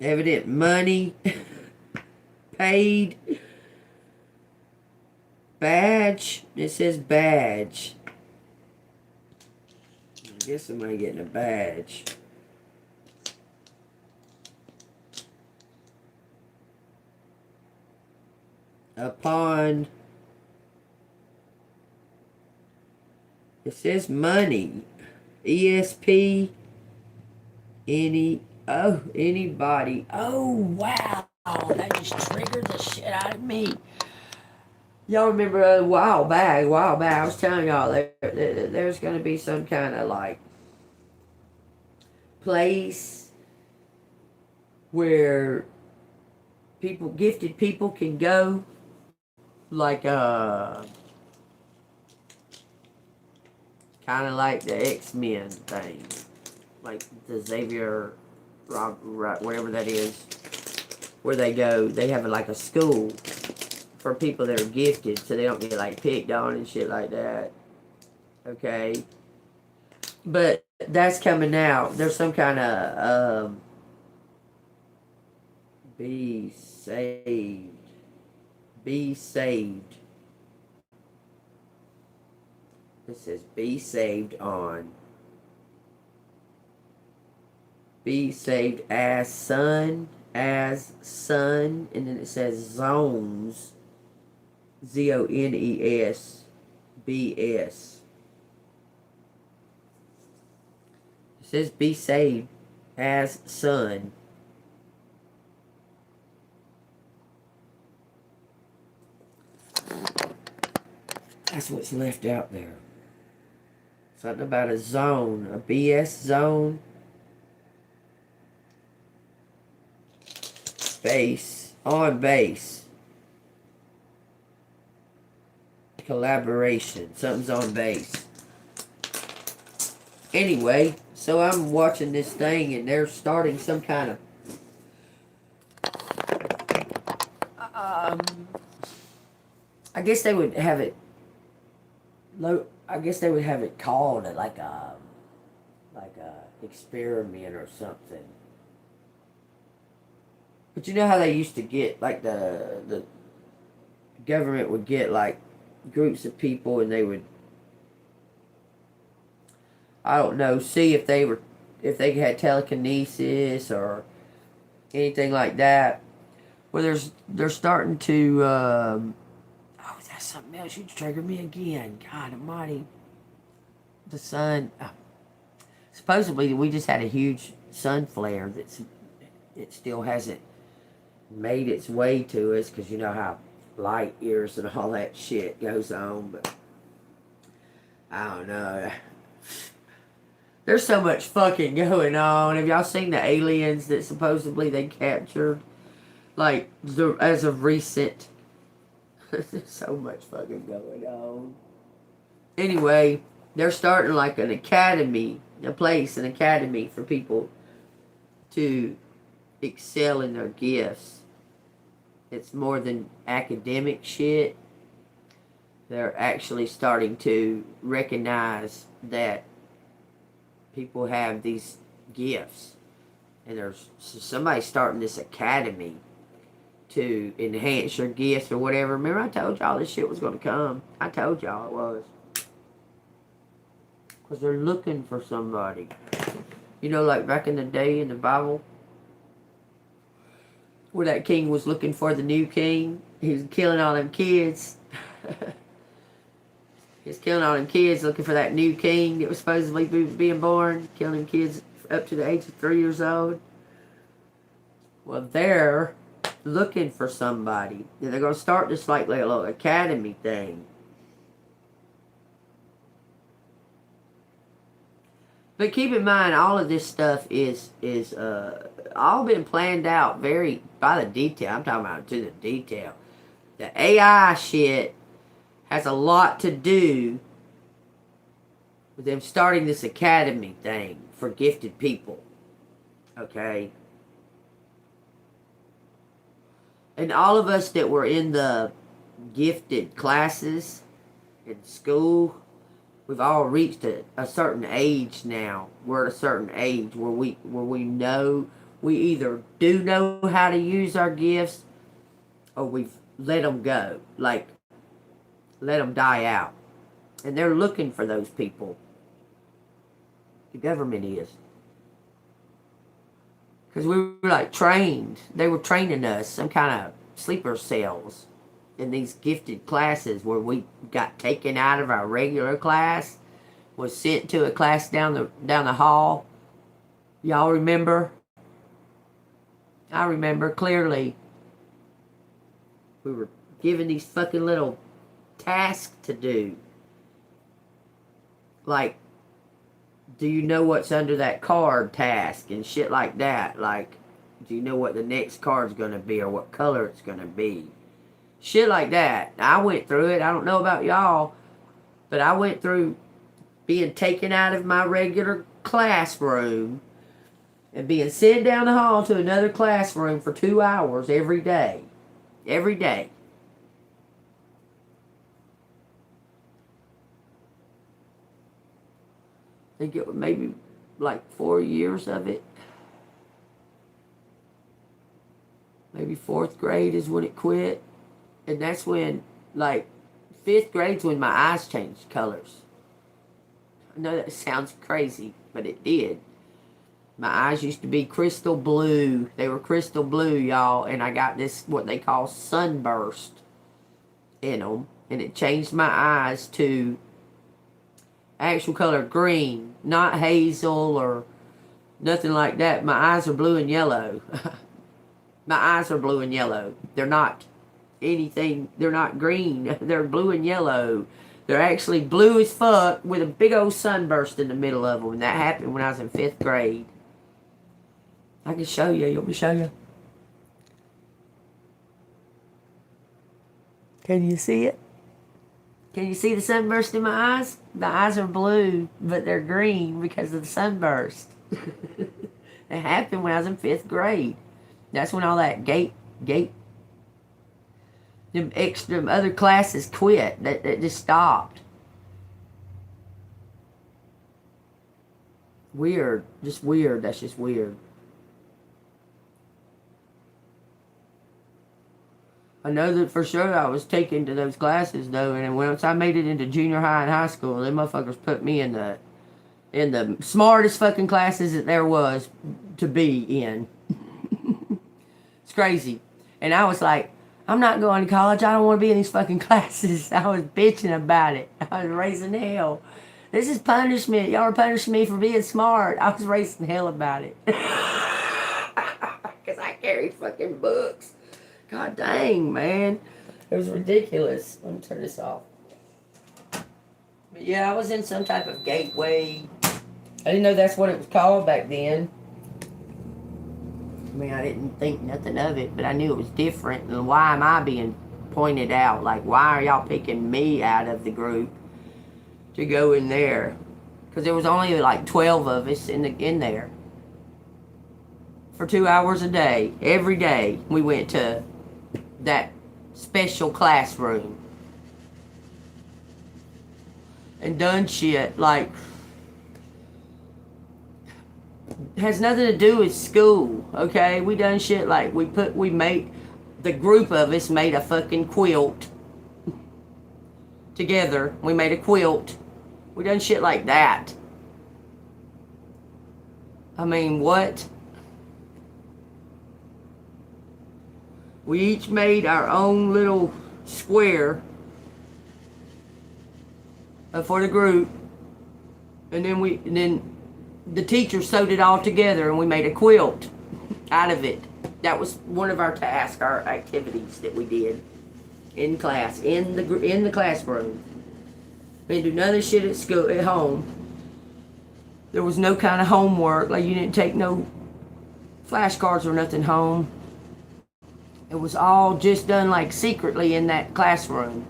Evident money. Paid. Badge. It says badge. I guess somebody getting a badge. Upon. It says money. ESP. Anybody. Oh, wow. That just triggered the shit out of me. Y'all remember a while back, I was telling y'all there's going to be some kind of like place where gifted people can go, like kind of like the X-Men thing, like the Xavier, whatever that is, where they go, they have like a school for people that are gifted, so they don't get like picked on and shit like that. Okay, but that's coming out. There's some kind of be saved. It says be saved on. Be saved as son, and then it says zones. ZONES BS. It says be saved as son. That's what's left out there. Something about a zone, a BS zone. Base, on base. Collaboration, something's on base. Anyway, so I'm watching this thing and they're starting some kind of I guess they would have it called like a experiment or something. But you know how they used to get, like, the government would get like groups of people and they would, I don't know, see if they had telekinesis or anything like that. Well, they're starting to oh, that's something else. You triggered me again. God almighty. the sun. Supposedly, we just had a huge sun flare it still hasn't made its way to us because you know how light years and all that shit goes on. But I don't know. There's so much fucking going on. Have y'all seen the aliens that supposedly they captured? Like, as of recent. There's so much fucking going on. Anyway, they're starting like an academy, an academy for people to excel in their gifts. It's more than academic shit. They're actually starting to recognize that people have these gifts. And there's somebody starting this academy to enhance your gifts or whatever. Remember I told y'all this shit was going to come. I told y'all it was. Because they're looking for somebody. You know, like back in the day in the Bible, where that king was looking for the new king. He was killing all them kids. He was killing all them kids looking for that new king that was supposedly being born. Killing them kids up to the age of 3 years old. Well, they're looking for somebody. And they're going to start this like a little academy thing. But keep in mind, all of this stuff is all been planned out very by the detail. I'm talking about to the detail. The AI shit has a lot to do with them starting this academy thing for gifted people. Okay? And all of us that were in the gifted classes in school, we've all reached a certain age now. We're at a certain age where we know, we either do know how to use our gifts or we've let them go. Like, let them die out. And they're looking for those people. The government is. Because we were like trained. They were training us, some kind of sleeper cells in these gifted classes where we got taken out of our regular class, was sent to a class down the hall. Y'all remember? I remember clearly. We were given these fucking little tasks to do. Like, do you know what's under that card task and shit like that? Like, do you know what the next card's going to be or what color it's going to be? Shit like that. I went through it. I don't know about y'all, but I went through being taken out of my regular classroom and being sent down the hall to another classroom for 2 hours every day. Every day. I think it was maybe like 4 years of it. Maybe 4th grade is when it quit. And that's when, like, 5th grade's when my eyes changed colors. I know that sounds crazy, but it did. My eyes used to be crystal blue. They were crystal blue, y'all. And I got this, what they call sunburst in them. And it changed my eyes to actual color green. Not hazel or nothing like that. My eyes are blue and yellow. My eyes are blue and yellow. They're not anything. They're not green. They're blue and yellow. They're actually blue as fuck with a big old sunburst in the middle of them. And that happened when I was in 5th grade. I can show you. You want me to show you? Can you see it? Can you see the sunburst in my eyes? The eyes are blue, but they're green because of the sunburst. It happened when I was in 5th grade. That's when all that them other classes quit. That just stopped. Weird. Just weird. That's just weird. I know that for sure I was taken to those classes though, and once I made it into junior high and high school, them motherfuckers put me in the smartest fucking classes that there was to be in. It's crazy. And I was like, I'm not going to college. I don't want to be in these fucking classes. I was bitching about it. I was raising hell. This is punishment. Y'all are punishing me for being smart. I was raising hell about it. Because I carried fucking books. God dang, man. It was ridiculous. Let me turn this off. But yeah, I was in some type of gateway. I didn't know that's what it was called back then. I mean, I didn't think nothing of it, but I knew it was different. And why am I being pointed out? Like, why are y'all picking me out of the group to go in there? Because there was only like 12 of us in there. For 2 hours a day. Every day we went to that special classroom. And done shit like has nothing to do with school, okay? We done shit like we made, the group of us made a fucking quilt together. We made a quilt. We done shit like that. I mean, what? We each made our own little square for the group, and then the teacher sewed it all together and we made a quilt out of it. That was one of our tasks, our activities that we did in class, in the classroom. We didn't do none of this shit at school, at home. There was no kind of homework, like you didn't take no flashcards or nothing home. It was all just done like secretly in that classroom.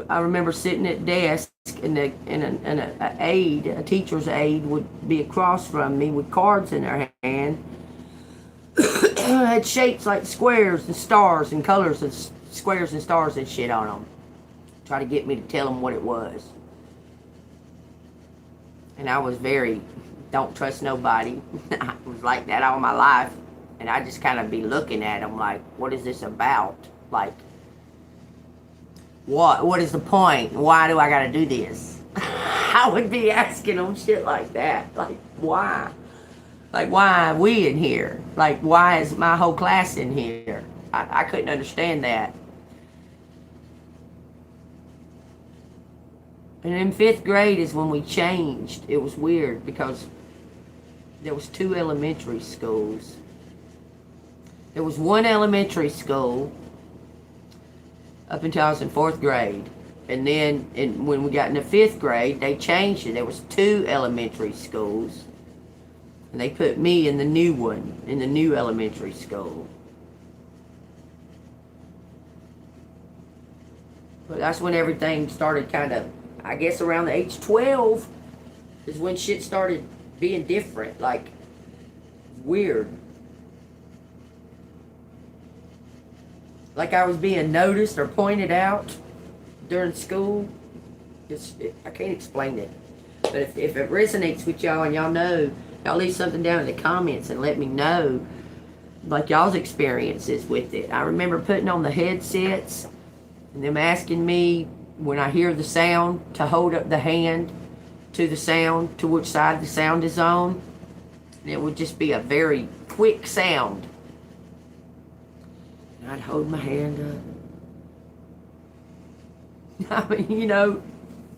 I remember sitting at desk and a teacher's aide would be across from me with cards in her hand. Had shapes like squares and stars and colors of squares and stars and shit on them. Try to get me to tell them what it was. And I was very, don't trust nobody. I was like that all my life. And I just kind of be looking at them like, what is this about? Like, what is the point? Why do I gotta do this? I would be asking them shit like that. Like, why? Like, why are we in here? Like, why is my whole class in here? I couldn't understand that. And in 5th grade is when we changed. It was weird because there was 2 elementary schools. There was 1 elementary school up until I was in 4th grade. And then when we got into 5th grade, they changed it. There was 2 elementary schools. And they put me in the new one, in the new elementary school. But that's when everything started kind of, I guess around the age 12 is when shit started being different, like weird. Like I was being noticed or pointed out during school. I can't explain it. But if it resonates with y'all and y'all know, y'all leave something down in the comments and let me know, like y'all's experiences with it. I remember putting on the headsets and them asking me when I hear the sound to hold up the hand to the sound, to which side the sound is on. And it would just be a very quick sound. And I'd hold my hand up. I mean, you know,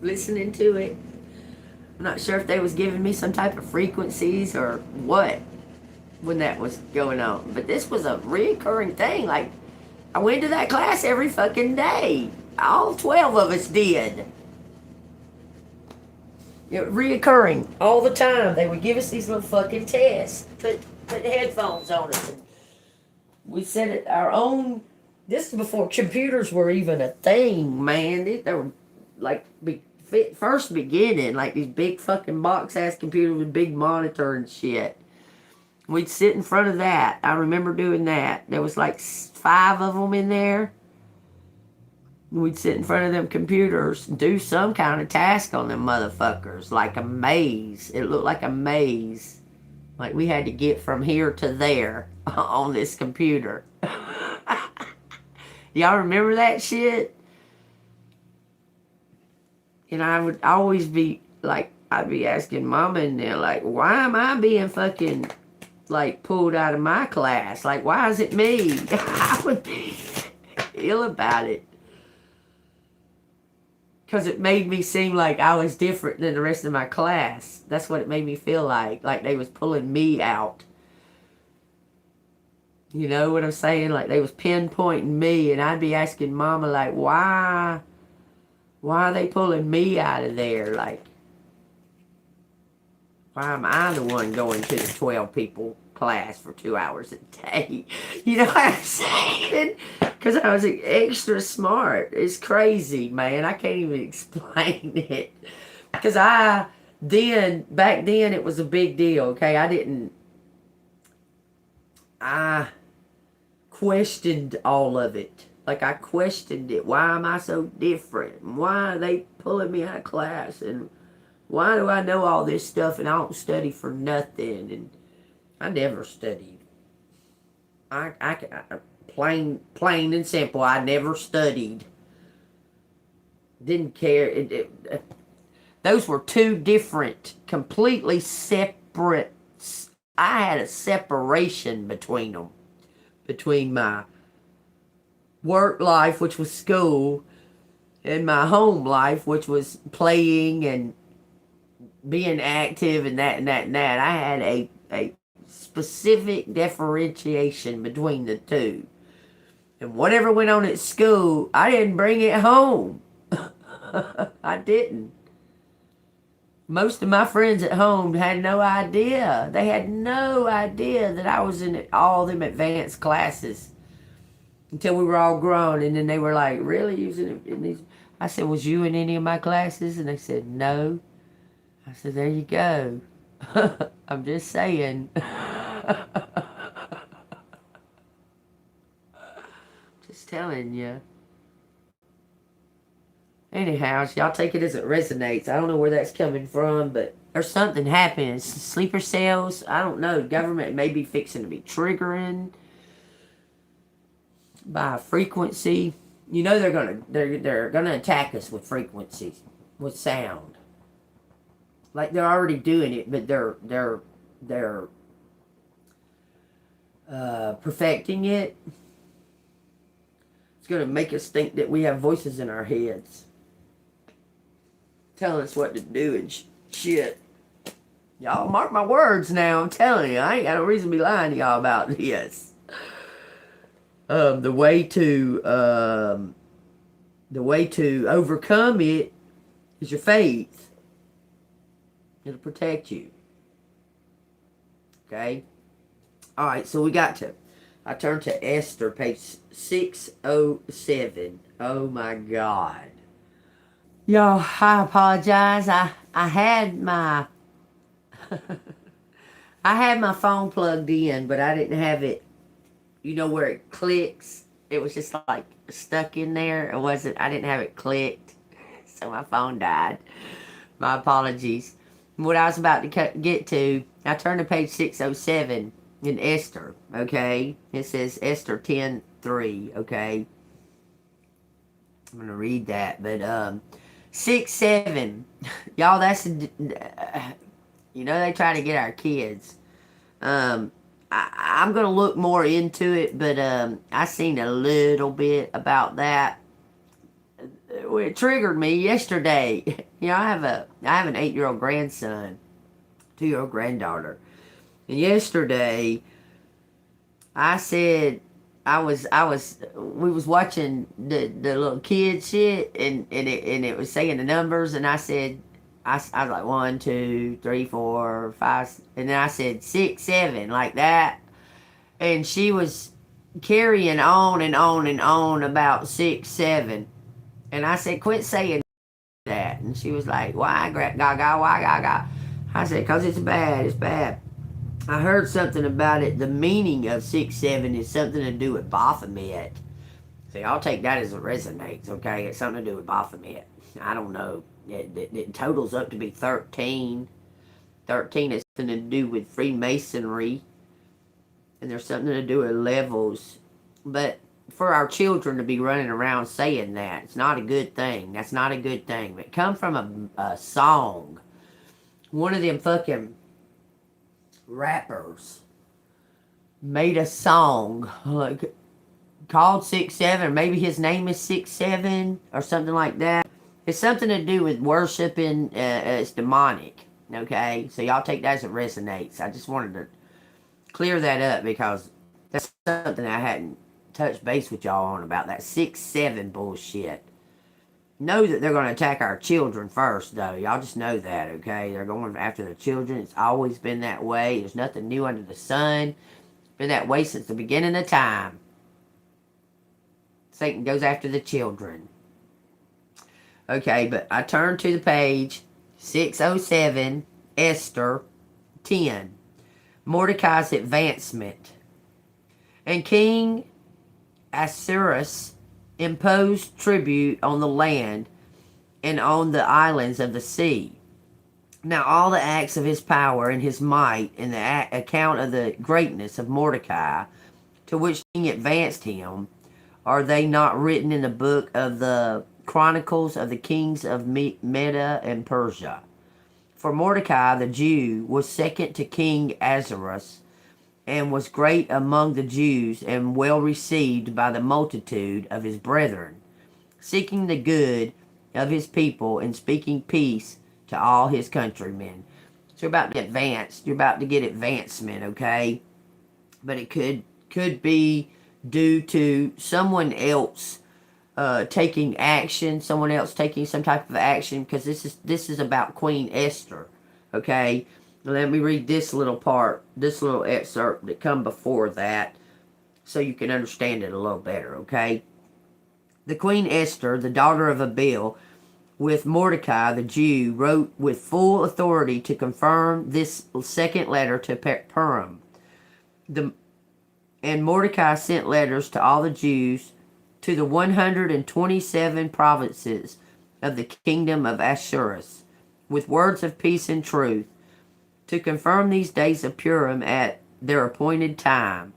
listening to it. I'm not sure if they was giving me some type of frequencies or what when that was going on. But this was a reoccurring thing. Like, I went to that class every fucking day. All 12 of us did. It was reoccurring all the time. They would give us these little fucking tests. Put headphones on us. And we set it our own. This is before computers were even a thing, man. They were like first beginning, like these big fucking box ass computers with big monitor and shit. We'd sit in front of that. I remember doing that. There was like 5 of them in there. We'd sit in front of them computers and do some kind of task on them motherfuckers, like a maze. It looked like a maze. Like we had to get from here to there on this computer. Y'all remember that shit? And I would always be like, I'd be asking Mama and they're like, why am I being fucking like pulled out of my class? Like, why is it me? I would be ill about it. Because it made me seem like I was different than the rest of my class. That's what it made me feel like they was pulling me out. You know what I'm saying? Like they was pinpointing me, and I'd be asking Mama, like, why are they pulling me out of there? Like, why am I the one going to the 12 people class for 2 hours a day? You know what I'm saying? Because I was extra smart. It's crazy, man. I can't even explain it. Because back then, it was a big deal, okay? I questioned all of it. Like, I questioned it. Why am I so different? Why are they pulling me out of class? And why do I know all this stuff and I don't study for nothing? And I never studied. I plain and simple, I never studied. Didn't care. Those were two different, completely separate. I had a separation between them. Between my work life, which was school, and my home life, which was playing and being active and that and that and that. I had a specific differentiation between the two. And whatever went on at school, I didn't bring it home. I didn't. Most of my friends at home had no idea. They had no idea that I was in all them advanced classes until we were all grown. And then they were like, really? You was in these? I said, was you in any of my classes? And they said, no. I said, there you go. I'm just saying. Just telling you. Anyhow, y'all take it as it resonates. I don't know where that's coming from, but there's something happening. Sleeper cells, I don't know. Government may be fixing to be triggering by frequency. You know they're gonna attack us with frequencies, with sound. Like they're already doing it, but they're perfecting it. It's gonna make us think that we have voices in our heads telling us what to do and shit. Y'all mark my words now. I'm telling you, I ain't got no reason to be lying to y'all about this. The way to overcome it is your faith. It'll protect you. Okay? Alright, so I turned to Esther, page 607. Oh my God. Y'all, I apologize. I had my I had my phone plugged in, but I didn't have it, you know, where it clicks. It was just like stuck in there. I didn't have it clicked. So my phone died. My apologies. What I was about to get to, I turned to page 607 in Esther, okay? It says Esther 10:3, okay? I'm going to read that, but 6:7, y'all, that's, you know, they try to get our kids. I'm going to look more into it, but I seen a little bit about that. It triggered me yesterday. You know, I have an 8-year-old grandson, 2-year-old granddaughter. And yesterday, I said, we was watching the little kid shit, and it was saying the numbers, and I said, I was like 1, 2, 3, 4, 5, and then I said 6, 7, like that, and she was carrying on and on and on about 6, 7, and I said, quit saying that, and she was like, why, Gaga, why, Gaga? I said, because it's bad, it's bad. I heard something about it. The meaning of 6, 7 is something to do with Baphomet. See, I'll take that as it resonates, okay? It's something to do with Baphomet. I don't know. It totals up to be 13. 13 has something to do with Freemasonry. And there's something to do with levels. But for our children to be running around saying that, it's not a good thing. That's not a good thing. It come from a song. One of them fucking rappers made a song like called 6, 7. Maybe his name is 6, 7 or something like that. It's something to do with worshiping. It's demonic. Okay, so y'all take that as it resonates. I just wanted to clear that up because that's something I hadn't touched base with y'all on about that 6-7 bullshit. Know that they're going to attack our children first, though. Y'all just know that, okay? They're going after the children. It's always been that way. There's nothing new under the sun. Been that way since the beginning of time. Satan goes after the children. Okay, but I turn to the page 607, Esther 10. Mordecai's advancement. And King Ahasuerus imposed tribute on the land and on the islands of the sea. Now all the acts of his power and his might and the account of the greatness of Mordecai, to which King advanced him, are they not written in the book of the Chronicles of the kings of Media and Persia? For Mordecai the Jew was second to King Ahasuerus, and was great among the Jews, and well received by the multitude of his brethren, seeking the good of his people and speaking peace to all his countrymen. So you're about to advance. You're about to get advancement, okay? But it could be due to someone else taking action, someone else taking some type of action, because this is about Queen Esther, okay? Let me read this little part, this little excerpt that come before that, so you can understand it a little better, okay? The Queen Esther, the daughter of Abiel, with Mordecai the Jew, wrote with full authority to confirm this second letter to Purim. And Mordecai sent letters to all the Jews to the 127 provinces of the kingdom of Ahasuerus, with words of peace and truth, to confirm these days of Purim at their appointed time.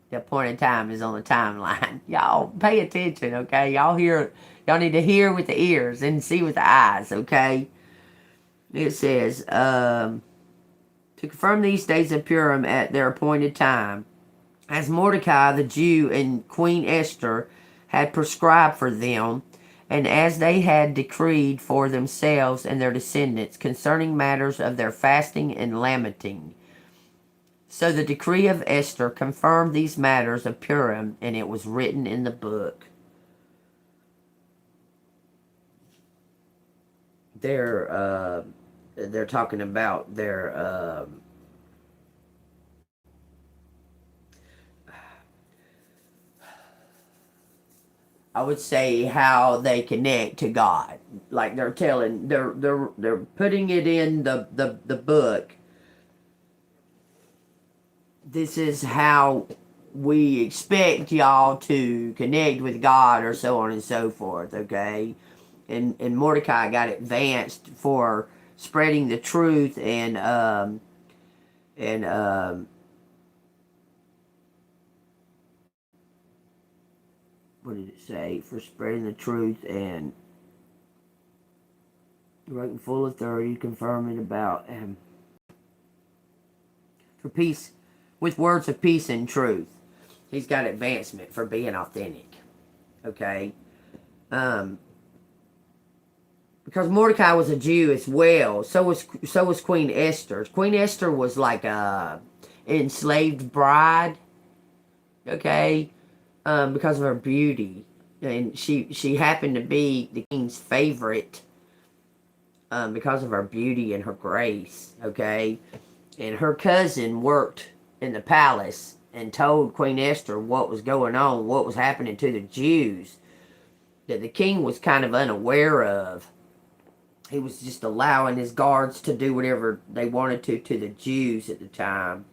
The appointed time is on the timeline. Y'all pay attention, okay? Y'all need to hear with the ears and see with the eyes, okay? It says, to confirm these days of Purim at their appointed time, as Mordecai the Jew and Queen Esther had prescribed for them, and as they had decreed for themselves and their descendants concerning matters of their fasting and lamenting. So the decree of Esther confirmed these matters of Purim, and it was written in the book. They're talking about their I would say how they connect to God. Like they're putting it in the book. This is how we expect y'all to connect with God, or so on and so forth, okay? And Mordecai got advanced for spreading the truth and what did it say? For spreading the truth and writing full authority, confirming about for peace, with words of peace and truth. He's got advancement for being authentic. Okay? Because Mordecai was a Jew as well. So was Queen Esther. Queen Esther was like a enslaved bride. Okay? Because of her beauty, and she happened to be the king's favorite because of her beauty and her grace, okay? And her cousin worked in the palace and told Queen Esther what was going on, what was happening to the Jews, that the king was kind of unaware of. He was just allowing his guards to do whatever they wanted to the Jews at the time.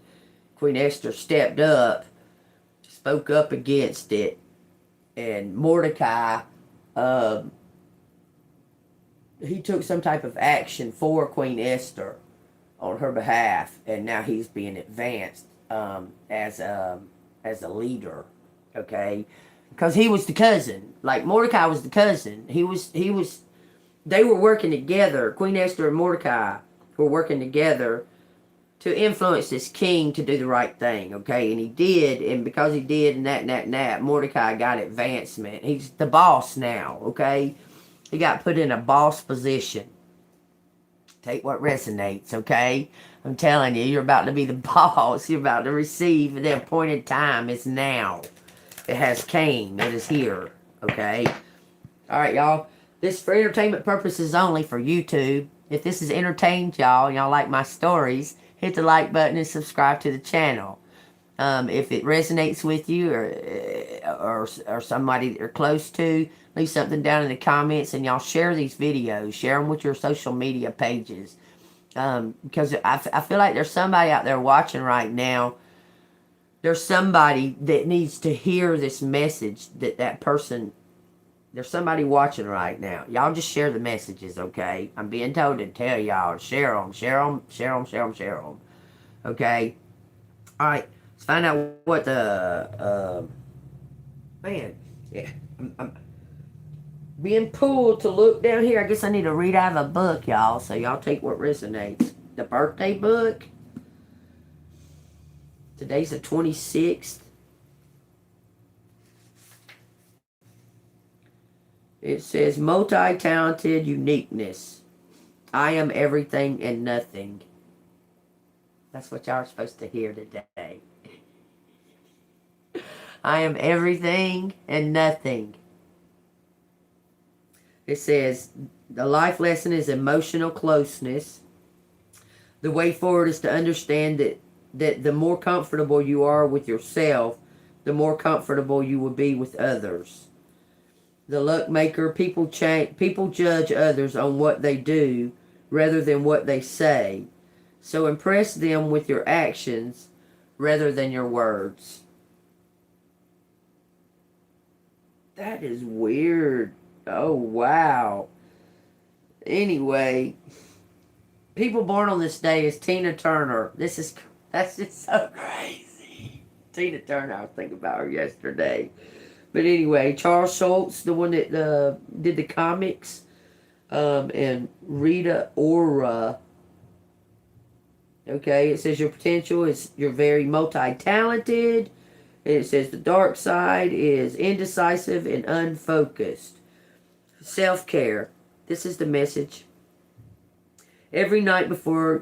Queen Esther stepped up, spoke up against it, and Mordecai, he took some type of action for Queen Esther on her behalf, and now he's being advanced as a leader, okay? Because he was the cousin, like Mordecai was the cousin. They were working together. Queen Esther and Mordecai were working together to influence this king to do the right thing, okay? And he did, and because he did, and that, Mordecai got advancement. He's the boss now, okay? He got put in a boss position. Take what resonates, okay? I'm telling you, you're about to be the boss. You're about to receive the appointed time. It's now. It has came. It is here, okay? All right, y'all. This is for entertainment purposes only for YouTube. If this has entertained y'all like my stories, hit the like button and subscribe to the channel. If it resonates with you or somebody that you're close to, leave something down in the comments, and y'all share these videos. Share them with your social media pages. Because I feel like there's somebody out there watching right now. There's somebody that needs to hear this message that person... There's somebody watching right now. Y'all just share the messages, okay? I'm being told to tell y'all. Share them, share them, share them, share them, share them. Okay? Alright. Let's find out what the... man. Yeah. I'm being pulled to look down here. I guess I need to read out of a book, y'all. So y'all take what resonates. The birthday book. Today's the 26th. It says, multi-talented uniqueness. I am everything and nothing. That's what y'all are supposed to hear today. I am everything and nothing. It says, the life lesson is emotional closeness. The way forward is to understand that the more comfortable you are with yourself, the more comfortable you will be with others. The luck maker, people judge others on what they do rather than what they say. So impress them with your actions rather than your words. That is weird. Oh, wow. Anyway, people born on this day is Tina Turner. That's just so crazy. Tina Turner, I was thinking about her yesterday. But anyway, Charles Schultz, the one that did the comics, and Rita Ora. Okay, it says your potential is you're very multi-talented. And it says the dark side is indecisive and unfocused. Self-care. This is the message. Every night before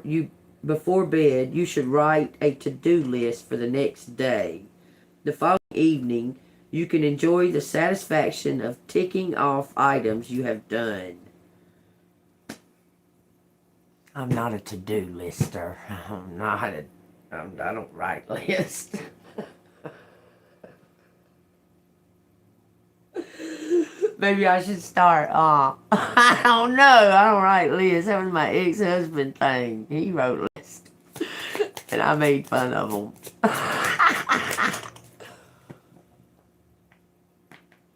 bed, you should write a to-do list for the next day. The following evening, you can enjoy the satisfaction of ticking off items you have done. I'm not a to-do lister. I don't write lists. Maybe I should start. I don't know. I don't write lists. That was my ex-husband thing. He wrote lists. And I made fun of him.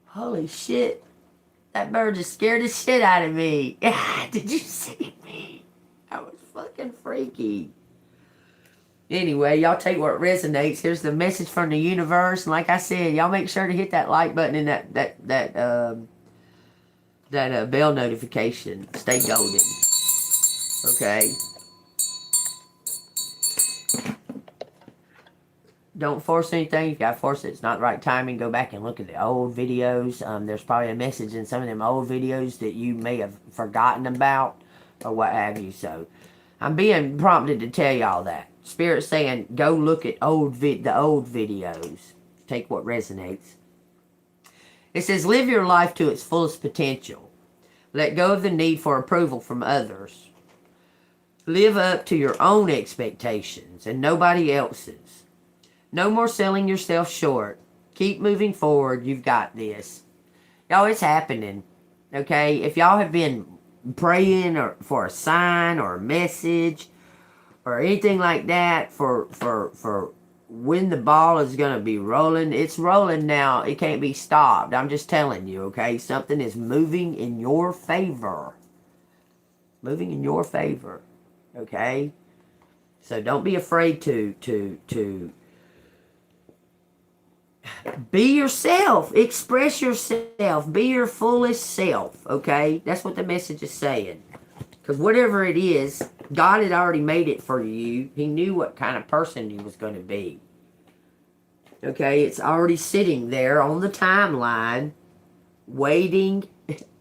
Holy shit. That bird just scared the shit out of me. Did you see me? That was fucking freaky. Anyway, y'all take what resonates. Here's the message from the universe. And like I said, y'all make sure to hit that like button and that bell notification. Stay golden. Okay. Don't force anything. If you gotta force it, it's not the right timing. Go back and look at the old videos. There's probably a message in some of them old videos that you may have forgotten about or what have you. So I'm being prompted to tell y'all that. Spirit's saying, go look at the old videos. Take what resonates. It says, live your life to its fullest potential. Let go of the need for approval from others. Live up to your own expectations and nobody else's. No more selling yourself short. Keep moving forward. You've got this. Y'all, it's happening. Okay? If y'all have been praying for a sign or a message or anything like that for when the ball is going to be rolling, it's rolling now. It can't be stopped. I'm just telling you, okay? Something is moving in your favor. Moving in your favor. Okay? So don't be afraid to be yourself. Express yourself. Be your fullest self. Okay? That's what the message is saying. Because whatever it is, God had already made it for you. He knew what kind of person you was going to be. Okay? It's already sitting there on the timeline, waiting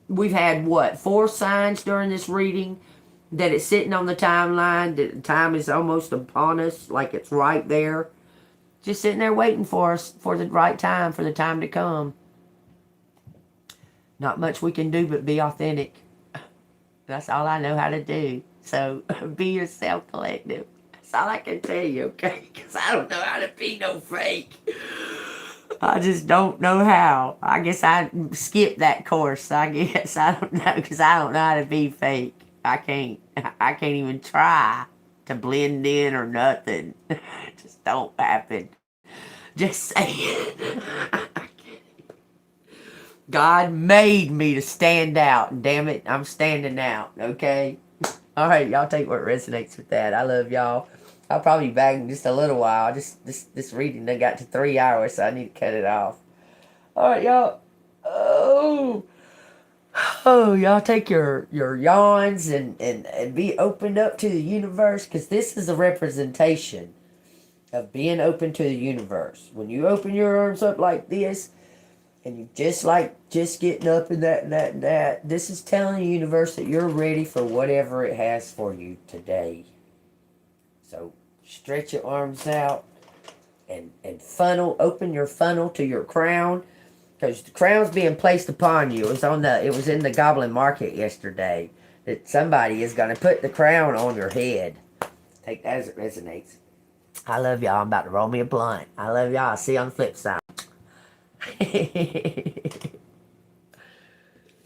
we've had what, 4 signs during this reading that it's sitting on the timeline, that time is almost upon us, like it's right there, just sitting there waiting for us, for the right time, for the time to come. Not much we can do but be authentic. That's all I know how to do. So be yourself, collective. That's all I can tell you, okay? Because I don't know how to be no fake. I just don't know how. I guess I skipped that course. I guess I don't know, because I don't know how to be fake. I can't. I can't even try to blend in or nothing. Just don't happen. Just say it. God made me to stand out. And damn it, I'm standing out. Okay? All right, y'all take what resonates with that. I love y'all. I'll probably be back in just a little while. This reading done got to 3 hours, so I need to cut it off. All right, y'all. Oh, y'all take your yawns and be opened up to the universe, because this is a representation of being open to the universe. When you open your arms up like this, and you just getting up and that, this is telling the universe that you're ready for whatever it has for you today. So stretch your arms out and open your funnel to your crown, because the crown's being placed upon you. It was in the Goblin Market yesterday that somebody is going to put the crown on your head. Take that as it resonates. I love y'all. I'm about to roll me a blunt. I love y'all. I'll see you on the flip side.